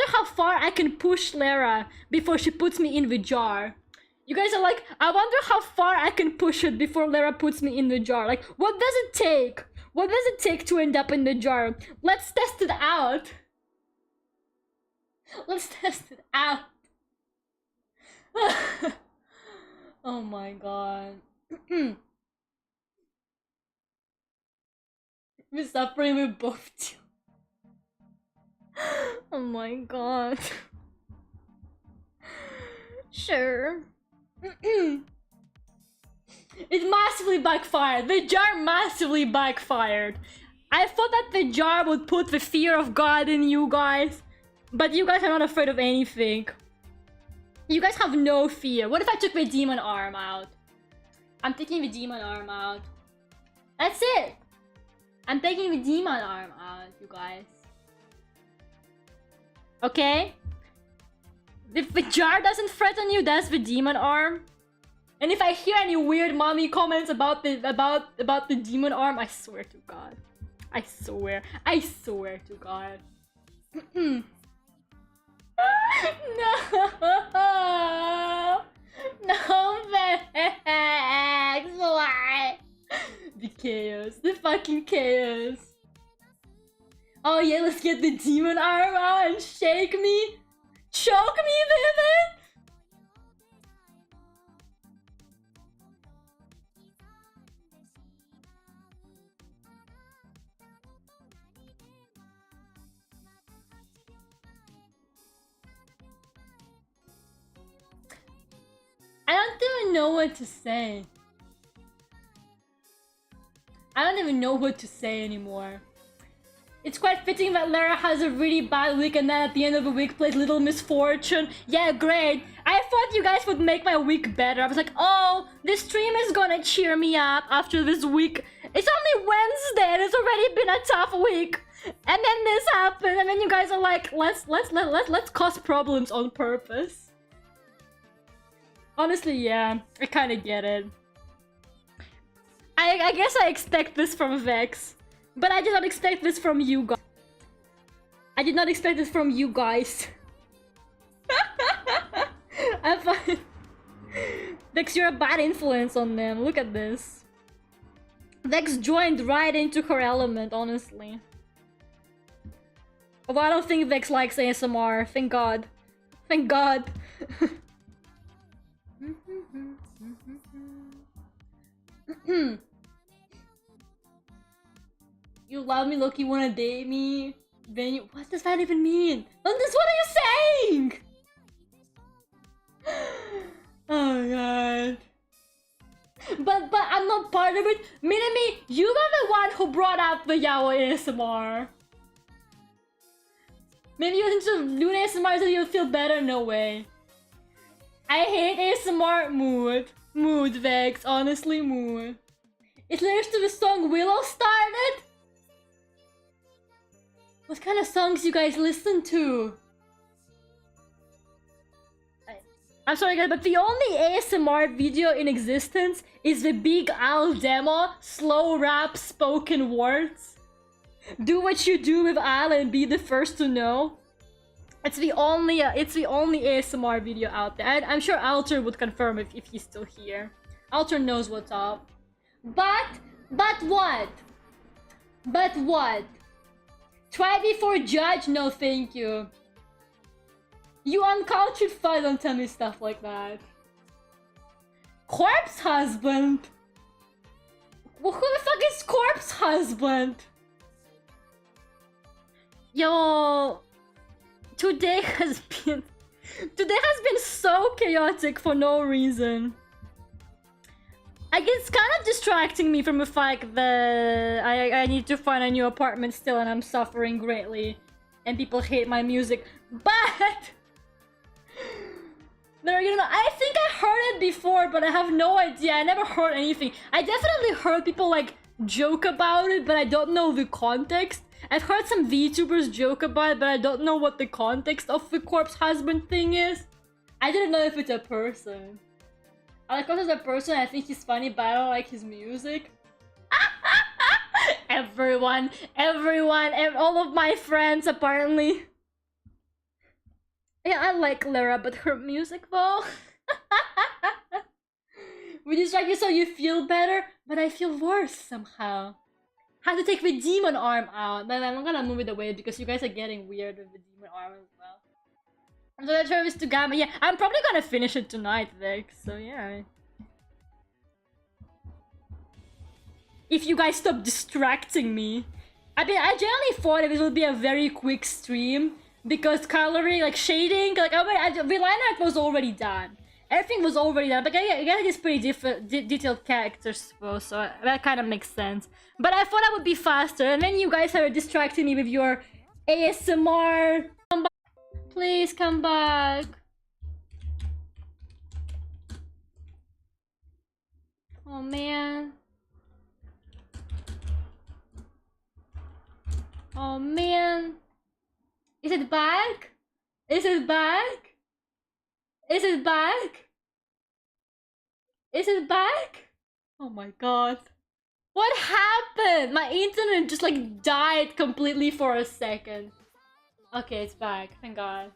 how far I can push Lera before she puts me in the jar. You guys are like, I wonder how far I can push it before Lera puts me in the jar. Like, what does it take? What does it take to end up in the jar? Let's test it out. Let's test it out. Oh my god. We're suffering with both too. Oh my god. Sure. It massively backfired. The jar massively backfired. I thought that the jar would put the fear of God in you guys. But you guys are not afraid of anything. You guys have no fear. What if I took the demon arm out? I'm taking the demon arm out. That's it. I'm taking the demon arm out, you guys. Okay? If the jar doesn't threaten you, that's the demon arm. And if I hear any weird mommy comments about the demon arm, I swear to God. I swear to God. No. chaos. The fucking chaos. Oh yeah, let's get the demon arm out and shake me. Choke me, Vivid. I don't even know what to say. I don't even know what to say anymore. It's quite fitting that Lera has a really bad week and then at the end of the week plays Little Misfortune. Yeah, great. I thought you guys would make my week better. I was like, oh, this stream is gonna cheer me up after this week. It's only Wednesday and it's already been a tough week. And then this happened and then you guys are like, let's cause problems on purpose. Honestly, yeah, I kinda get it. I guess I expect this from Vex. But I did not expect this from you guys. I did not expect this from you guys. I'm fine. Vex, you're a bad influence on them. Look at this. Vex joined right into her element, honestly. Although I don't think Vex likes ASMR. Thank God. Thank God. You love me, look, you wanna date me. Then you— what does that even mean? What are you saying? Oh god. But I'm not part of it. Minami, you were the one who brought up the yaoi ASMR. Maybe you into doing ASMR so you'll feel better? No way. I hate ASMR. Mood, Vex. Honestly, mood. It lyrics to the song Willow started? What kind of songs you guys listen to? I'm sorry guys, but the only ASMR video in existence is the Big Al demo, slow rap spoken words. Do what you do with Al and be the first to know. It's the only ASMR video out there. And I'm sure Alter would confirm if he's still here. Alter knows what's up. But what? But what? Try before judge? No, thank you. You uncultured fuck, don't tell me stuff like that. Corpse husband? Well, who the fuck is corpse husband? Yo, today has been so chaotic for no reason. Like, it's kind of distracting me from the fact that I need to find a new apartment still and I'm suffering greatly. And people hate my music. But there, you know, I think I heard it before, but I have no idea. I never heard anything. I definitely heard people like joke about it, but I don't know the context. I've heard some VTubers joke about it, but I don't know what the context of the corpse husband thing is. I didn't know if it's a person. I like him as a person, I think he's funny, but I don't like his music. Everyone, all of my friends apparently. Yeah, I like Lera, but her music though. We distract you so you feel better, but I feel worse somehow. Had to take the demon arm out, but I'm gonna move it away because you guys are getting weird with the demon arm as well. I'm gonna try this to Gamma. Yeah, I'm probably gonna finish it tonight, Vic. So yeah. If you guys stop distracting me. I mean, I generally thought it would be a very quick stream because coloring, like shading, like the line art was already done. Everything was already done. But I guess it's pretty detailed characters, so that kind of makes sense. But I thought I would be faster, and then you guys are distracting me with your ASMR. Please come back. Oh man. Oh man. Is it back? Is it back? Is it back? Is it back? Oh my god. What happened? My internet just like died completely for a second. Okay, it's back. Thank God.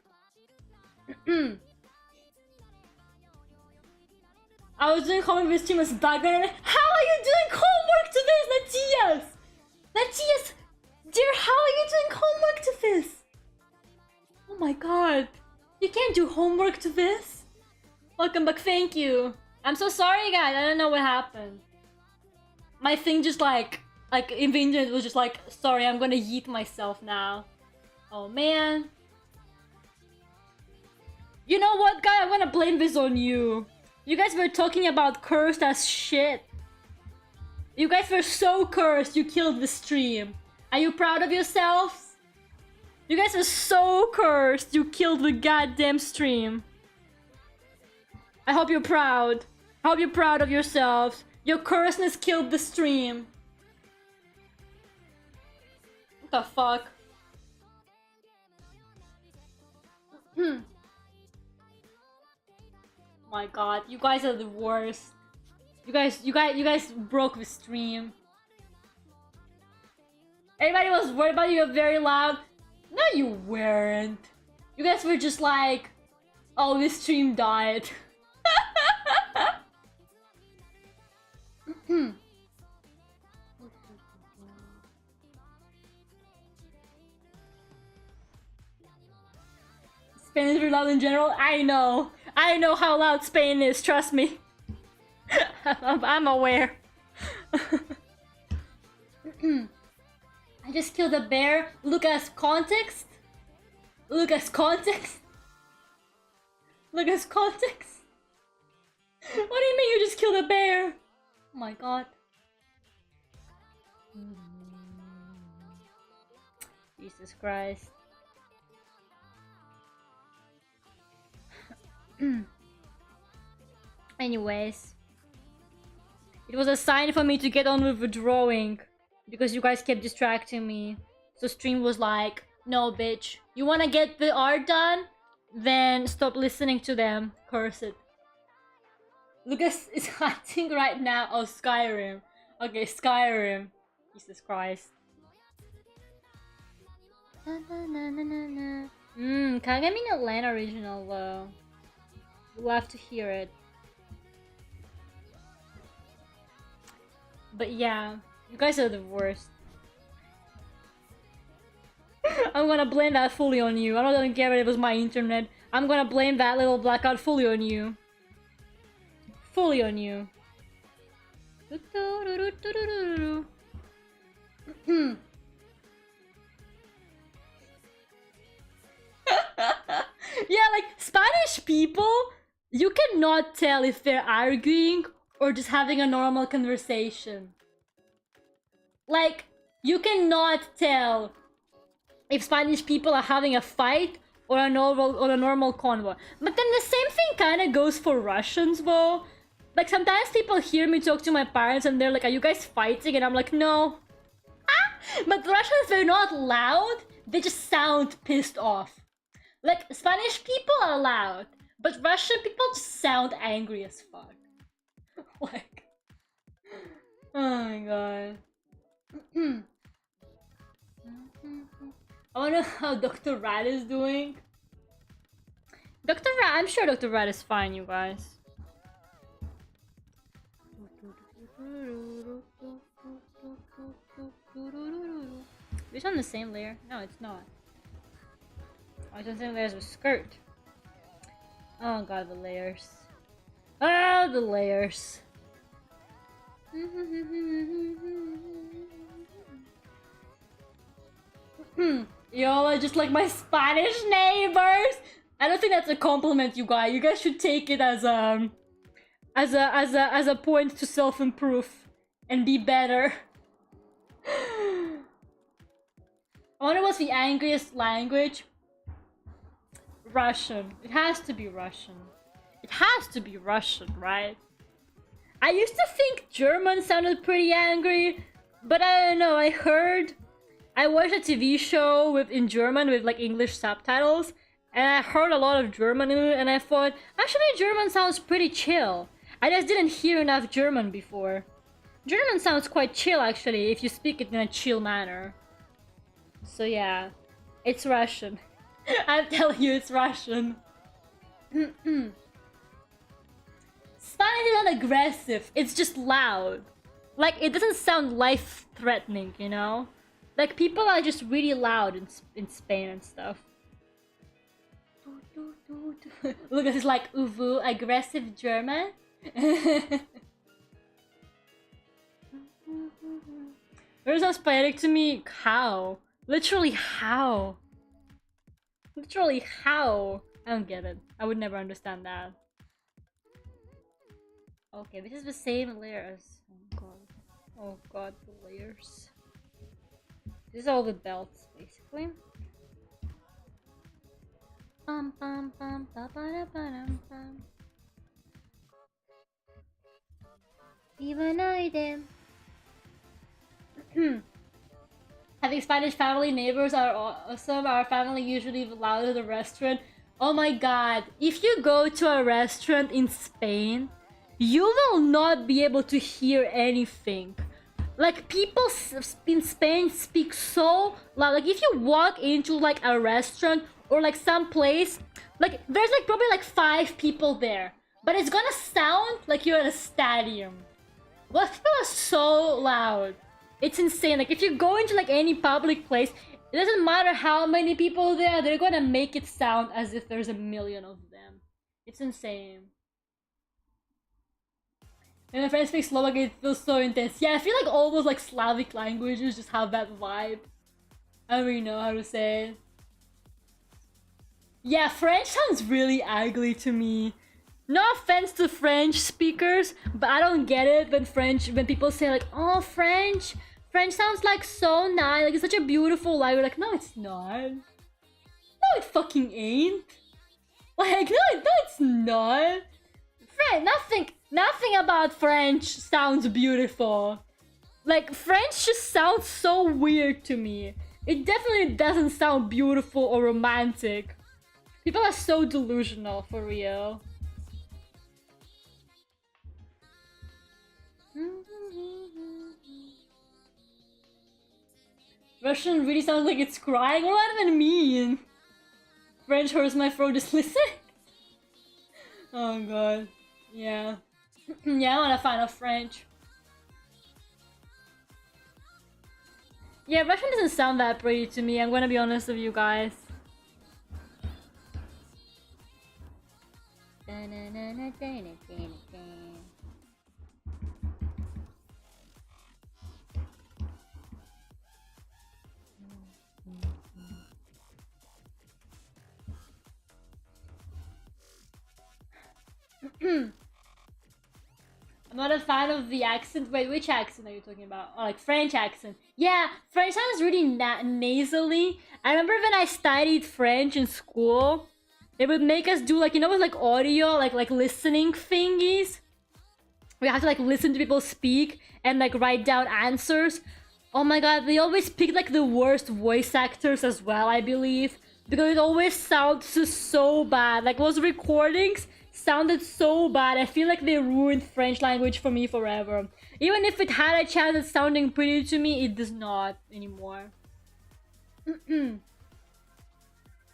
I was doing homework with stream was back and how are you doing homework today? It's Matthias! Matthias! Dear, how are you doing homework to this? Oh my god. You can't do homework to this? Welcome back, thank you. I'm so sorry, guys. I don't know what happened. My thing just like in the internet was just like, sorry, I'm gonna yeet myself now. Oh man. You know what, guy? I'm gonna blame this on you. You guys were talking about cursed as shit. You guys were so cursed you killed the stream. Are you proud of yourselves? You guys were so cursed you killed the goddamn stream. I hope you're proud. I hope you're proud of yourselves. Your curseness killed the stream. What the fuck? Oh my god, you guys are the worst. You guys broke the stream. Everybody was worried about you. You're very loud. No, you weren't. You guys were just like, oh, this stream died. Spain is very loud in general. I know how loud Spain is. Trust me. I'm aware. I just killed a bear. Look at context. Look at context. Look at context. What do you mean you just killed a bear? Oh my god. Jesus Christ. Anyways. It was a sign for me to get on with the drawing. Because you guys kept distracting me. So stream was like, no bitch. You wanna get the art done? Then stop listening to them. Curse it. Lucas is hunting right now. Oh, Skyrim. Okay, Skyrim. Jesus Christ. Kagami no Land original though. We'll have to hear it. But yeah, you guys are the worst. I'm gonna blame that fully on you. I don't care if it was my internet. I'm gonna blame that little blackout fully on you. Fully on you. Yeah, like Spanish people, you cannot tell if they're arguing or just having a normal conversation. Like, you cannot tell if Spanish people are having a fight or a normal convo. But then the same thing kind of goes for Russians, though. Like, sometimes people hear me talk to my parents and they're like, are you guys fighting? And I'm like, no. Ah! But Russians, they're not loud. They just sound pissed off. Like, Spanish people are loud, but Russian people just sound angry as fuck. Like, oh my god. I wonder how Dr. Rat is doing. Dr. Rat, I'm sure Dr. Rat is fine, you guys. Is on the same layer? No, it's not. Oh, it's on the same layer as a skirt. Oh god, the layers. Oh, the layers. Y'all are just like my Spanish neighbors. I don't think that's a compliment, you guys. You guys should take it as a point to self-improve and be better. I wonder what's the angriest language. Russian. It has to be Russian. It has to be Russian, right? I used to think German sounded pretty angry, but I don't know. I watched a TV show in German with like English subtitles, and I heard a lot of German in it, and I thought, actually German sounds pretty chill. I just didn't hear enough German before. German sounds quite chill actually, if you speak it in a chill manner. So yeah, it's Russian. I'm telling you, it's Russian. Spanish is not aggressive, it's just loud. Like, it doesn't sound life-threatening, you know? Like, people are just really loud in Spain and stuff. Look at this, like, uvu, aggressive German. Where's sounds poetic to me? How? Literally how? Literally how? I don't get it. I would never understand that. Okay, this is the same layer as... Oh god. Oh god, the layers. This is all the belts, basically. Bum bum bum ba ba da ba dum bum. Even I did. Having Spanish family neighbors are awesome. Our family usually loud at the restaurant. Oh my god, if you go to a restaurant in Spain, you will not be able to hear anything. Like, people in Spain speak so loud. Like, if you walk into like a restaurant or like some place, like there's like probably like 5 people there, but it's gonna sound like you're at a stadium. Well, people are so loud. It's insane. Like, if you go into like any public place, it doesn't matter how many people there are, they're gonna make it sound as if there's a million of them. It's insane. When my friends speak Slovak, it feels so intense. Yeah, I feel like all those like Slavic languages just have that vibe. I don't really know how to say it. Yeah, French sounds really ugly to me. No offense to French speakers, but I don't get it when people say like, oh, French sounds like so nice, like it's such a beautiful language. Like, no, it's not. No, it fucking ain't. Like, no, it's not. Nothing about French sounds beautiful. Like, French just sounds so weird to me. It definitely doesn't sound beautiful or romantic. People are so delusional, for real. Russian really sounds like it's crying. What does that even mean? French hurts my throat just listening. Oh god. Yeah. Yeah, I'm not a fan of French. Yeah, Russian doesn't sound that pretty to me. I'm gonna be honest with you guys. I'm not a fan of the accent. Wait, which accent are you talking about? Oh, like French accent. Yeah, French sounds really nasally. I remember when I studied French in school, they would make us do like, you know, with like audio, like listening thingies. We have to like listen to people speak and like write down answers. Oh my god, they always pick like the worst voice actors as well, I believe. Because it always sounds so bad. Like those recordings sounded so bad. I feel like they ruined French language for me forever. Even if it had a chance at sounding pretty to me, it does not anymore.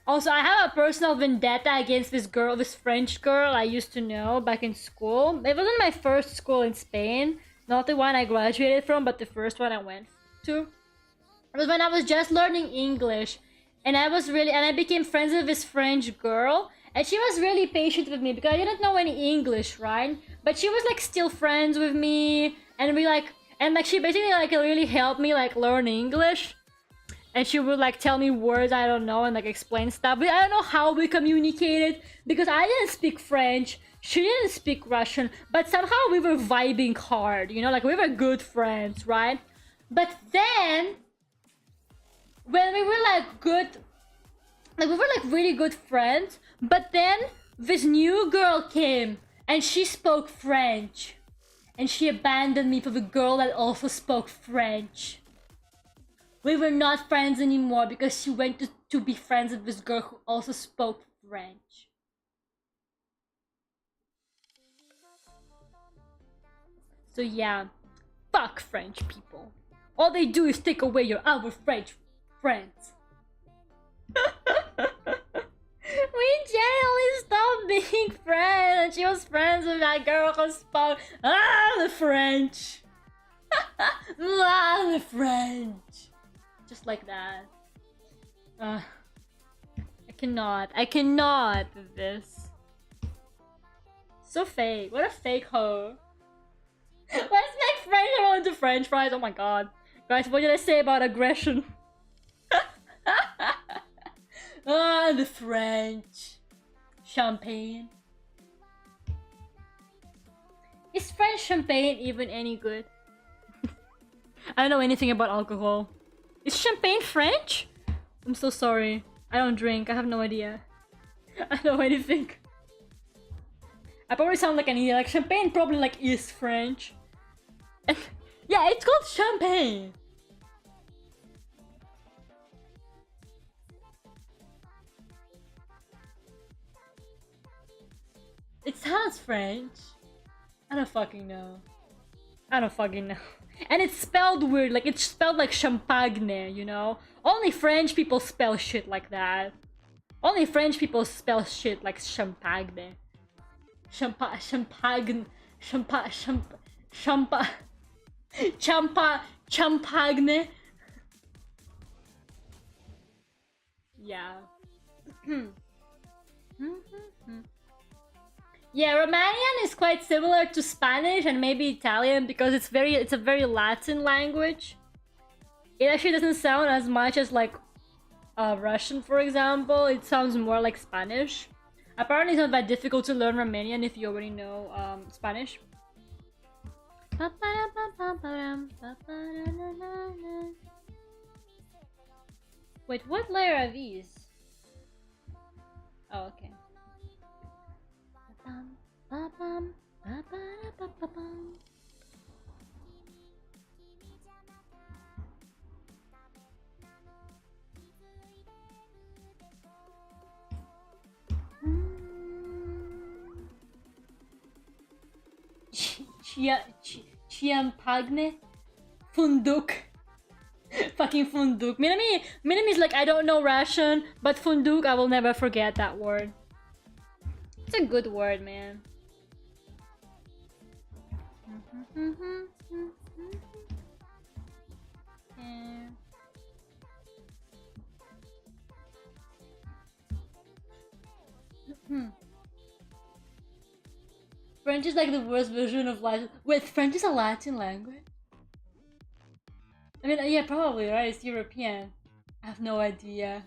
Also, I have a personal vendetta against this French girl I used to know back in school. It wasn't my first school in Spain. Not the one I graduated from, but the first one I went to. It was when I was just learning English. And I became friends with this French girl. And she was really patient with me because I didn't know any English, right? But she was like still friends with me. And she basically like really helped me like learn English. And she would like tell me words I don't know and like explain stuff. But I don't know how we communicated because I didn't speak French. She didn't speak Russian. But somehow we were vibing hard, you know? Like we were good friends, right? But then, when we were like good... Like we were like really good friends. But then this new girl came and she spoke French. And she abandoned me for the girl that also spoke French. We were not friends anymore because she went to be friends with this girl who also spoke French. So yeah, fuck French people. All they do is take away your other French friends. We generally stopped being friends. She was friends with that girl who spoke the French. The French. Just like that. I cannot do this. So fake. What a fake hoe. Let's make French everyone into French fries. Oh my god. Guys, what did I say about aggression? The French. Champagne. Is French champagne even any good? I don't know anything about alcohol. Is champagne French? I'm so sorry. I don't drink. I have no idea. I don't know anything. I probably sound like an idiot. Like champagne probably like is French. And yeah, it's called champagne. It sounds French. I don't fucking know. I don't fucking know. And it's spelled weird, like it's spelled like champagne, you know? Only French people spell shit like that. Only French people spell shit like champagne. Champagne. Yeah. Yeah, Romanian is quite similar to Spanish and maybe Italian because it's a very Latin language. It actually doesn't sound as much as like Russian, for example. It sounds more like Spanish. Apparently, it's not that difficult to learn Romanian if you already know Spanish. Wait, what layer are these? Oh, okay. Chiampagne? Funduk. Fucking funduk. Minami is like, I don't know Russian, but funduk, I will never forget that word. It's a good word, man. French is like the worst version of Latin. Wait, French is a Latin language? I mean, yeah, probably, right? It's European. I have no idea.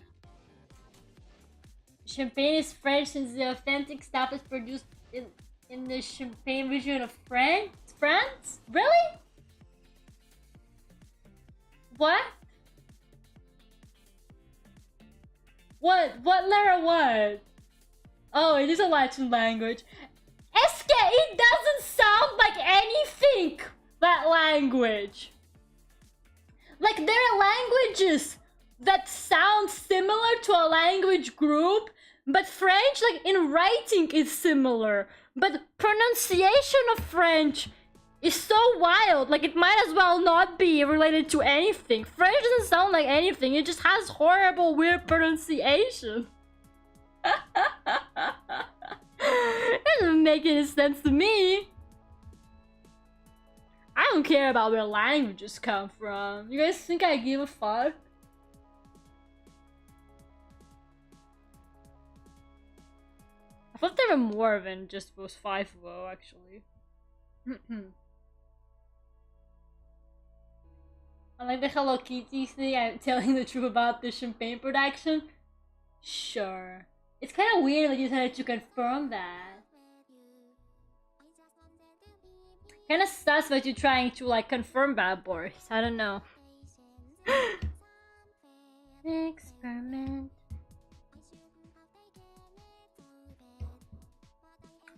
Champagne is French since the authentic stuff is produced in the Champagne region of France? France? Really? What? What Lera what? Oh, it is a Latin language. Eske, it doesn't sound like anything, that language. Like, there are languages that sound similar to a language group, but French, like, in writing is similar. But pronunciation of French is so wild, like, it might as well not be related to anything. French doesn't sound like anything, it just has horrible, weird pronunciation. It doesn't make any sense to me. I don't care about where languages come from. You guys think I give a fuck? I thought there were more than just those 5 though, actually. I like the Hello Kitty thing. I'm telling the truth about the champagne production. Sure. It's kind of weird that you decided to confirm that. Kind of sus that you're trying to like confirm bad boys. I don't know. Experiment.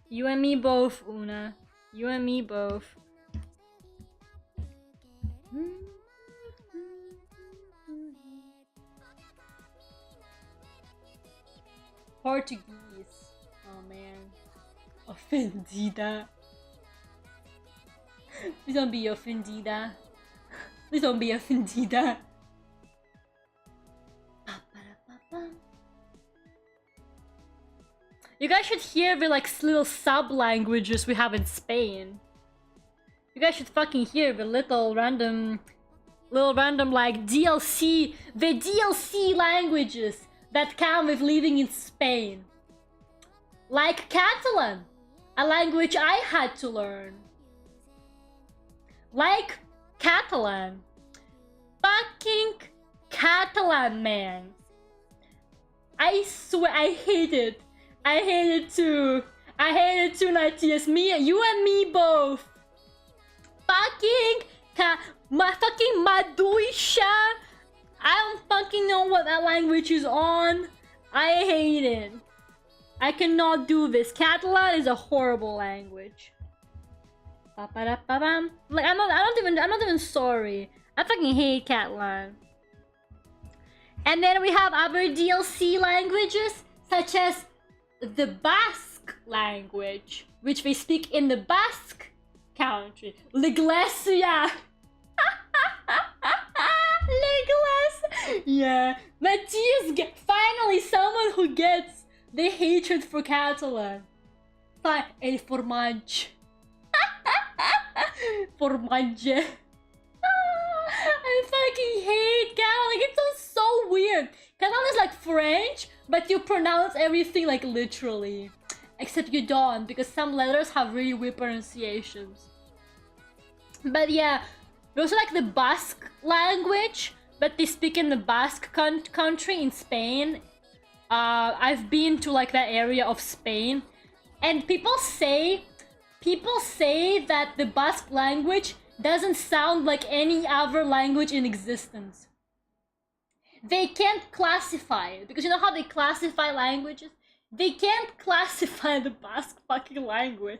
You and me both, Una. You and me both. Portuguese. Oh man. Ofendida. Please don't be ofendida. Please don't be ofendida. You guys should hear the like little sub languages we have in Spain. You guys should fucking hear the little random like DLC, the DLC languages that come with living in Spain. Like Catalan, a language I had to learn. Like Catalan. Fucking Catalan, man. I swear, I hate it. I hate it too. I hate it too, Natius. You and me both. Fucking fucking Maduisha. I don't fucking know what that language is on. I hate it. I cannot do this. Catalan is a horrible language. Like I'm not even sorry. I fucking hate Catalan. And then we have other DLC languages, such as the Basque language, which they speak in the Basque country. L'Iglesia! L'Iglesia! Yeah. Matthias, finally someone who gets the hatred for Catalan. El formage. Formage. I fucking hate Catalan. Like, it sounds so weird. Catalan is like French, but you pronounce everything like literally. Except you don't, because some letters have really weird pronunciations. But yeah, we also like the Basque language, but they speak in the Basque country in Spain. I've been to like that area of Spain, and people say that the Basque language doesn't sound like any other language in existence. They can't classify it, because you know how they classify languages? They can't classify the Basque fucking language.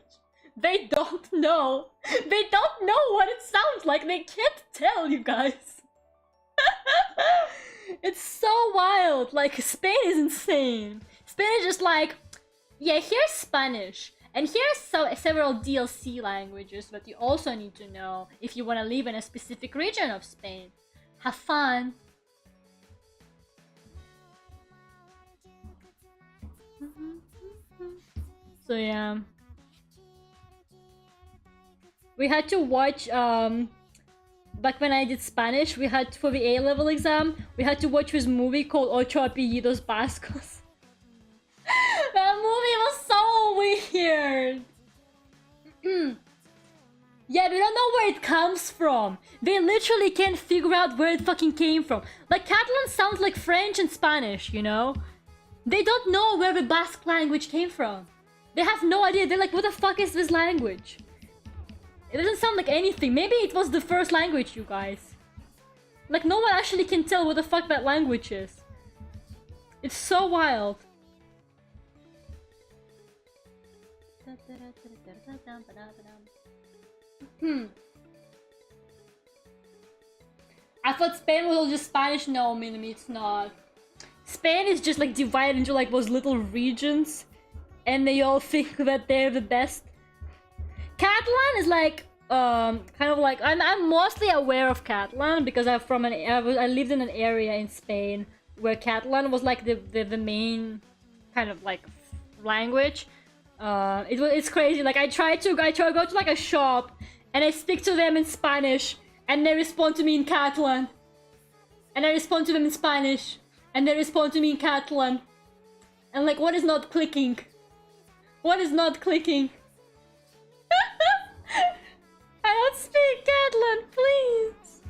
They don't know. They don't know what it sounds like. They can't tell, you guys. It's so wild. Like, Spain is insane. Spain is just like, yeah, here's Spanish. And here's several DLC languages that you also need to know if you want to live in a specific region of Spain. Have fun. So yeah. We had to watch, back when I did Spanish, we had, for the A-level exam, we had to watch this movie called Ocho Apellidos Vascos. That movie was so weird. Yeah, we don't know where it comes from. They literally can't figure out where it fucking came from. Like, Catalan sounds like French and Spanish, you know? They don't know where the Basque language came from. They have no idea. They're like, what the fuck is this language? It doesn't sound like anything. Maybe it was the first language, you guys. Like, no one actually can tell what the fuck that language is. It's so wild. I thought Spain was all just Spanish. No, Minimi, it's not. Spain is just like divided into like those little regions, and they all think that they're the best. Catalan is like kind of like I'm mostly aware of Catalan because I lived in an area in Spain where Catalan was like the main kind of like language. It's crazy. Like I try to go to like a shop and I speak to them in Spanish and they respond to me in Catalan, and I respond to them in Spanish and they respond to me in Catalan, and like, what is not clicking? What is not clicking? I don't speak Catalan, please.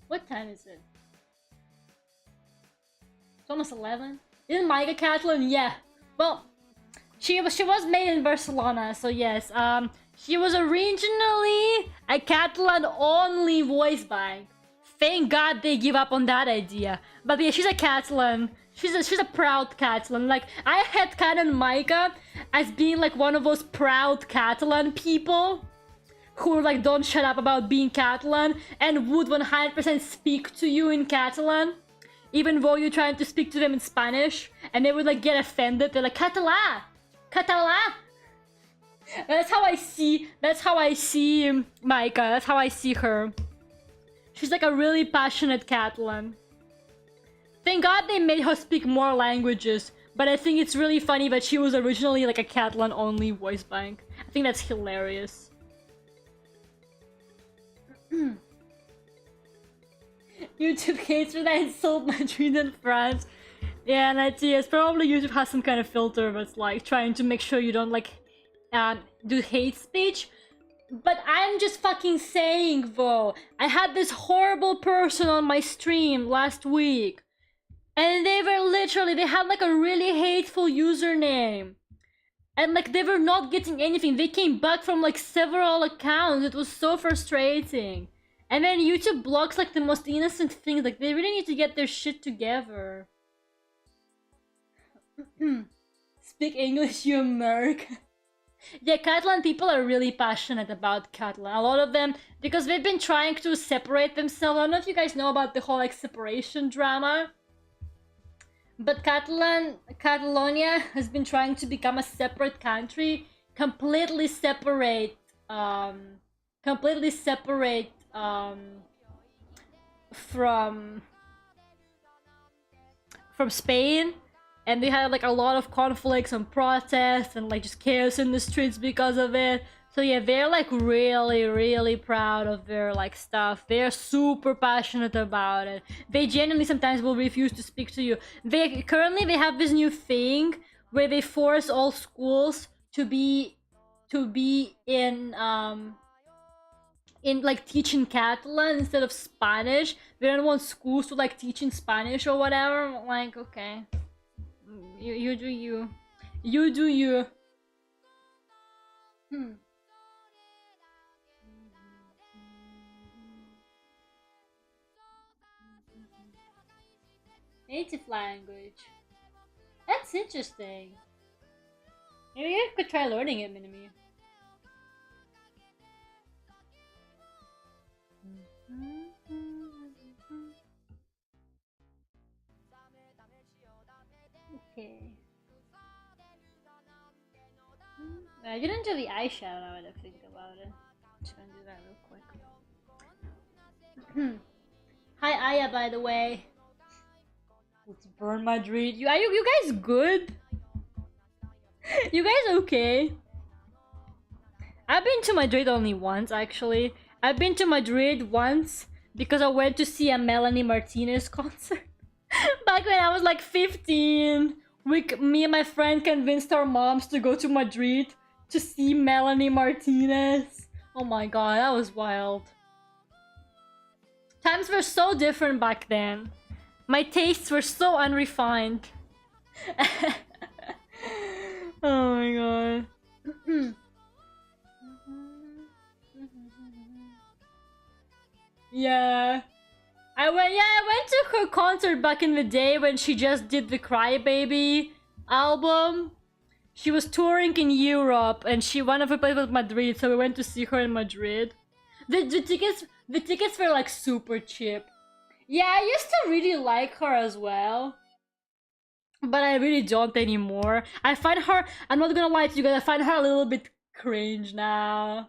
What time is it? It's almost 11. Isn't Micah Catalan? Yeah. Well, she was made in Barcelona, so yes. She was originally a Catalan-only voice bank. Thank God they give up on that idea. But yeah, she's a Catalan. She's a proud Catalan. Like, I had Canon Micah as being like one of those proud Catalan people who like don't shut up about being Catalan and would 100% speak to you in Catalan, even though you're trying to speak to them in Spanish, and they would like get offended. They're like, Català! Català! That's how I see Micah. That's how I see her. She's like a really passionate Catalan. Thank God they made her speak more languages, but I think it's really funny that she was originally like a Catalan-only voice bank. I think that's hilarious. YouTube hates for that insult Madrid and France. Yeah, and it's probably YouTube has some kind of filter that's like trying to make sure you don't like do hate speech. But I'm just fucking saying though, I had this horrible person on my stream last week. And they had like a really hateful username. And like they were not getting anything. They came back from like several accounts. It was so frustrating. And then YouTube blocks like the most innocent things. Like they really need to get their shit together. Speak English, you American. Yeah, Catalan people are really passionate about Catalan. A lot of them, because they've been trying to separate themselves. I don't know if you guys know about the whole like separation drama. But Catalonia has been trying to become a separate country, completely separate from Spain. And they had like a lot of conflicts and protests and like just chaos in the streets because of it. So yeah, they're like really proud of their like stuff. They're super passionate about it. They genuinely sometimes will refuse to speak to you. They have this new thing where they force all schools to be in like teaching Catalan instead of Spanish. They don't want schools to like teach in Spanish or whatever. I'm like, okay. You do you. You do you. Native language. That's interesting. Maybe I could try learning it, Minimi. Okay. I didn't do the eyeshadow now that I think about it. I'm just gonna do that real quick. Hi Aya, by the way. Let's burn Madrid. You guys good? You guys okay? I've been to Madrid only once, actually. I've been to Madrid once because I went to see a Melanie Martinez concert. Back when I was like 15. Me and my friend convinced our moms to go to Madrid to see Melanie Martinez. Oh my god, that was wild. Times were so different back then. My tastes were so unrefined. Oh my god. Yeah. I went to her concert back in the day when she just did the Crybaby album. She was touring in Europe and one of her places was Madrid, so we went to see her in Madrid. The tickets were like super cheap. Yeah, I used to really like her as well. But I really don't anymore. I find her, I'm not gonna lie to you guys, I find her a little bit cringe now.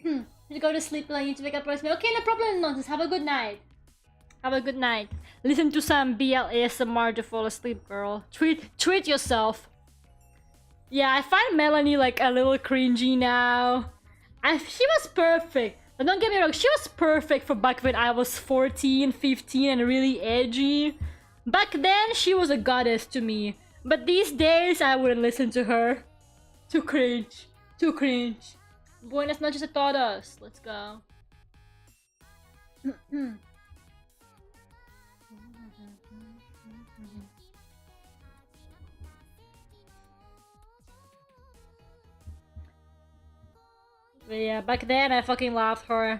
You go to sleep and I need to wake up and okay, no problem, nonsense. Have a good night. Have a good night. Listen to some BLASMR to fall asleep, girl. Treat yourself. Yeah, I find Melanie like a little cringy now. She was perfect. But don't get me wrong, she was perfect for back when I was 14, 15 and really edgy. Back then, she was a goddess to me. But these days, I wouldn't listen to her. Too cringe. Too cringe. Buenas noches a todos. Let's go. But yeah, back then I fucking loved her.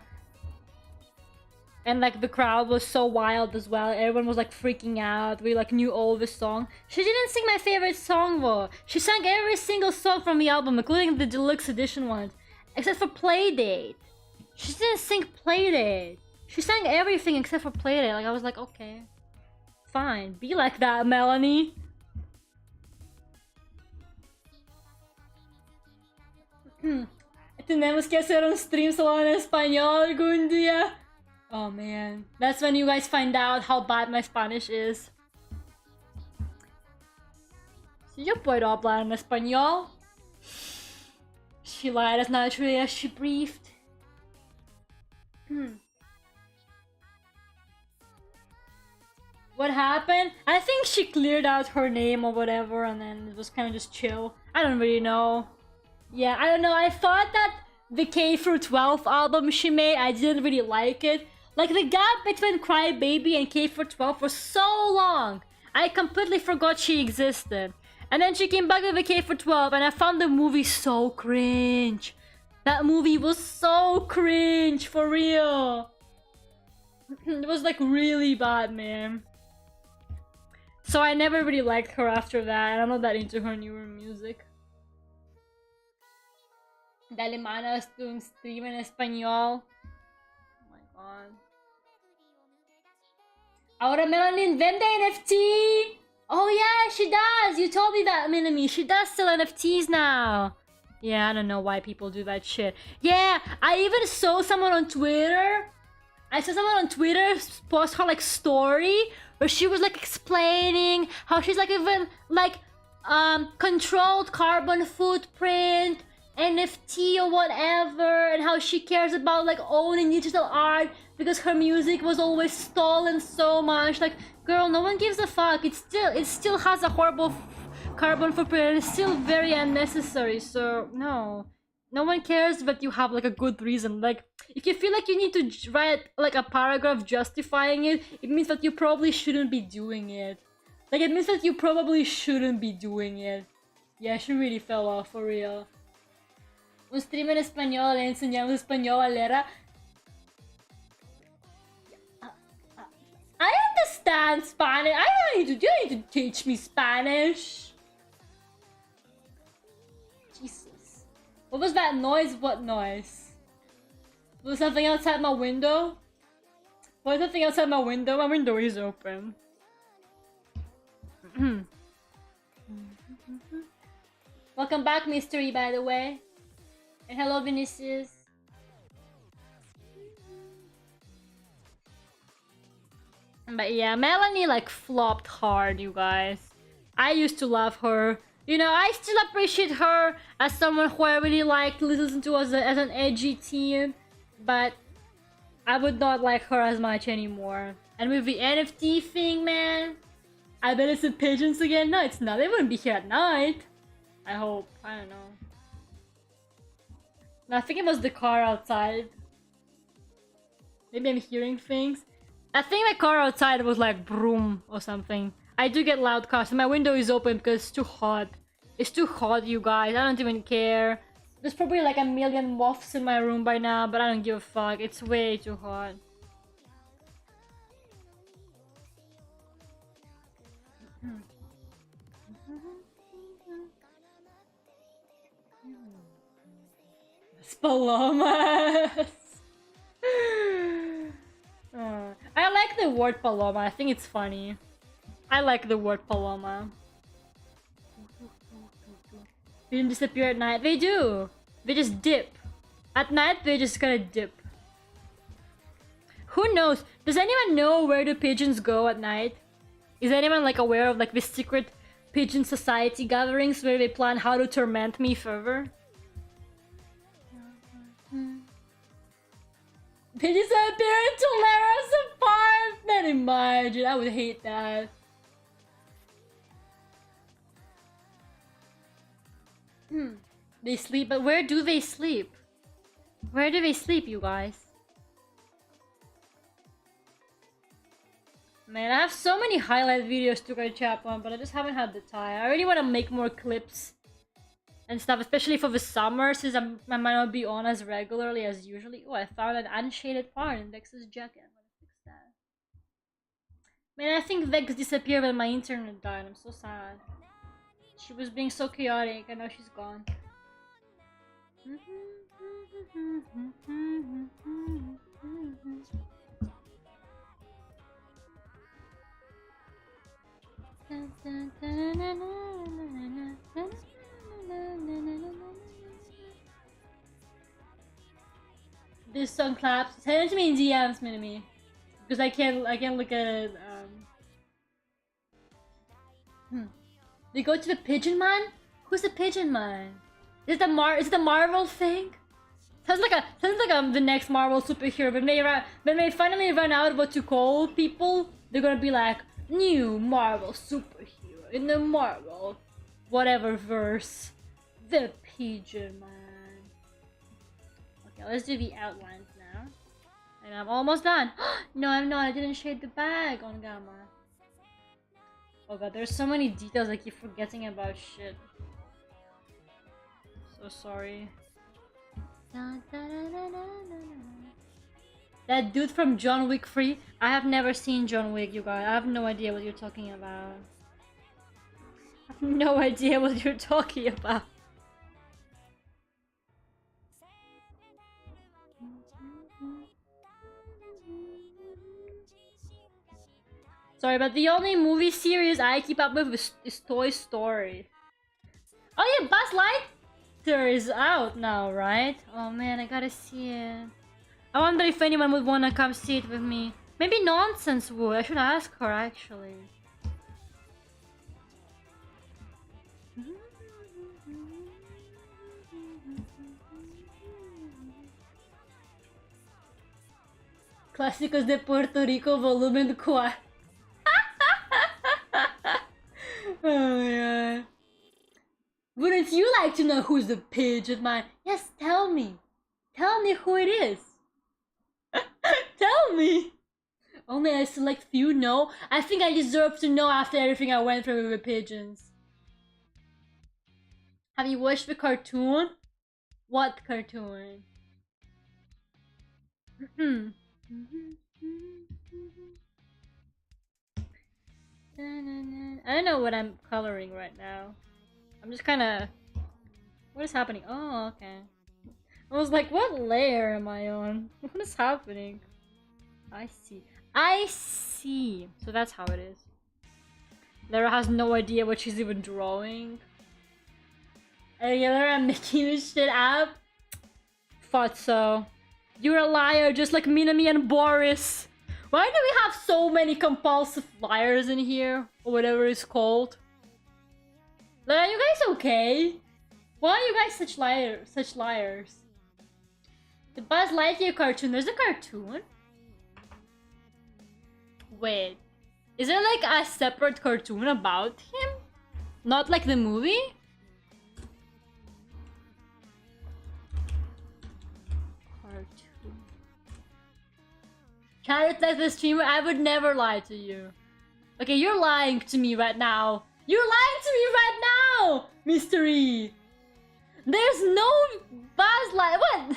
And like the crowd was so wild as well. Everyone was like freaking out. We like knew all the song. She didn't sing my favorite song though. She sang every single song from the album, including the deluxe edition ones. Except for Playdate. She didn't sing Playdate. She sang everything except for Playdate. Like I was like, okay. Fine. Be like that, Melanie. Tenemos que hacer un stream solo en español algún día. Oh man, that's when you guys find out how bad my Spanish is. Si yo puedo hablar en español. She lied as naturally as she breathed. What happened? I think she cleared out her name or whatever and then it was kind of just chill. I don't really know. Yeah, I don't know. I thought that the K through 12 album she made, I didn't really like it. Like, the gap between Cry Baby and K for 12 was so long. I completely forgot she existed. And then she came back with the K for 12 and I found the movie so cringe. That movie was so cringe, for real. It was like really bad, man. So I never really liked her after that. I'm not that into her newer music. Dale manas doing stream en español. Oh my god. Ahora Melanin vende NFT! Oh yeah, she does! You told me that, Minami. She does sell NFTs now. Yeah, I don't know why people do that shit. Yeah, I even saw someone on Twitter. I saw someone on Twitter post her like story where she was like explaining how she's like even like controlled carbon footprint, NFT or whatever, and how she cares about like owning digital art because her music was always stolen so much. Like, girl, no one gives a fuck. It still has a horrible carbon footprint and it's still very unnecessary. So no one cares, but you have like a good reason. Like, if you feel like you need to write like a paragraph justifying it, it means that you probably shouldn't be doing it. Like, it means that you probably shouldn't be doing it. Yeah, she really fell off, for real. Un stream en español, le enseñamos español a Lera. I understand Spanish. I don't need to teach me Spanish. Jesus. What was that noise? What noise? Was something outside my window? Was something outside my window? My window is open. Welcome back, Mystery, by the way. And hello, Vinicius. But yeah, Melanie like flopped hard, you guys. I used to love her. You know, I still appreciate her as someone who I really like to listen to as an edgy teen. But I would not like her as much anymore. And with the NFT thing, man, I bet it's the pigeons again. No, it's not. They wouldn't be here at night. I hope. I don't know. No, I think it was the car outside. Maybe I'm hearing things. I think my car outside was like broom or something. I do get loud cars. My window is open because it's too hot. It's too hot, you guys. I don't even care. There's probably like a million moths in my room by now, but I don't give a fuck. It's way too hot. Palomas. I like the word paloma. I think it's funny. I like the word paloma. They didn't disappear at night. They do. They just dip. At night, they just kind of dip. Who knows? Does anyone know where do pigeons go at night? Is anyone like aware of like the secret pigeon society gatherings where they plan how to torment me further? They disappear into Lera's apartment! Imagine, I would hate that. They sleep, but where do they sleep? Where do they sleep, you guys? Man, I have so many highlight videos to catch up on, but I just haven't had the time. I really want to make more clips and stuff, especially for the summer, since I might not be on as regularly as usually. Oh, I found an unshaded part in Vex's jacket. I'm gonna fix that. Man, I think Vex disappeared when my internet died. I'm so sad. She was being so chaotic, and now she's gone. this song claps. Send it to me in DMs, Minimi. Because I can't look at it. They go to the Pigeon Man? Who's the Pigeon Man? Is it the Marvel thing? Sounds like the next Marvel superhero. When they finally run out of what to call people, they're gonna be like, new Marvel superhero in the Marvel whatever verse. The Pigeon Man. Okay, let's do the outlines now. And I'm almost done. No, I'm not. I didn't shade the bag on Gamma. Oh god, there's so many details I keep forgetting about shit. So sorry. That dude from John Wick 3? I have never seen John Wick, you guys. I have no idea what you're talking about. I have no idea what you're talking about. Sorry, but the only movie series I keep up with is Toy Story. Oh yeah, Buzz Lightyear is out now, right? Oh man, I gotta see it. I wonder if anyone would wanna come see it with me. Maybe Nonsense would. I should ask her actually. Clásicos de Puerto Rico volumen 4. Oh yeah. Wouldn't you like to know who's the Pigeon Man? Yes, tell me. Tell me who it is. Tell me. Only a select few know. I think I deserve to know after everything I went through with the pigeons. Have you watched the cartoon? What cartoon? I don't know what I'm coloring right now. I'm just kind of... What is happening? Oh, okay. I was like, what layer am I on? What is happening? I see. I see. So that's how it is. Lera has no idea what she's even drawing. Hey, Lera, I'm making this shit up. Thought so. You're a liar, just like Minami and Boris. Why do we have so many compulsive liars in here? Or whatever it's called. Lera, are you guys okay? Why are you guys such liars? The Buzz Lightyear cartoon. There's a cartoon? Wait. Is there like a separate cartoon about him? Not like the movie? Cartoon. Carrot like the streamer? I would never lie to you. Okay, you're lying to me right now. You're lying to me right now! Mystery! There's no Buzz Lightyear.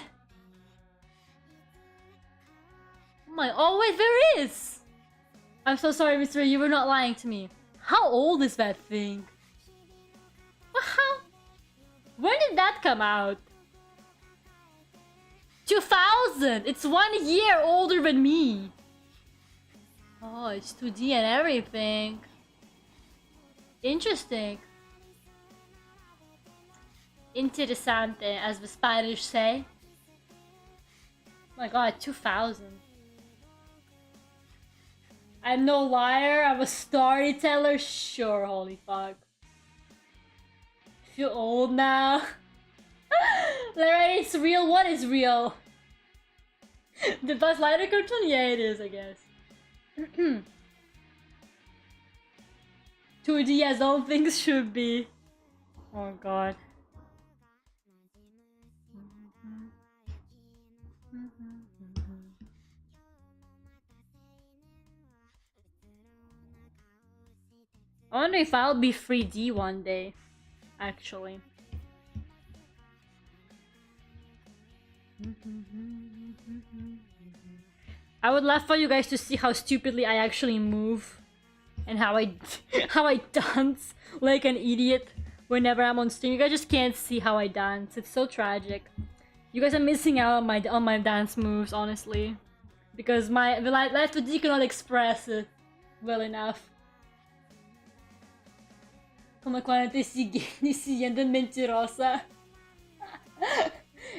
What? Oh wait, there is! I'm so sorry, Mystery, you were not lying to me. How old is that thing? How? When did that come out? 2000! It's 1 year older than me! Oh, it's 2D and everything. Interesting. Interessante, as the Spanish say. Oh my god, 2000. I'm no liar, I'm a storyteller? Sure, holy fuck. Feel old now. Lera, it's real. What is real? The Buzz Lightyear cartoon? Yeah, it is, I guess. 2D as all things should be. Oh god. I wonder if I'll be 3D one day, actually. I would love for you guys to see how stupidly I actually move and how I dance like an idiot whenever I'm on stream. You guys just can't see how I dance. It's so tragic. You guys are missing out on my dance moves, honestly, because my Life 2D cannot express it well enough. Como cuando te siguen mentirosa.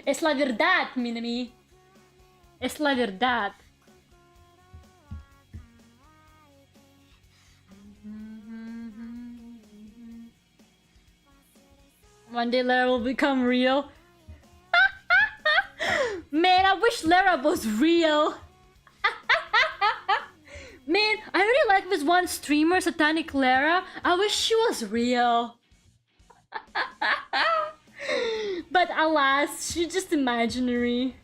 Es la verdad, Minami. Es la verdad. One day Lera will become real. Man, I wish Lera was real. Man, I really like this one streamer, Satanic Lera. I wish she was real. But alas, she's just imaginary.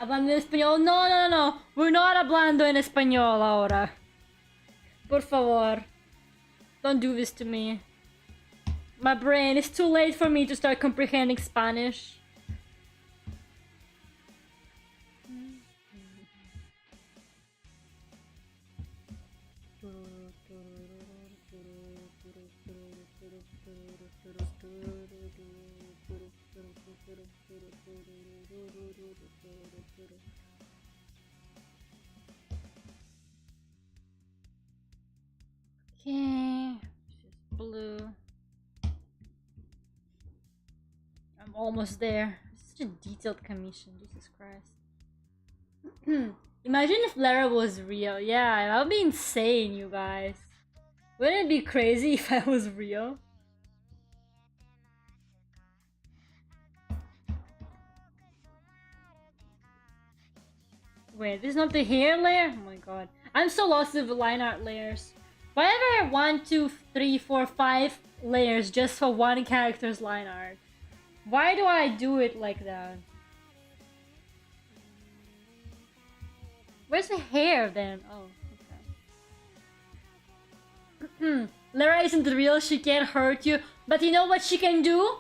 Hablando en español. No, no, no. We're not hablando en español ahora. Por favor. Don't do this to me. My brain, it's too late for me to start comprehending Spanish. Okay, just blue. I'm almost there. Such a detailed commission, Jesus Christ. Imagine if Lera was real. Yeah, that would be insane, you guys. Wouldn't it be crazy if I was real? Wait, this is not the hair layer? Oh my god. I'm so lost with the line art layers. Why ever 1, 2, 3, 4, 5 layers just for one character's line art? Why do I do it like that? Where's the hair then? Oh, okay. Lera isn't real, she can't hurt you. But you know what she can do?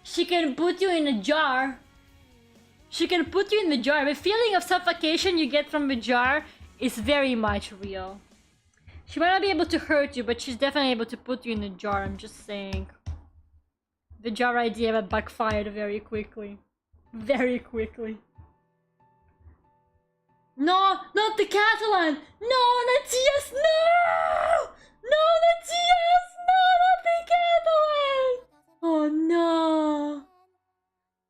She can put you in a jar. She can put you in the jar. The feeling of suffocation you get from the jar is very much real. She might not be able to hurt you, but she's definitely able to put you in a jar, I'm just saying. The jar idea that backfired very quickly. Very quickly. No, not the Catalan! No, not Tias! No! No, not Tias! No, not the Catalan! Oh no!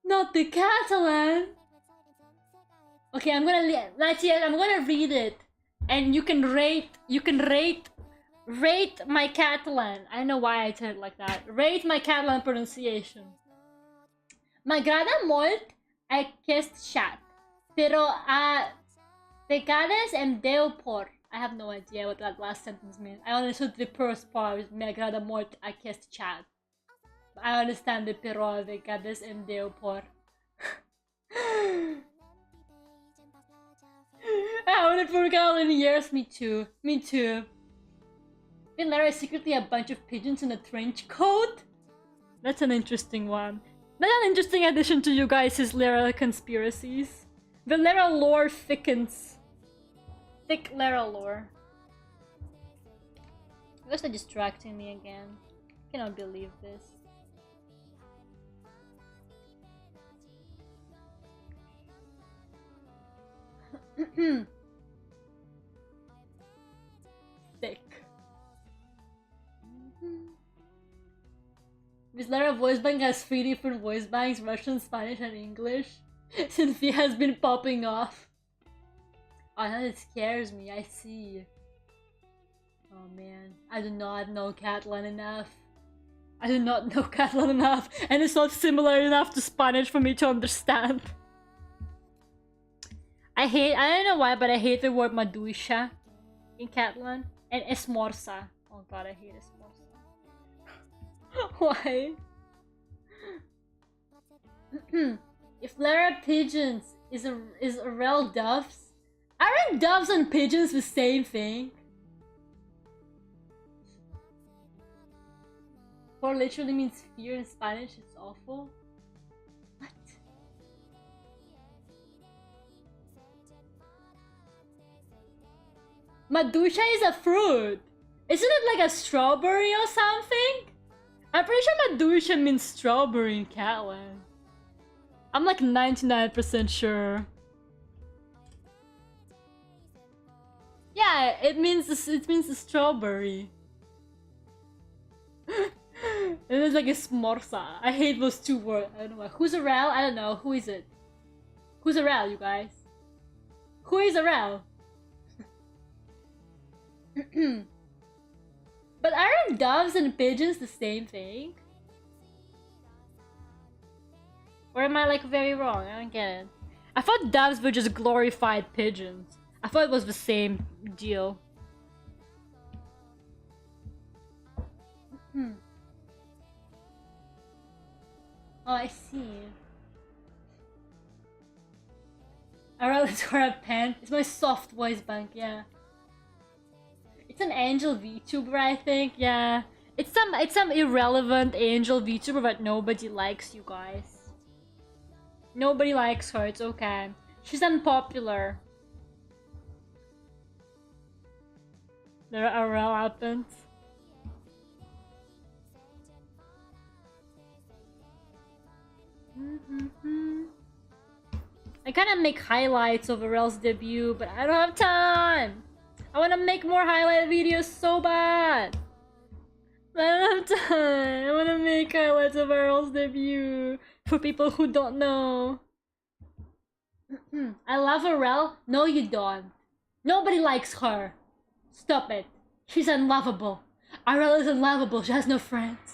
Not the Catalan! Okay, I'm gonna read it. And you can rate my Catalan. I don't know why I said it like that. Rate my Catalan pronunciation. M'agrada molt aquest chat, però a vegades em deu por. I have no idea what that last sentence means. I understood the first part, m'agrada molt aquest chat. I understand the però a vegades em deu por. I haven't forgotten in years. Me too. Me too. Then Lera is secretly a bunch of pigeons in a trench coat? That's an interesting one. That's an interesting addition to you guys' Lera conspiracies. The Lera lore thickens. Thick Lera lore. You guys are distracting me again. I cannot believe this. Thick. This Lera voice bank has 3 different voice banks, Russian, Spanish, and English. Cynthia has been popping off. Oh, that scares me, I see. Oh man, I do not know Catalan enough. I do not know Catalan enough, and it's not similar enough to Spanish for me to understand. I don't know why, but I hate the word maduisha in Catalan. And esmorza. Oh god, I hate esmorza. Why? If Lera pigeons is a real doves, aren't doves and pigeons the same thing? Por literally means fear in Spanish. It's awful. What? Maduisha is a fruit. Isn't it like a strawberry or something? I'm pretty sure Maduisha means strawberry in Catalan. I'm like 99% sure. Yeah, it means the strawberry. And it's like a smorsa. I hate those two words. I don't know why. Who's a Rel? I don't know. Who is it? Who's a Rel, you guys? Who is a Rel? But aren't doves and pigeons the same thing? Or am I like very wrong? I don't get it. I thought doves were just glorified pigeons. I thought it was the same deal. Oh, I see. I rather wear a pen. It's my soft voice bank, yeah. It's an angel VTuber, I think, yeah. It's some irrelevant angel VTuber that nobody likes, you guys. Nobody likes her, it's okay. She's unpopular. There are real happens. I kinda make highlights of Arel's debut, but I don't have time! I wanna make more highlight videos so bad! But I don't have time! I wanna make highlights of Arel's debut for people who don't know. I love Arel? No, you don't. Nobody likes her. Stop it. She's unlovable. Arel is unlovable. She has no friends.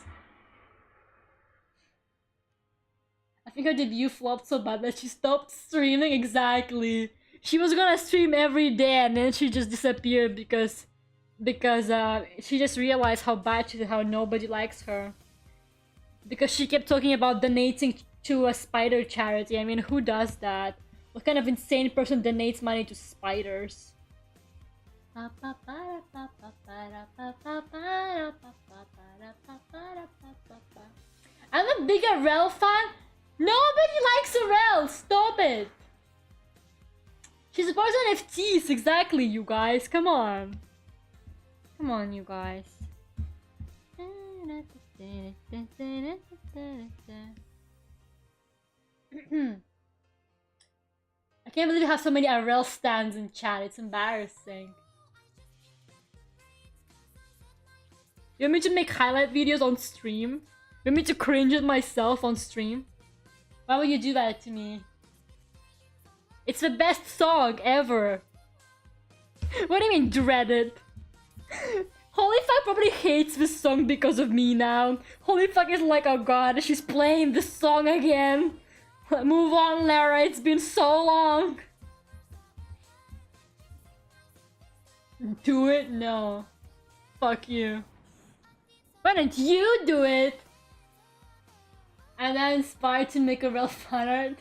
I think her debut flopped so bad that she stopped streaming. Exactly. She was gonna stream every day and then she just disappeared because she just realized how bad she did, how nobody likes her. Because she kept talking about donating to a spider charity. I mean, who does that? What kind of insane person donates money to spiders? I'm a big Arel fan. Nobody likes Arel. Stop it. She's a person of FTs, exactly, you guys. Come on. Come on, you guys. I can't believe you have so many Arel stands in chat. It's embarrassing. You want me to make highlight videos on stream? You want me to cringe at myself on stream? Why would you do that to me? It's the best song ever. What do you mean, dreaded? Holyfuck probably hates this song because of me now. Holyfuck is like, oh god, she's playing this song again. Move on, Lera, it's been so long. Do it? No. Fuck you. Why don't you do it? I'm now inspired to make a real fan art.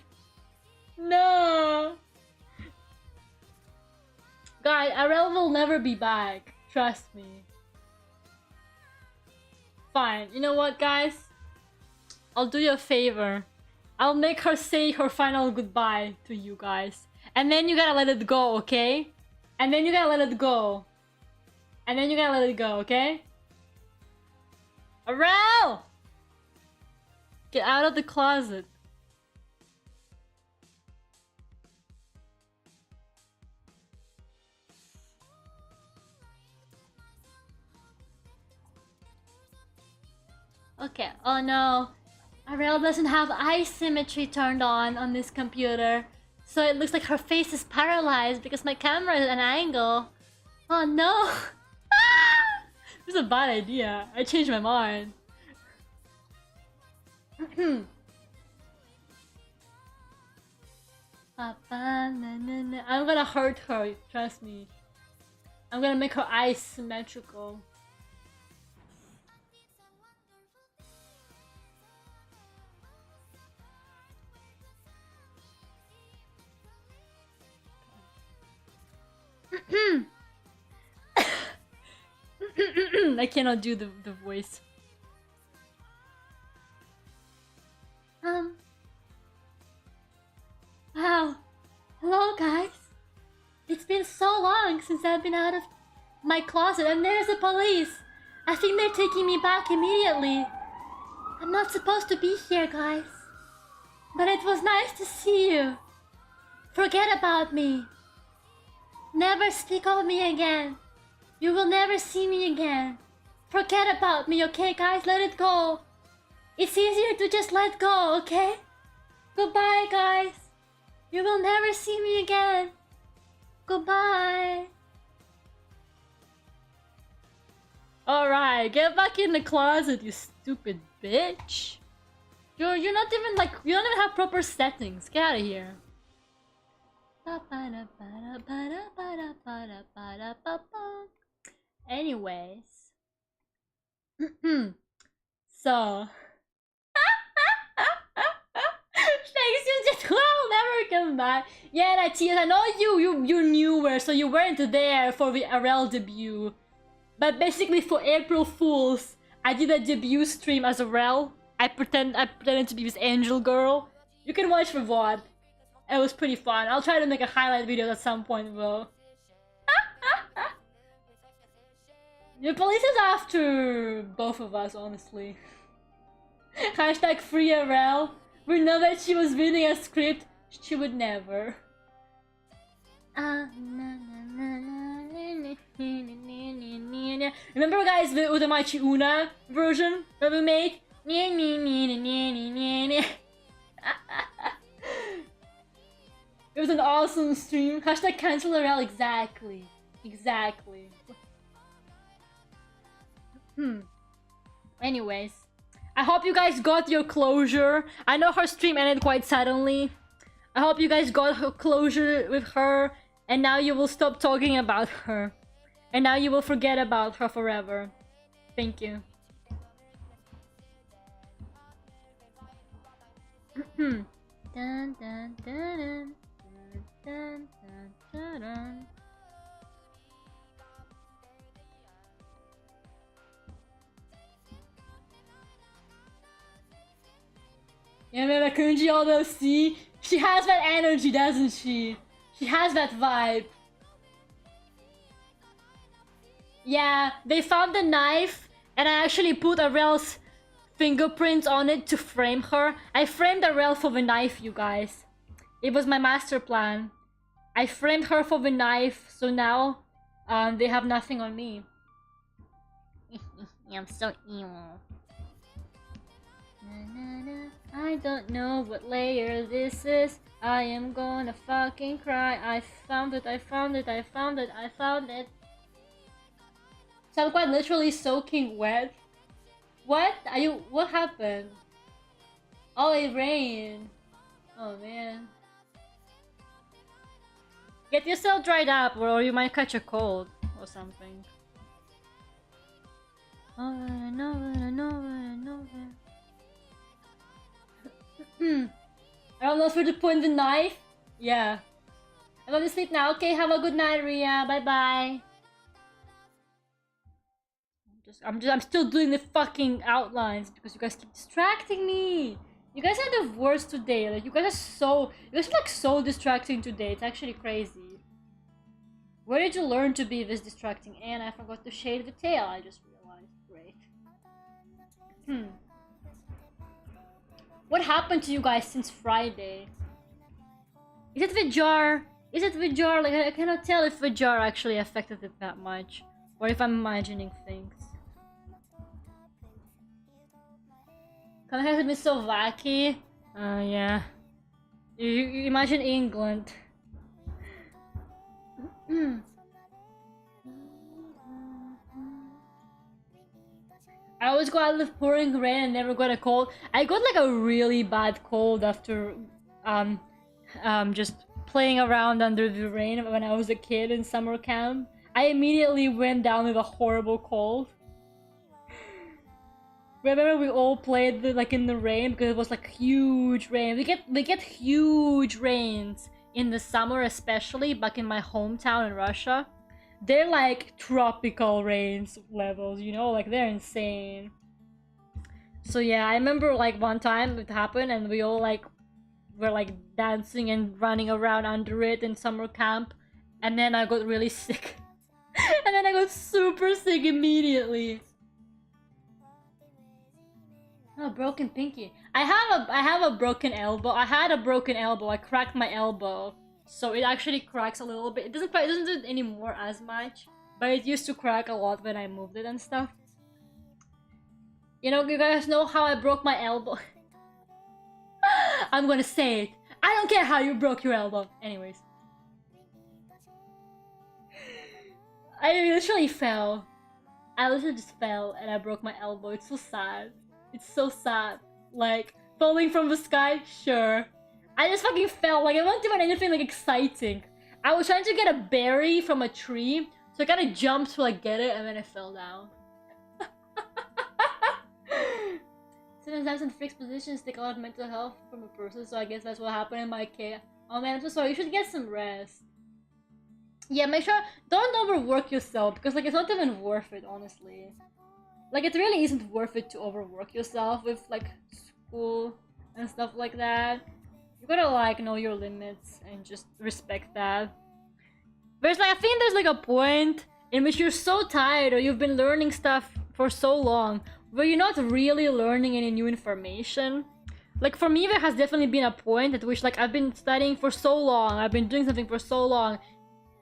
No! Guys, Arel will never be back. Trust me. Fine. You know what, guys? I'll do you a favor. I'll make her say her final goodbye to you guys. And then you gotta let it go, okay? And then you gotta let it go. And then you gotta let it go, okay? Arel! Get out of the closet. Okay, oh no. Arel doesn't have eye symmetry turned on this computer. So it looks like her face is paralyzed because my camera is at an angle. Oh no! This is a bad idea. I changed my mind. I'm gonna hurt her, trust me. I'm gonna make her eyes symmetrical. I cannot do the voice. Wow. Hello, guys. It's been so long since I've been out of my closet, and there's the police. I think they're taking me back immediately. I'm not supposed to be here, guys. But it was nice to see you. Forget about me. Never speak of me again. You will never see me again. Forget about me, okay, guys? Let it go. It's easier to just let go, okay? Goodbye, guys. You will never see me again. Goodbye. Alright, get back in the closet, you stupid bitch. You're not even like, you don't even have proper settings. Get out of here. Anyways. So. Thanks, you just will never come back. Yeah, that's it. I know you're newer, so you weren't there for the RL debut. But basically for April Fools, I did a debut stream as RL. I pretended to be this angel girl. You can watch the VOD. It was pretty fun. I'll try to make a highlight video at some point though. The police is after both of us, honestly. Hashtag free RL. We know that she was reading a script. She would never. Remember guys the Udamachi Una version that we made? It was an awesome stream. Hashtag cancel RL. Exactly. Exactly. Anyways. I hope you guys got your closure. I know her stream ended quite suddenly. I hope you guys got her closure with her. And now you will stop talking about her. And now you will forget about her forever. Thank you. Dun, dun, dun, dun, dun, dun, dun. Yeah, man, Kunji, although see, she has that energy, doesn't she? She has that vibe. Yeah, they found the knife, and I actually put Arel's fingerprints on it to frame her. I framed Arel for the knife, you guys. It was my master plan. I framed her for the knife, so now they have nothing on me. I'm so evil. I don't know what layer this is. I am gonna fucking cry. I found it, I found it, I found it, I found it. So I'm quite literally soaking wet. What? Are you? What happened? Oh, it rained. Oh man. Get yourself dried up or you might catch a cold or something. Over and over and over and over. I don't know if we're to put in the knife. Yeah. I'm going to sleep now. Okay, have a good night, Ria. Bye bye. I'm still doing the fucking outlines because you guys keep distracting me. You guys are the worst today. Like you guys are like so distracting today. It's actually crazy. Where did you learn to be this distracting? And I forgot to shade the tail. I just realized. Great. What happened to you guys since Friday? Is it the jar? Is it the jar? Like I cannot tell if the jar actually affected it that much, or if I'm imagining things. Kind of hasn't been so wacky. Yeah. You imagine England. I always go out with pouring rain and never got a cold. I got like a really bad cold after just playing around under the rain when I was a kid in summer camp. I immediately went down with a horrible cold. Remember we all played like in the rain because it was like huge rain. We get huge rains in the summer, especially back in my hometown in Russia. They're like tropical rains levels, you know, like they're insane. So yeah, I remember like one time it happened and we all like were like dancing and running around under it in summer camp, and then I got really sick. And then I got super sick immediately. Oh, broken pinky. I have a broken elbow. I had a broken elbow. I cracked my elbow. So it actually cracks a little bit. It doesn't do it anymore as much, but it used to crack a lot when I moved it and stuff. You know, you guys know how I broke my elbow? I'm gonna say it. I don't care how you broke your elbow. Anyways. I literally fell. I literally just fell and I broke my elbow. It's so sad. It's so sad. Like, falling from the sky? Sure. I just fucking fell. Like, it wasn't even anything like exciting. I was trying to get a berry from a tree, so I kind of jumped to like get it, and then I fell down. Sometimes in fixed positions take a lot of mental health from a person, so I guess that's what happened in my case. Oh man, I'm so sorry. You should get some rest. Yeah, make sure don't overwork yourself, because like it's not even worth it, honestly. Like, it really isn't worth it to overwork yourself with like school and stuff like that. You gotta like know your limits and just respect that. Whereas like I think there's like a point in which you're so tired or you've been learning stuff for so long where you're not really learning any new information. Like for me, there has definitely been a point at which like I've been studying for so long, I've been doing something for so long,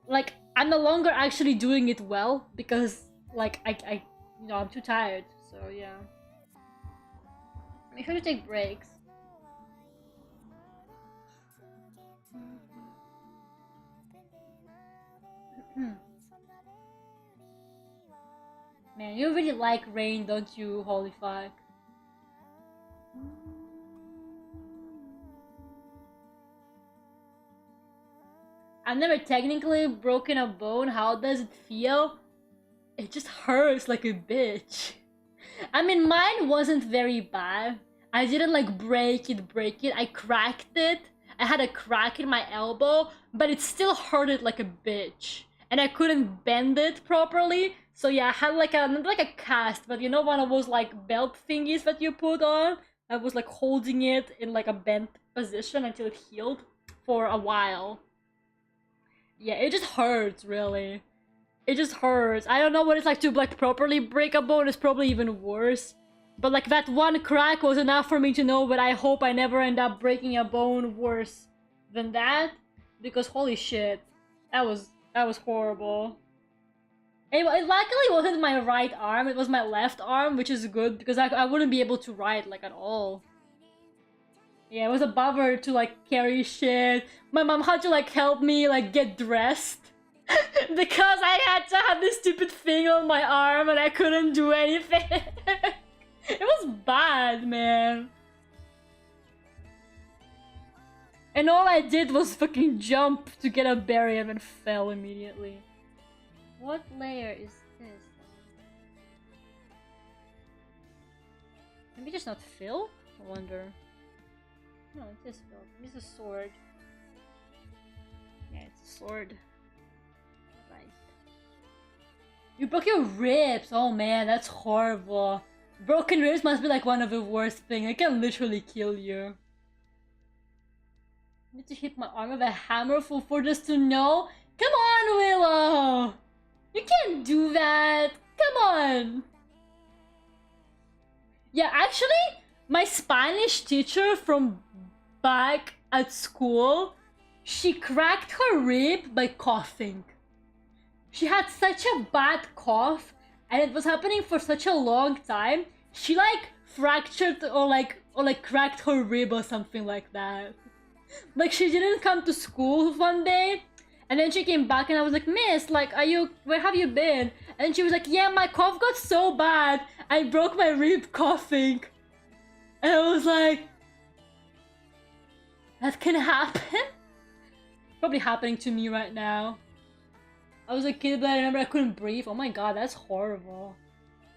like I'm no longer actually doing it well because like I you know, I'm too tired. So yeah. Make sure to take breaks. Man, you really like rain, don't you, holy fuck? I've never technically broken a bone. How does it feel? It just hurts like a bitch. I mean, mine wasn't very bad. I didn't like break it. I cracked it. I had a crack in my elbow, but it still hurted like a bitch. And I couldn't bend it properly. So yeah, I had like not like a cast, but you know, one of those like belt thingies that you put on? I was like holding it in like a bent position until it healed for a while. Yeah, it just hurts, really. It just hurts. I don't know what it's like to like properly break a bone. It's probably even worse. But like that one crack was enough for me to know that I hope I never end up breaking a bone worse than that. Because holy shit, that was horrible. It luckily wasn't my right arm, it was my left arm, which is good because I wouldn't be able to write like at all. Yeah, it was a bother to like carry shit. My mom had to like help me like get dressed because I had to have this stupid thing on my arm and I couldn't do anything. It was bad, man. And all I did was fucking jump to get a berry and then fell immediately. What layer is this? Maybe just not filled? I wonder. No, it is filled. It's a sword. Yeah, it's a sword. Right. You broke your ribs! Oh man, that's horrible. Broken ribs must be like one of the worst things. It can literally kill you. I need to hit my arm with a hammer for this to know? Come on, Willow! You can't do that! Come on! Yeah, actually, my Spanish teacher from back at school, she cracked her rib by coughing. She had such a bad cough, and it was happening for such a long time. She like fractured or cracked her rib or something like that. Like she didn't come to school one day. And then she came back and I was like, Miss, like, where have you been? And she was like, yeah, my cough got so bad, I broke my rib coughing. And I was like, that can happen? Probably happening to me right now. I was a kid, but I remember I couldn't breathe. Oh my god, that's horrible.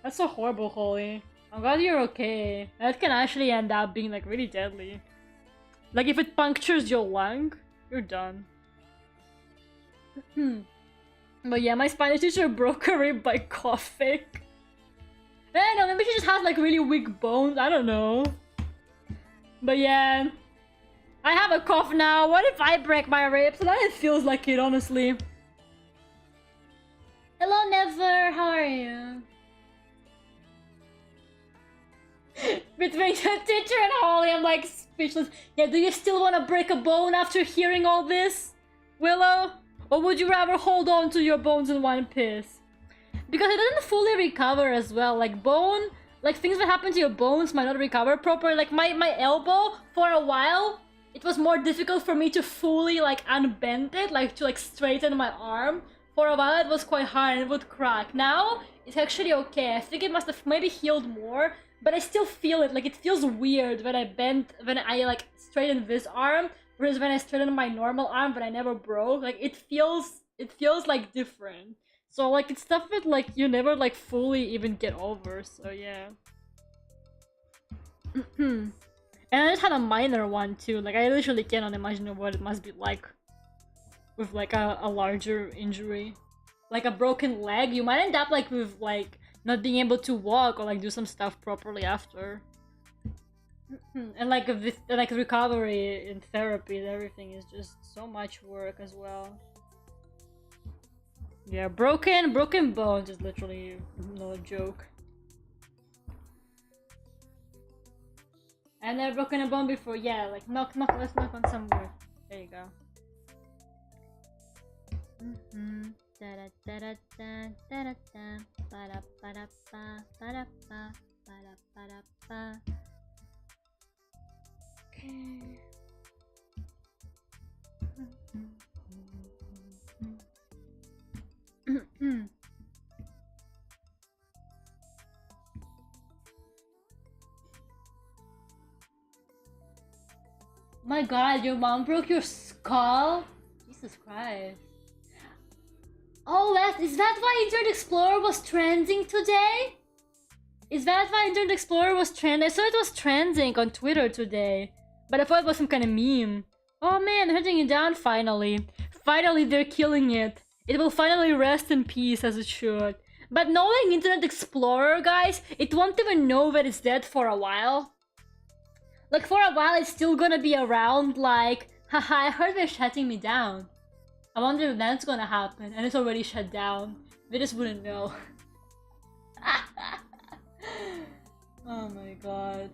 That's so horrible, Holly. I'm glad you're okay. That can actually end up being like really deadly. Like if it punctures your lung, you're done. But yeah, my Spanish teacher broke her rib by coughing. I don't know, maybe she just has like really weak bones, I don't know. But yeah, I have a cough now. What if I break my ribs? So that it feels like it, honestly. Hello, Never, how are you? Between the teacher and Holly, I'm like speechless. Yeah, do you still want to break a bone after hearing all this, Willow? Or would you rather hold on to your bones in one piece? Because it doesn't fully recover as well. Like bone like things that happen to your bones might not recover properly. Like my elbow, for a while, it was more difficult for me to fully like unbend it, like to like straighten my arm. For a while it was quite hard and it would crack. Now it's actually okay. I think it must have maybe healed more, but I still feel it. Like it feels weird when I like straighten this arm, whereas when I straighten my normal arm, but I never broke. Like it feels like different. So like it's stuff that like you never like fully even get over. So yeah. And I just had a minor one too. Like I literally cannot imagine what it must be like with like a larger injury. Like a broken leg, you might end up like with like not being able to walk or like do some stuff properly after. And like this, like recovery and therapy and everything is just so much work as well. Yeah, broken bones is literally no joke. I've never broken a bone before. Yeah, like let's knock on some wood. There you go. Okay. My god, your mom broke your skull? Jesus Christ. Oh, is that why Internet Explorer was trending today? Is that why Internet Explorer was trending? I saw it was trending on Twitter today, but I thought it was some kind of meme. Oh man, they're hunting it down finally. Finally, they're killing it. It will finally rest in peace as it should. But knowing Internet Explorer, guys, it won't even know that it's dead for a while. Like, for a while, it's still gonna be around, like, haha, I heard they're shutting me down. I wonder if that's gonna happen, and it's already shut down. They just wouldn't know. Oh my god.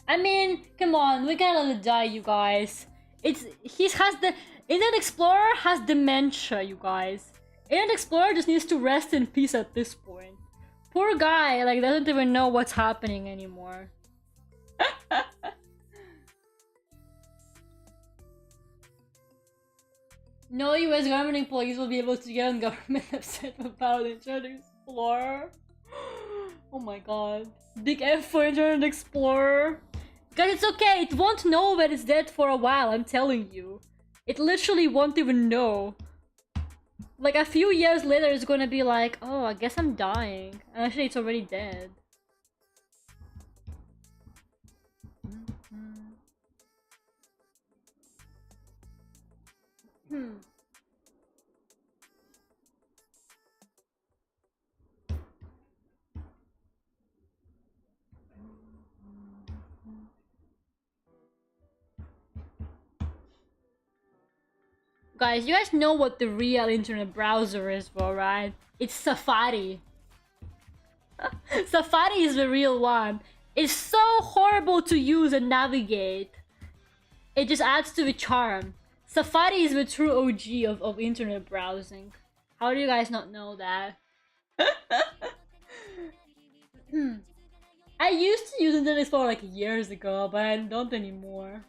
I mean, come on, we gotta let it die, you guys. Internet Explorer has dementia, you guys. Internet Explorer just needs to rest in peace at this point. Poor guy, like, doesn't even know what's happening anymore. No US government employees will be able to get on government upset about Internet Explorer. Oh my god. Big F for Internet Explorer. Guys, it's okay. It won't know that it's dead for a while, I'm telling you. It literally won't even know. Like, a few years later, it's gonna be like, oh, I guess I'm dying. And actually, it's already dead. Guys, you guys know what the real internet browser is for, right? It's Safari. Safari is the real one. It's so horrible to use and navigate. It just adds to the charm. Safari is the true OG of internet browsing. How do you guys not know that? I used to use Internet Explorer like years ago, but I don't anymore.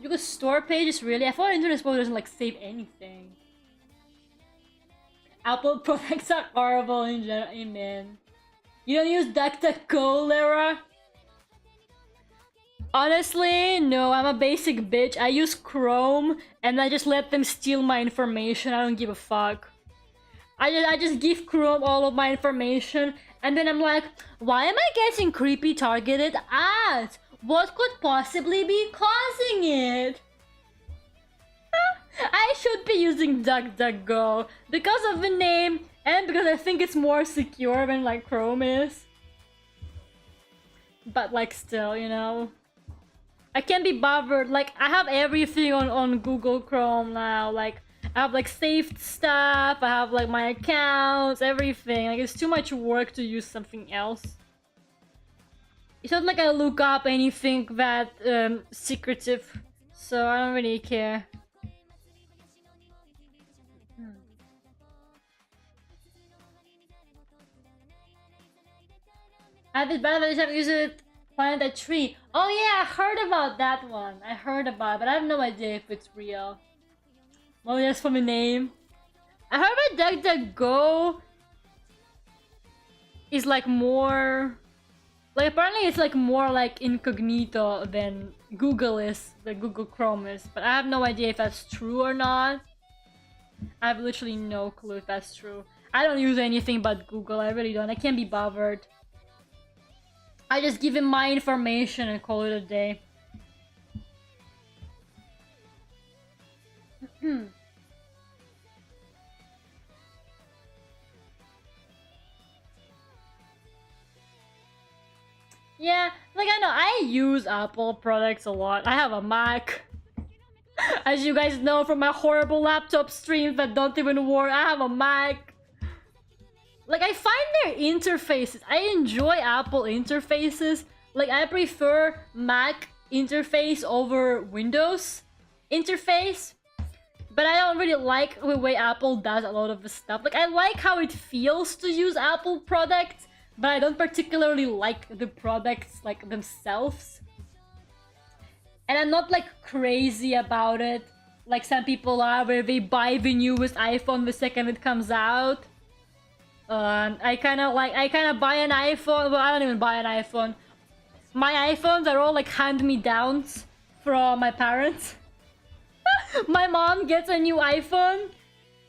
You could store pages, really? I thought Internet Explorer doesn't like save anything. Apple products are horrible in general, amen. You don't use DuckDuckGo, Lera? Honestly, no, I'm a basic bitch. I use Chrome and I just let them steal my information. I don't give a fuck. I just give Chrome all of my information and then I'm like, why am I getting creepy targeted ads? What could possibly be causing it? I should be using DuckDuckGo because of the name and because I think it's more secure than like Chrome is. But like still, you know. I can't be bothered. Like I have everything on Google Chrome now. Like I have like saved stuff, I have like my accounts, everything. Like it's too much work to use something else. It's not like I look up anything that secretive, so I don't really care. I have this bad that I use it plant a tree. Oh yeah, I heard about that one. I heard about it, but I have no idea if it's real. Well, yes, from the name. I heard about DuckDuckGo is like more... Like apparently it's like more like incognito than Google is, the Google Chrome is. But I have no idea if that's true or not. I have literally no clue if that's true. I don't use anything but Google, I really don't. I can't be bothered. I just give him my information and call it a day. Yeah, like I know, I use Apple products a lot. I have a Mac. As you guys know from my horrible laptop streams that don't even work, I have a Mac. Like, I find their interfaces, I enjoy Apple interfaces. Like, I prefer Mac interface over Windows interface. But I don't really like the way Apple does a lot of the stuff. Like, I like how it feels to use Apple products, but I don't particularly like the products, like, themselves. And I'm not, like, crazy about it, like some people are, where they buy the newest iPhone the second it comes out. I kind of buy an iPhone. Well, I don't even buy an iPhone. My iPhones are all like hand-me-downs from my parents. My mom gets a new iPhone,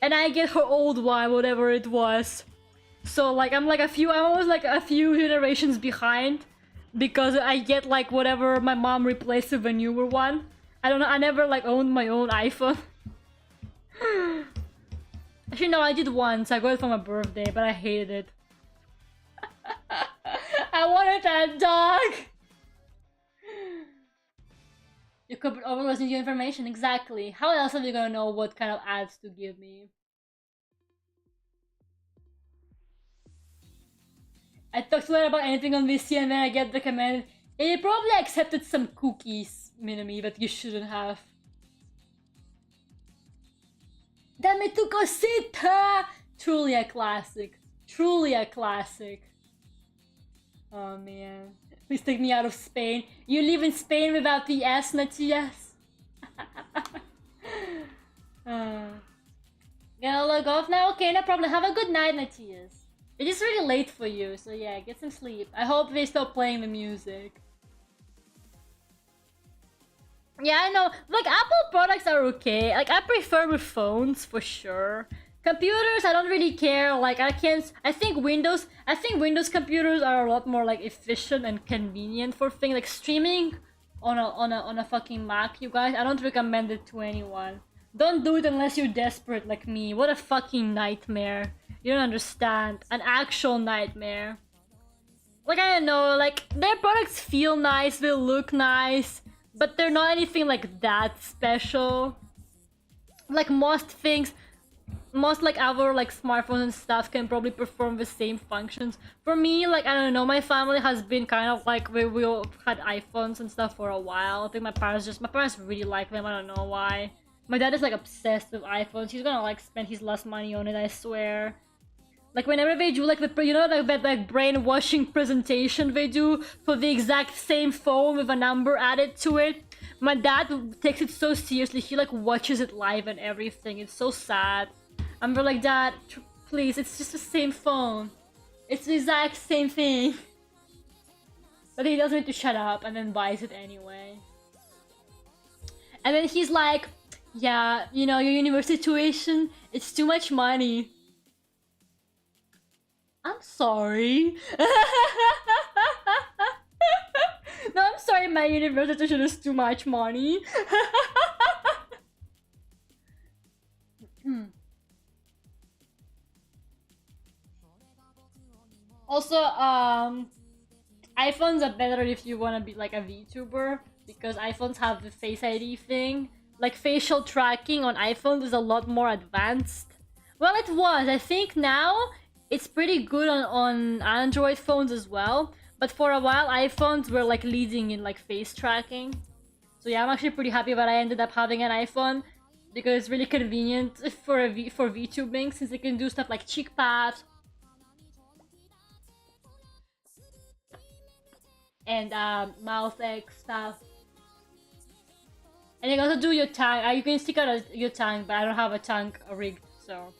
and I get her old one, whatever it was. So like I'm almost like a few generations behind, because I get like whatever my mom replaced with a newer one. I don't know. I never like owned my own iPhone. Actually, no, I did once. I got it for my birthday, but I hated it. I wanted a dog! You could overload new information, exactly. How else are you gonna know what kind of ads to give me? I talked to Lera about anything on VC and then I get recommended. Yeah, you probably accepted some cookies, Minami, but you shouldn't have. Dame tu cosita! Truly a classic. Truly a classic. Oh man. Please take me out of Spain. You live in Spain without the S, Natias? Gonna log off now? Okay, no problem. Have a good night, Natias. It is really late for you, so yeah, get some sleep. I hope they stop playing the music. Yeah, I know. Like, Apple products are okay. Like, I prefer with phones, for sure. Computers, I don't really care. Like, I think Windows computers are a lot more, like, efficient and convenient for things. Like, streaming on a fucking Mac, you guys, I don't recommend it to anyone. Don't do it unless you're desperate like me. What a fucking nightmare. You don't understand. An actual nightmare. Like, I don't know, like, their products feel nice, they look nice, but they're not anything like that special. Like most like our like smartphones and stuff can probably perform the same functions. For me, like, I don't know, my family has been kind of like, we all had iPhones and stuff for a while. I think my parents really like them, I don't know why. My dad is like obsessed with iPhones. He's gonna like spend his last money on it, I swear. Like, whenever they do like the, you know, like that like brainwashing presentation they do for the exact same phone with a number added to it, my dad takes it so seriously. He like watches it live and everything. It's so sad. I'm like, Dad, please, it's just the same phone. It's the exact same thing. But he doesn't need to shut up and then buys it anyway. And then he's like, yeah, you know, your university tuition, it's too much money. I'm sorry. No, I'm sorry, my university tuition is too much money. Also, iPhones are better if you want to be like a VTuber, because iPhones have the Face ID thing. Like, facial tracking on iPhones is a lot more advanced. Well, it was. I think now it's pretty good on Android phones as well. But for a while, iPhones were like leading in like face tracking. So yeah, I'm actually pretty happy that I ended up having an iPhone because it's really convenient for VTubing since it can do stuff like cheek pads and mouth X stuff. And you can also do your tongue. You can stick out your tongue, but I don't have a tongue rigged, so.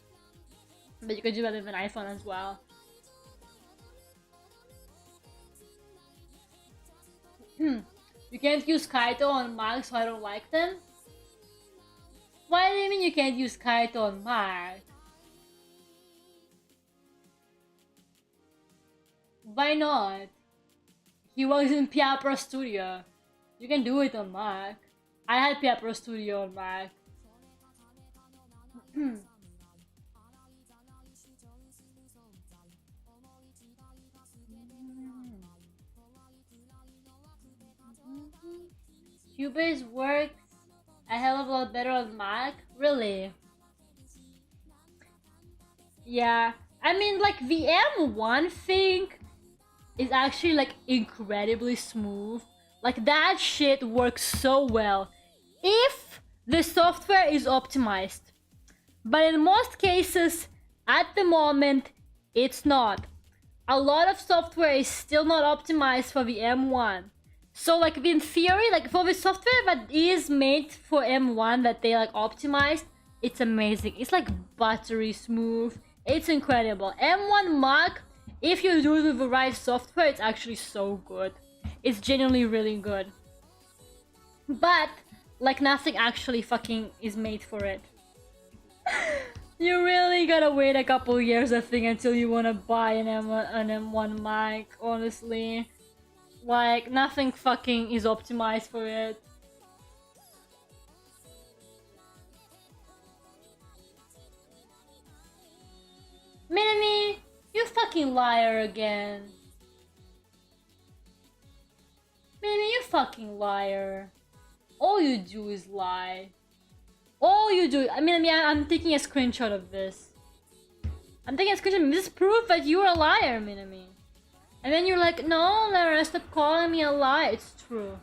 But you can do that with an iPhone as well. You can't use Kaito on Mac, so I don't like them. Why do you mean you can't use Kaito on Mac? Why not? He works in Pia Pro Studio. You can do it on Mac. I had Pia Pro Studio on Mac. Cubase works a hell of a lot better on Mac? Really? Yeah. I mean, like, the M1 thing is actually, like, incredibly smooth. Like, that shit works so well. If the software is optimized. But in most cases, at the moment, it's not. A lot of software is still not optimized for the M1. So like in theory, like for the software that is made for M1 that they like optimized, it's amazing. It's like buttery smooth. It's incredible. M1 Mac, if you do it with the right software, it's actually so good. It's genuinely really good. But like nothing actually fucking is made for it. You really gotta wait a couple years, I think, until you wanna buy an M1 Mac, honestly. Like, nothing fucking is optimized for it. Minami, you fucking liar again. Minami, you fucking liar. All you do is lie. All you do. I mean, I'm taking a screenshot of this. I'm taking a screenshot. This is proof that you're a liar, Minami. And then you're like, no, Lera, stop calling me a liar. It's true.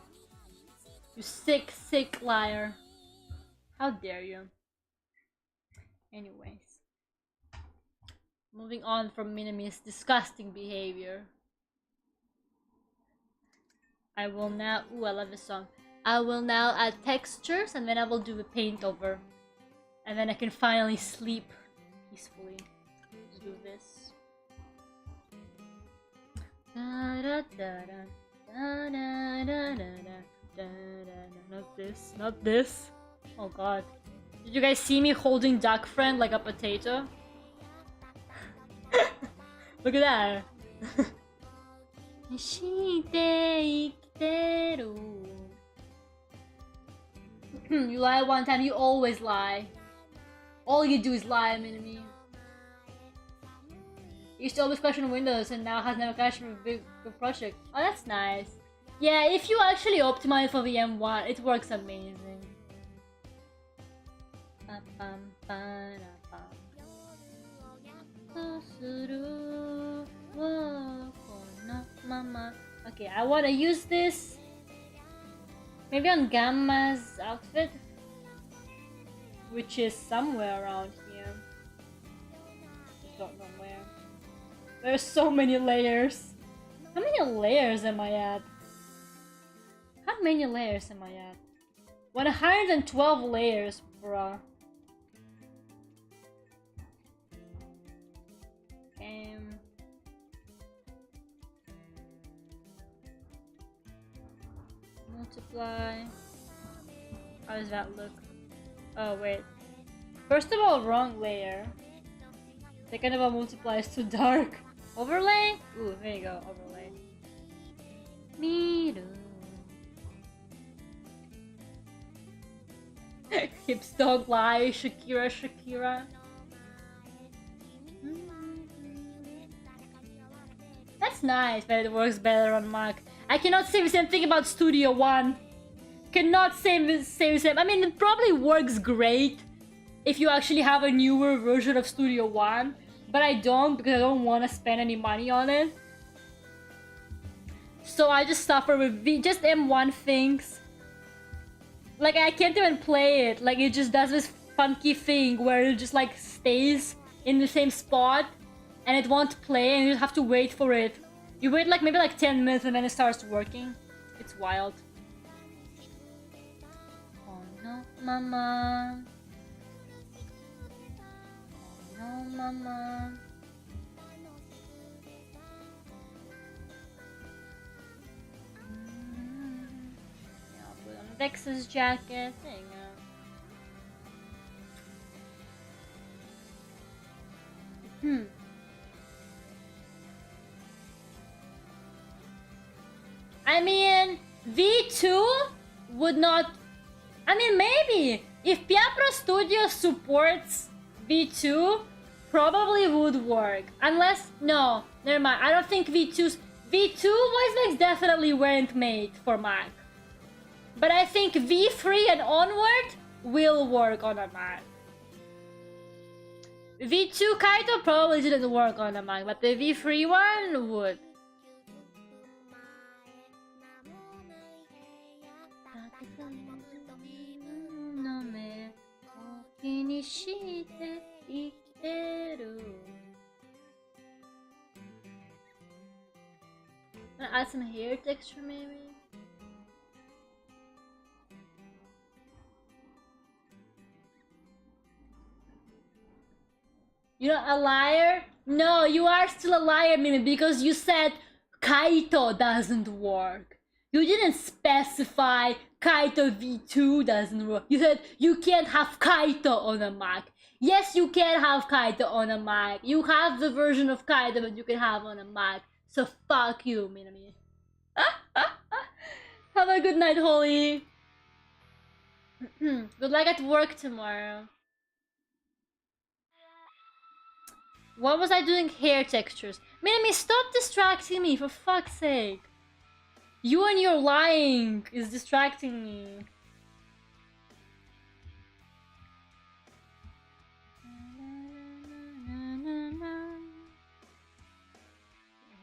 You sick, sick liar. How dare you? Anyways. Moving on from Minami's disgusting behavior. I will now... Ooh, I love this song. I will now add textures and then I will do the paint over. And then I can finally sleep peacefully. Let's do this. Not this, not this. Oh god. Did you guys see me holding Duck Friend like a potato? Look at that. You lie one time, you always lie. All you do is lie, Minami. You used to always question Windows and now has never crashed for a big project. Oh, that's nice. Yeah, if you actually optimize for the M1, it works amazing. Okay, I want to use this maybe on Gamma's outfit, which is somewhere around here. I don't know where. There's so many layers. How many layers am I at? How many layers am I at? 112 layers, bruh. Multiply. How does that look? Oh, wait. First of all, wrong layer. Second of all, multiply is too dark. Overlay? Ooh, there you go, overlay. Hips don't lie, Shakira, Shakira. That's nice, but it works better on Mac. I cannot say the same thing about Studio One. Cannot say the same. I mean, it probably works great if you actually have a newer version of Studio One, but I don't because I don't want to spend any money on it. so I just suffer with just M1 things. Like, I can't even play it. Like, it just does this funky thing where it just, like, stays in the same spot and it won't play and you just have to wait for it. You wait, like, maybe, like, 10 minutes and then it starts working. It's wild. Oh, no, mama. Oh, no, mama. Vex's jacket. There you go. I mean, V2 would not. I mean, maybe if Piapro Studio supports V2, probably would work. Unless, no, never mind. I don't think V2 voice decks definitely weren't made for Mac. But I think V3 and onward will work on a Mac. V2 Kaito probably didn't work on a Mac, but the V3 one would. Wanna add some hair texture maybe? You're not a liar? No, you are still a liar, Mimi, because you said Kaito doesn't work. You didn't specify Kaito V2 doesn't work. You said you can't have Kaito on a Mac. Yes, you can have Kaito on a Mac. You have the version of Kaito that you can have on a Mac. So fuck you, Minami. Have a good night, Holly. Good luck at work tomorrow. What was I doing? Hair textures. Minami, stop distracting me, for fuck's sake. You and your lying is distracting me.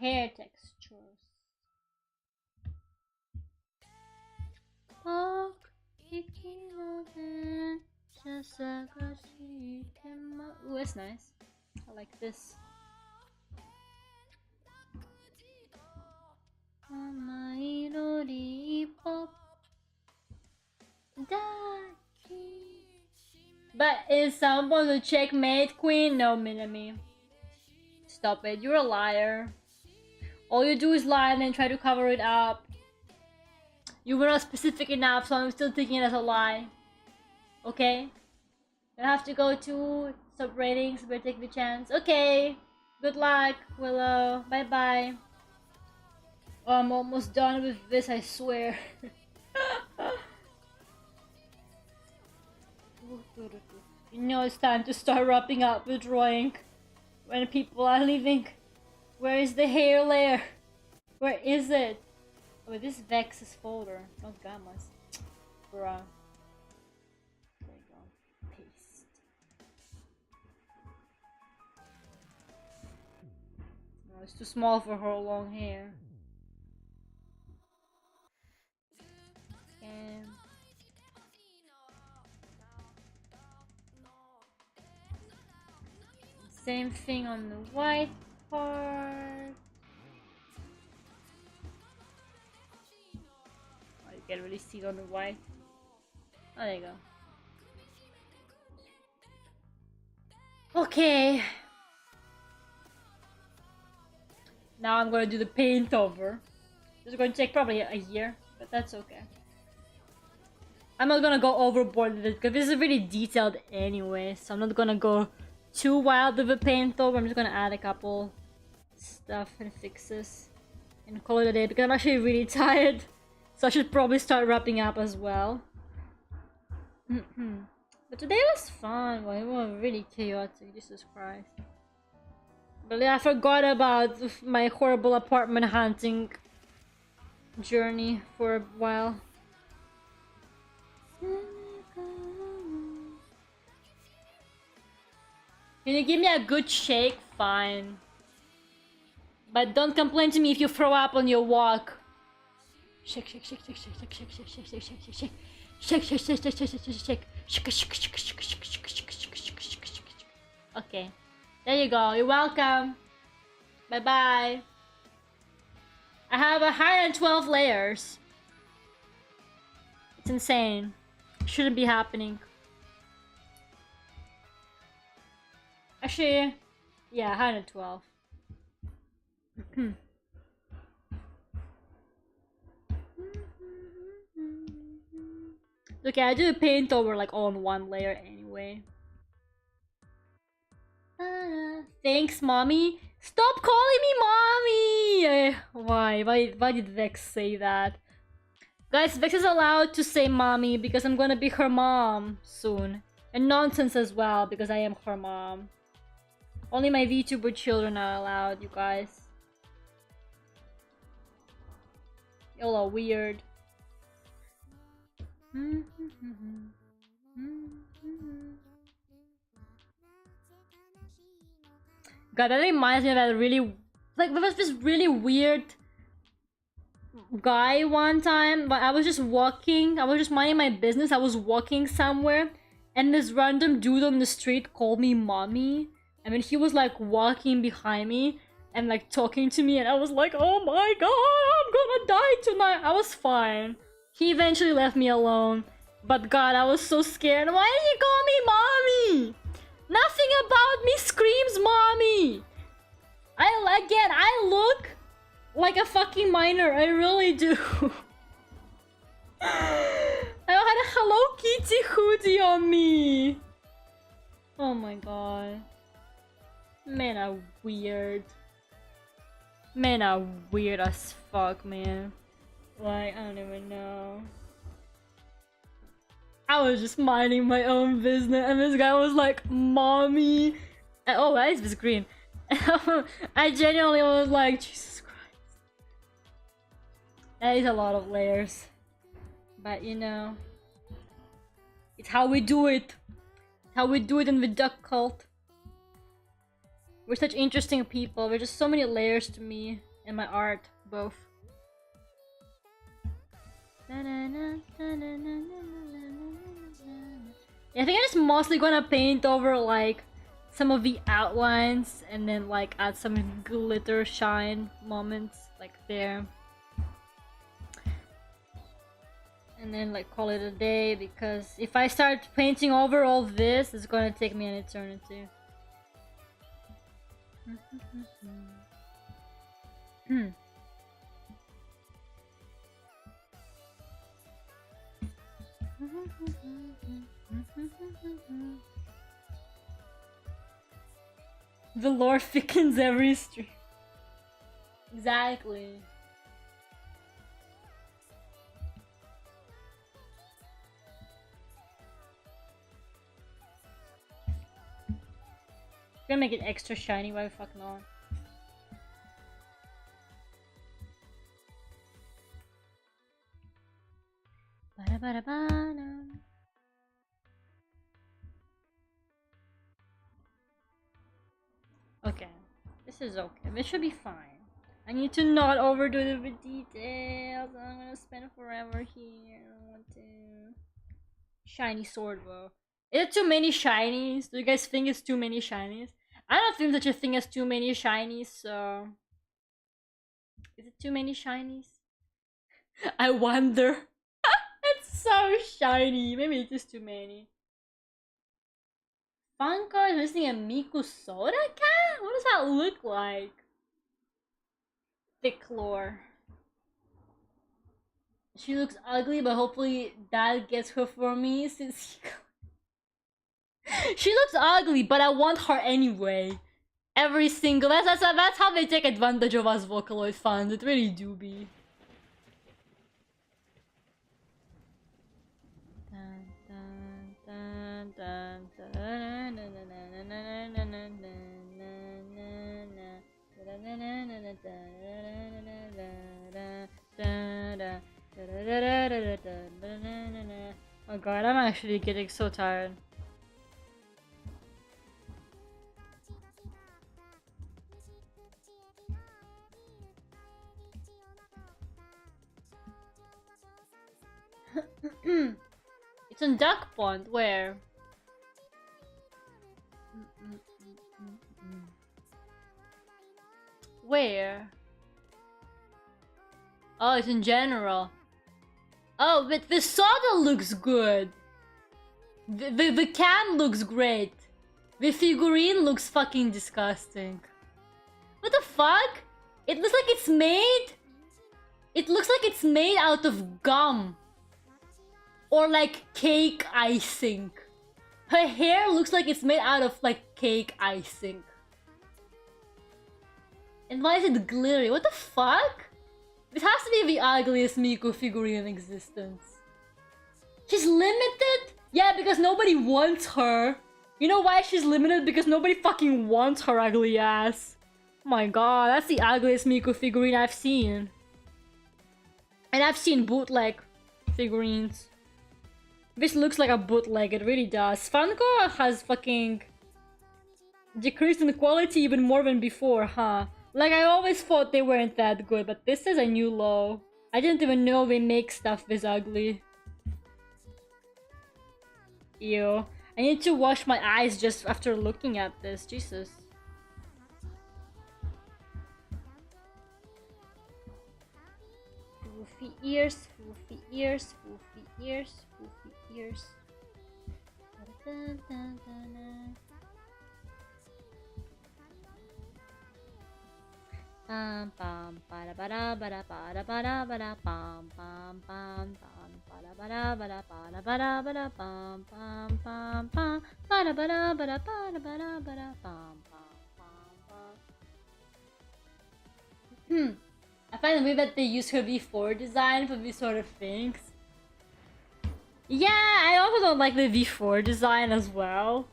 Hair textures. Ooh, that's nice. I like this. But is someone a checkmate queen? No, Minami. Stop it, you're a liar. All you do is lie and then try to cover it up. You were not specific enough, so I'm still taking it as a lie. Okay? I have to go to sub ratings, but take the chance. Okay. Good luck, Willow. Bye bye. Oh, I'm almost done with this, I swear. You know it's time to start wrapping up the drawing when people are leaving. Where is the hair layer? Where is it? Oh, this Vex's folder, not Gamma's. Bruh. There you go. Paste. No, it's too small for her long hair. And same thing on the white part. Oh, you can really see it on the white. Oh, there you go. Okay. Now I'm gonna do the paint over. This is going to take probably a year, but that's okay. I'm not gonna go overboard with it because this is really detailed anyway, so I'm not gonna go too wild with the paint over. I'm just gonna add a couple stuff and fixes and call it a day because I'm actually really tired, so I should probably start wrapping up as well. But today was fun. Well, it was really chaotic, Jesus Christ. But yeah, I forgot about my horrible apartment hunting journey for a while. Can you give me a good shake? Fine. But don't complain to me if you throw up on your walk. Shake, shake, shake, shake, shake, shake, shake, shake, shake, shake, shake, shake, shake, shake, shake, shake, shake, shake, shake, shake. Okay, there you go. You're welcome. Bye bye. I have 112 layers. It's insane. Shouldn't be happening. Actually, yeah, 112. Okay, I do paint over like on one layer anyway. Thanks, mommy. Stop calling me mommy! Why did Vex say that? Guys, Vex is allowed to say mommy because I'm gonna be her mom soon. And nonsense as well because I am her mom. Only my VTuber children are allowed, you guys. Y'all are weird. God, that reminds me of that really... Like, there was this really weird guy one time, but I was just walking, I was just minding my business, I was walking somewhere, and this random dude on the street called me mommy. I mean, he was like walking behind me and like talking to me, and I was like, oh my god, I'm gonna die tonight. I was fine. He eventually left me alone, but god, I was so scared. Why did you call me mommy? Nothing about me screams mommy. I look like a fucking minor. I really do. I had a Hello Kitty hoodie on me. Oh my god. Men are weird. Men are weird as fuck, man. Like, I don't even know. I was just minding my own business and this guy was like, mommy. And, oh, why is this green? I genuinely was like, Jesus Christ. That is a lot of layers. But you know, it's how we do it. It's how we do it in the Duckult. We're such interesting people. There's just so many layers to me and my art, both. Yeah, I think I'm just mostly gonna paint over like some of the outlines and then like add some glitter shine moments like there. And then like call it a day, because if I start painting over all this, it's gonna take me an eternity. The lore thickens every stream. Exactly. Gonna make it extra shiny, why the fuck not? Okay, this is okay. This should be fine. I need to not overdo the details. I'm gonna spend forever here. I don't want to. Shiny sword though. Is it too many shinies? Do you guys think it's too many shinies? I don't think such a thing as too many shinies, so... Is it too many shinies? I wonder. It's so shiny. Maybe it is too many. Funko is missing a Miku Soda cat? What does that look like? Thick lore. She looks ugly, but hopefully Dad gets her for me since she looks ugly, but I want her anyway. Every single... That's how they take advantage of us Vocaloid fans. It really do be. Oh god, I'm actually getting so tired. It's on Duck Pond. Where? Where? Oh, it's in general. Oh, but the soda looks good. The can looks great. The figurine looks fucking disgusting. What the fuck? It looks like it's made... It looks like it's made out of gum. Or like cake icing. Her hair looks like it's made out of like cake icing. And why is it glittery? What the fuck? This has to be the ugliest Miku figurine in existence. She's limited? Yeah, because nobody wants her. You know why she's limited? Because nobody fucking wants her ugly ass. Oh my god, that's the ugliest Miku figurine I've seen. And I've seen bootleg figurines. This looks like a bootleg, it really does. Funko has fucking decreased in quality even more than before, huh? Like, I always thought they weren't that good, but this is a new low. I didn't even know they make stuff this ugly. Ew. I need to wash my eyes just after looking at this. Jesus. Foofy ears, foofy ears, foofy ears, foofy ears. Dun, dun, dun, dun. Pam pam para para para para para para pam pam pam pam para para para para para para pam pam pam pam para para para para para para pam pam pam. I find it weird that they use her V4 design for these sort of things. Yeah, I also don't like the V4 design as well.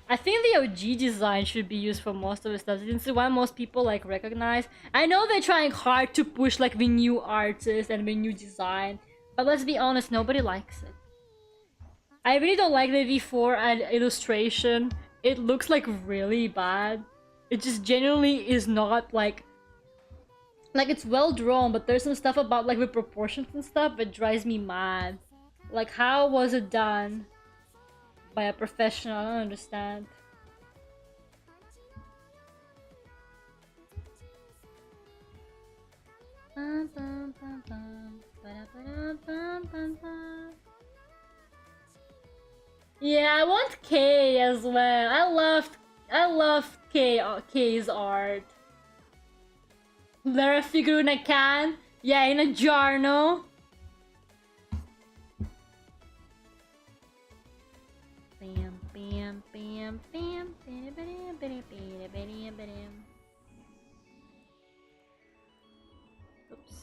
I think the OG design should be used for most of the stuff. It's the one most people like recognize. I know they're trying hard to push like the new artist and the new design, but let's be honest, nobody likes it. I really don't like the V4 illustration. It looks like really bad. It just genuinely is not like it's well drawn, but there's some stuff about like the proportions and stuff that drives me mad. Like, how was it done? By a professional, I don't understand. Yeah, I want K as well. I loved K's art. Lera figure in a can? Yeah, in a jar, no? Bam, bam, bam, bam, bam, bam, bam, bam, bam. Oops.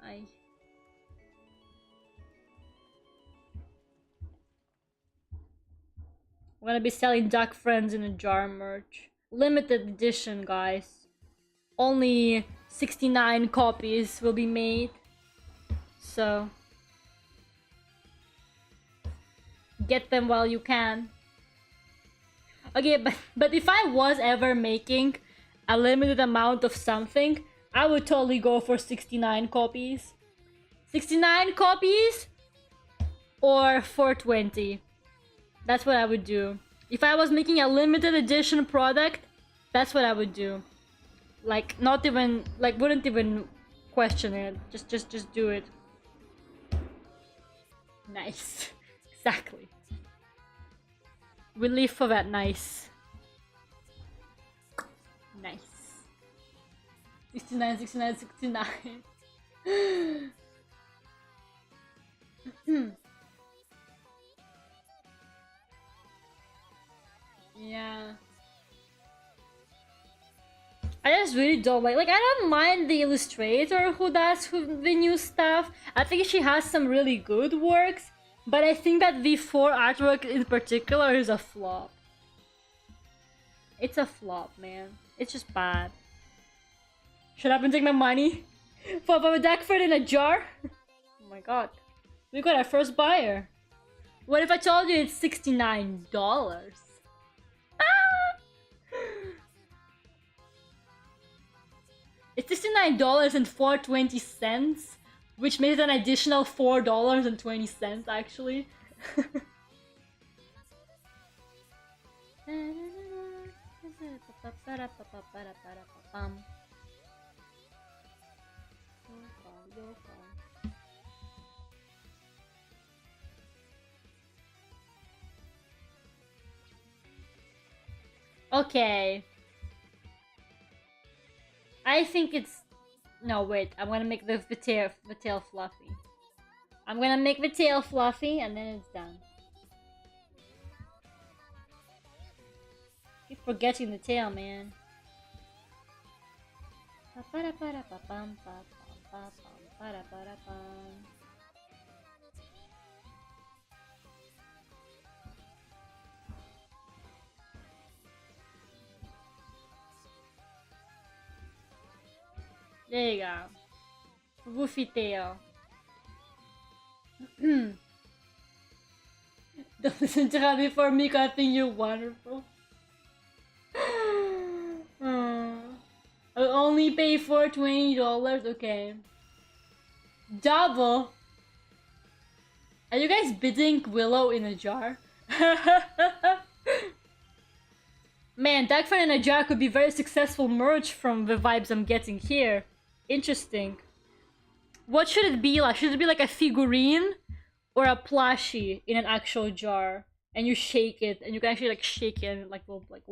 I'm gonna be selling Duck Friends in a jar merch. Limited edition, guys. Only 69 copies will be made. So get them while you can. Okay, but if I was ever making a limited amount of something, I would totally go for 69 copies. 69 copies or 420. That's what I would do. If I was making a limited edition product, that's what I would do. Like, not even, like, wouldn't even question it. Just do it. Nice. Exactly. We live for that nice. Nice. 69, 69, 69. Yeah. I just really don't like I don't mind the illustrator who does the new stuff. I think she has some really good works, but I think that the 4 artwork in particular is a flop. It's a flop, man. It's just bad. Shut up and take my money for a deck for it in a jar. Oh my god. We got our first buyer. What if I told you it's $69? It's $69 and 420 cents which made it an additional $4.20 actually. Okay. I think it's... No, wait. I'm gonna make the tail fluffy. I'm gonna make the tail fluffy and then it's done. Keep forgetting the tail, man. There you go. Woofy tail. Don't listen to her before Miko, I think you're wonderful. I'll only pay for $20, okay. Double? Are you guys bidding Willow in a jar? Man, Darkfire in a jar could be very successful merch from the vibes I'm getting here. Interesting. What should it be like? Should it be like a figurine or a plushie in an actual jar? And you shake it, and you can actually like shake it and like will like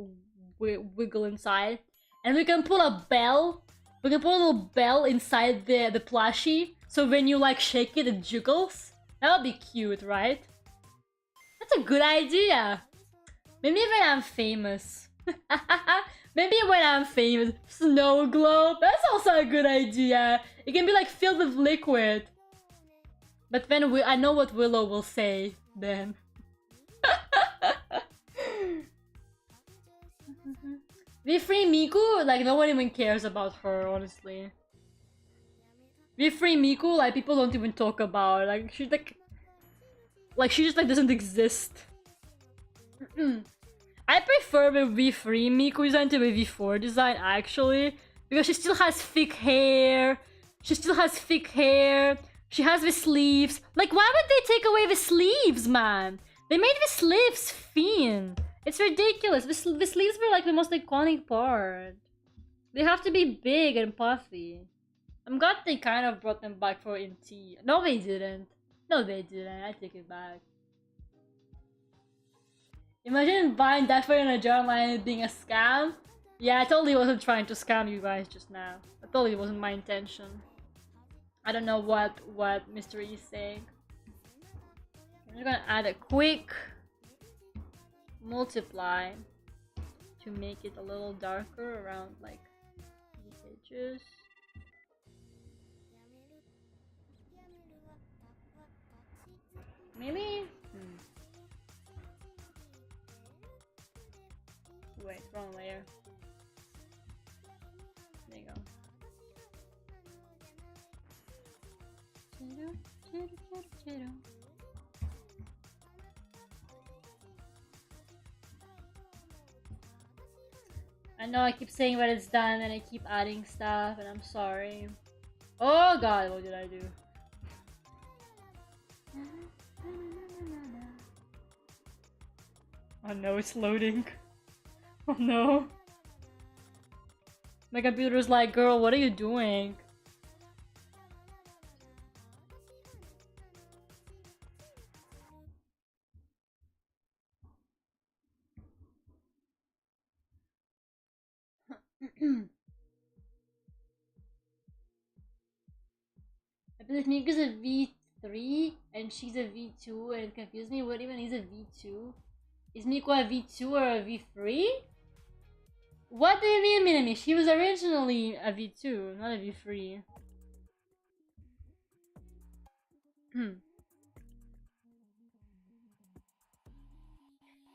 wiggle inside. And we can put a bell. We can put a little bell inside the plushie, so when you like shake it, it jiggles. That would be cute, right? That's a good idea. Maybe when I'm famous. Maybe when I'm famous. Snow globe. That's also a good idea. It can be like filled with liquid. But then I know what Willow will say then. We free Miku? Like no one even cares about her, honestly. We free Miku? Like people don't even talk about her. Like she's like she just like doesn't exist. I prefer the V3 Miku design to the V4 design actually, because she still has thick hair. She still has thick hair. She has the sleeves. Like why would they take away the sleeves, man? They made the sleeves thin. It's ridiculous. The sleeves were like the most iconic part. They have to be big and puffy. I'm glad they kind of brought them back for MT. No, they didn't. No, they didn't. I take it back. Imagine buying that for in a jar online and being a scam. Yeah, I totally wasn't trying to scam you guys just now. That totally wasn't my intention. I don't know what Mystery is saying. I'm just gonna add a quick multiply to make it a little darker around like the edges. Maybe? Wait, wrong layer. There you go. I know I keep saying when it's done and I keep adding stuff and I'm sorry. Oh god, what did I do? Oh no, it's loading. Oh no. My computer's like, girl, what are you doing? I believe Miku's a V3 and she's a V2 and it confused me. What even is a V2? Is Miku a V2 or a V3? What do you mean, Minami? She was originally a V2, not a V3.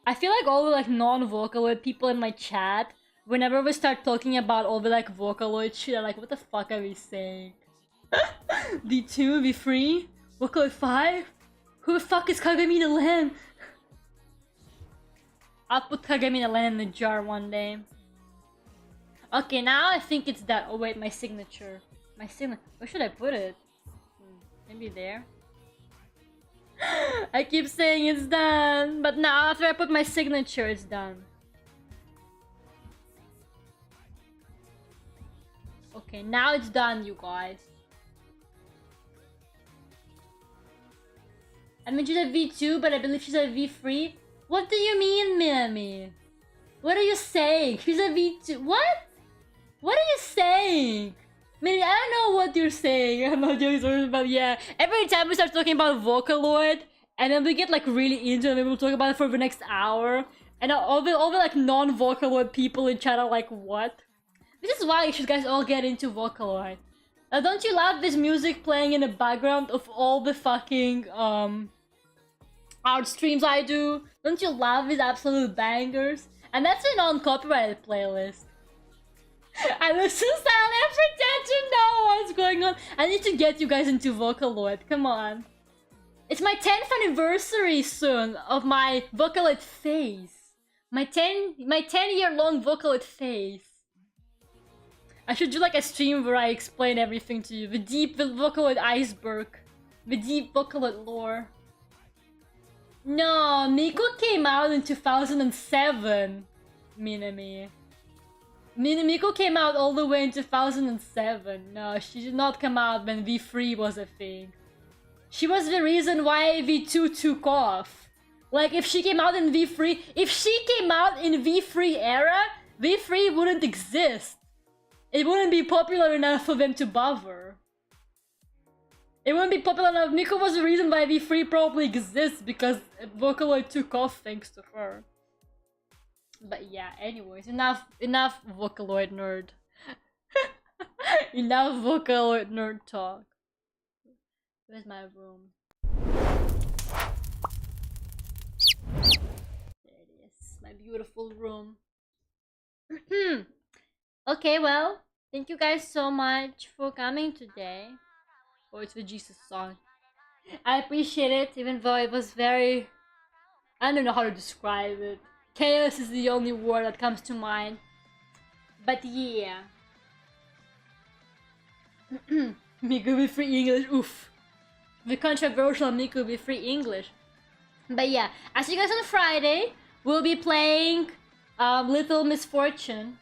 I feel like all the like non-Vocaloid people in my chat, whenever we start talking about all the like Vocaloid shit, are like, what the fuck are we saying? V2, V3, Vocaloid 5? Who the fuck is Kagamina Len? I'll put Kagamina Len in the jar one day. Okay, now I think it's that. Oh wait, my signature. My signature. Where should I put it? Maybe there. I keep saying it's done, but now after I put my signature, it's done. Okay, now it's done, you guys. I mean, she's a V2, but I believe she's a V3. What do you mean, Minami? What are you saying? She's a V2. What? What are you saying? Minami, I don't know what you're saying. I'm not joking, but yeah. Every time we start talking about Vocaloid, and then we get like really into it, and we'll talk about it for the next hour. And all the like non-Vocaloid people in chat are like, what? This is why you should guys all get into Vocaloid. Don't you love this music playing in the background of all the fucking art streams I do? Don't you love these absolute bangers? And that's a non-copyrighted playlist. I listen silent and pretend to know what's going on. I need to get you guys into Vocaloid. Come on. It's my 10th anniversary soon of my Vocaloid phase. My 10-year-long Vocaloid phase. I should do like a stream where I explain everything to you. The deep Vocaloid iceberg. The deep Vocaloid lore. No, Miko came out in 2007. Minami. Miko came out all the way in 2007. No, she did not come out when V3 was a thing. She was the reason why V2 took off. Like, if she came out in V3... If she came out in V3 era, V3 wouldn't exist. It wouldn't be popular enough for them to bother. It wouldn't be popular enough. Miko was the reason why V3 probably exists, because Vocaloid took off thanks to her. But yeah, anyways, enough Vocaloid nerd. Enough Vocaloid nerd talk. Where's my room? There it is, my beautiful room. Okay, well, thank you guys so much for coming today. Oh, it's the Jesus song. I appreciate it, even though it was very... I don't know how to describe it. Chaos is the only word that comes to mind. But yeah. Miku with free English, oof. The controversial Miku with free English. But yeah, as you guys on Friday, we'll be playing Little Misfortune.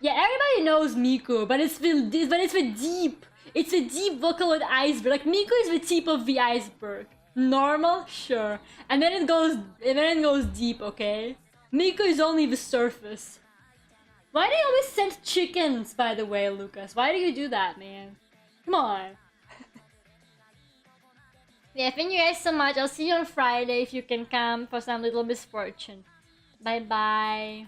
Yeah, everybody knows Miku, but it's the deep. It's a deep Vocaloid iceberg. Like, Miku is the tip of the iceberg. Normal, sure, and then it goes deep. Okay, Miku is only the surface. Why do you always send chickens, by the way, Lucas? Why do you do that, man? Come on. Yeah, thank you guys so much. I'll see you on Friday if you can come for some Little Misfortune. Bye bye.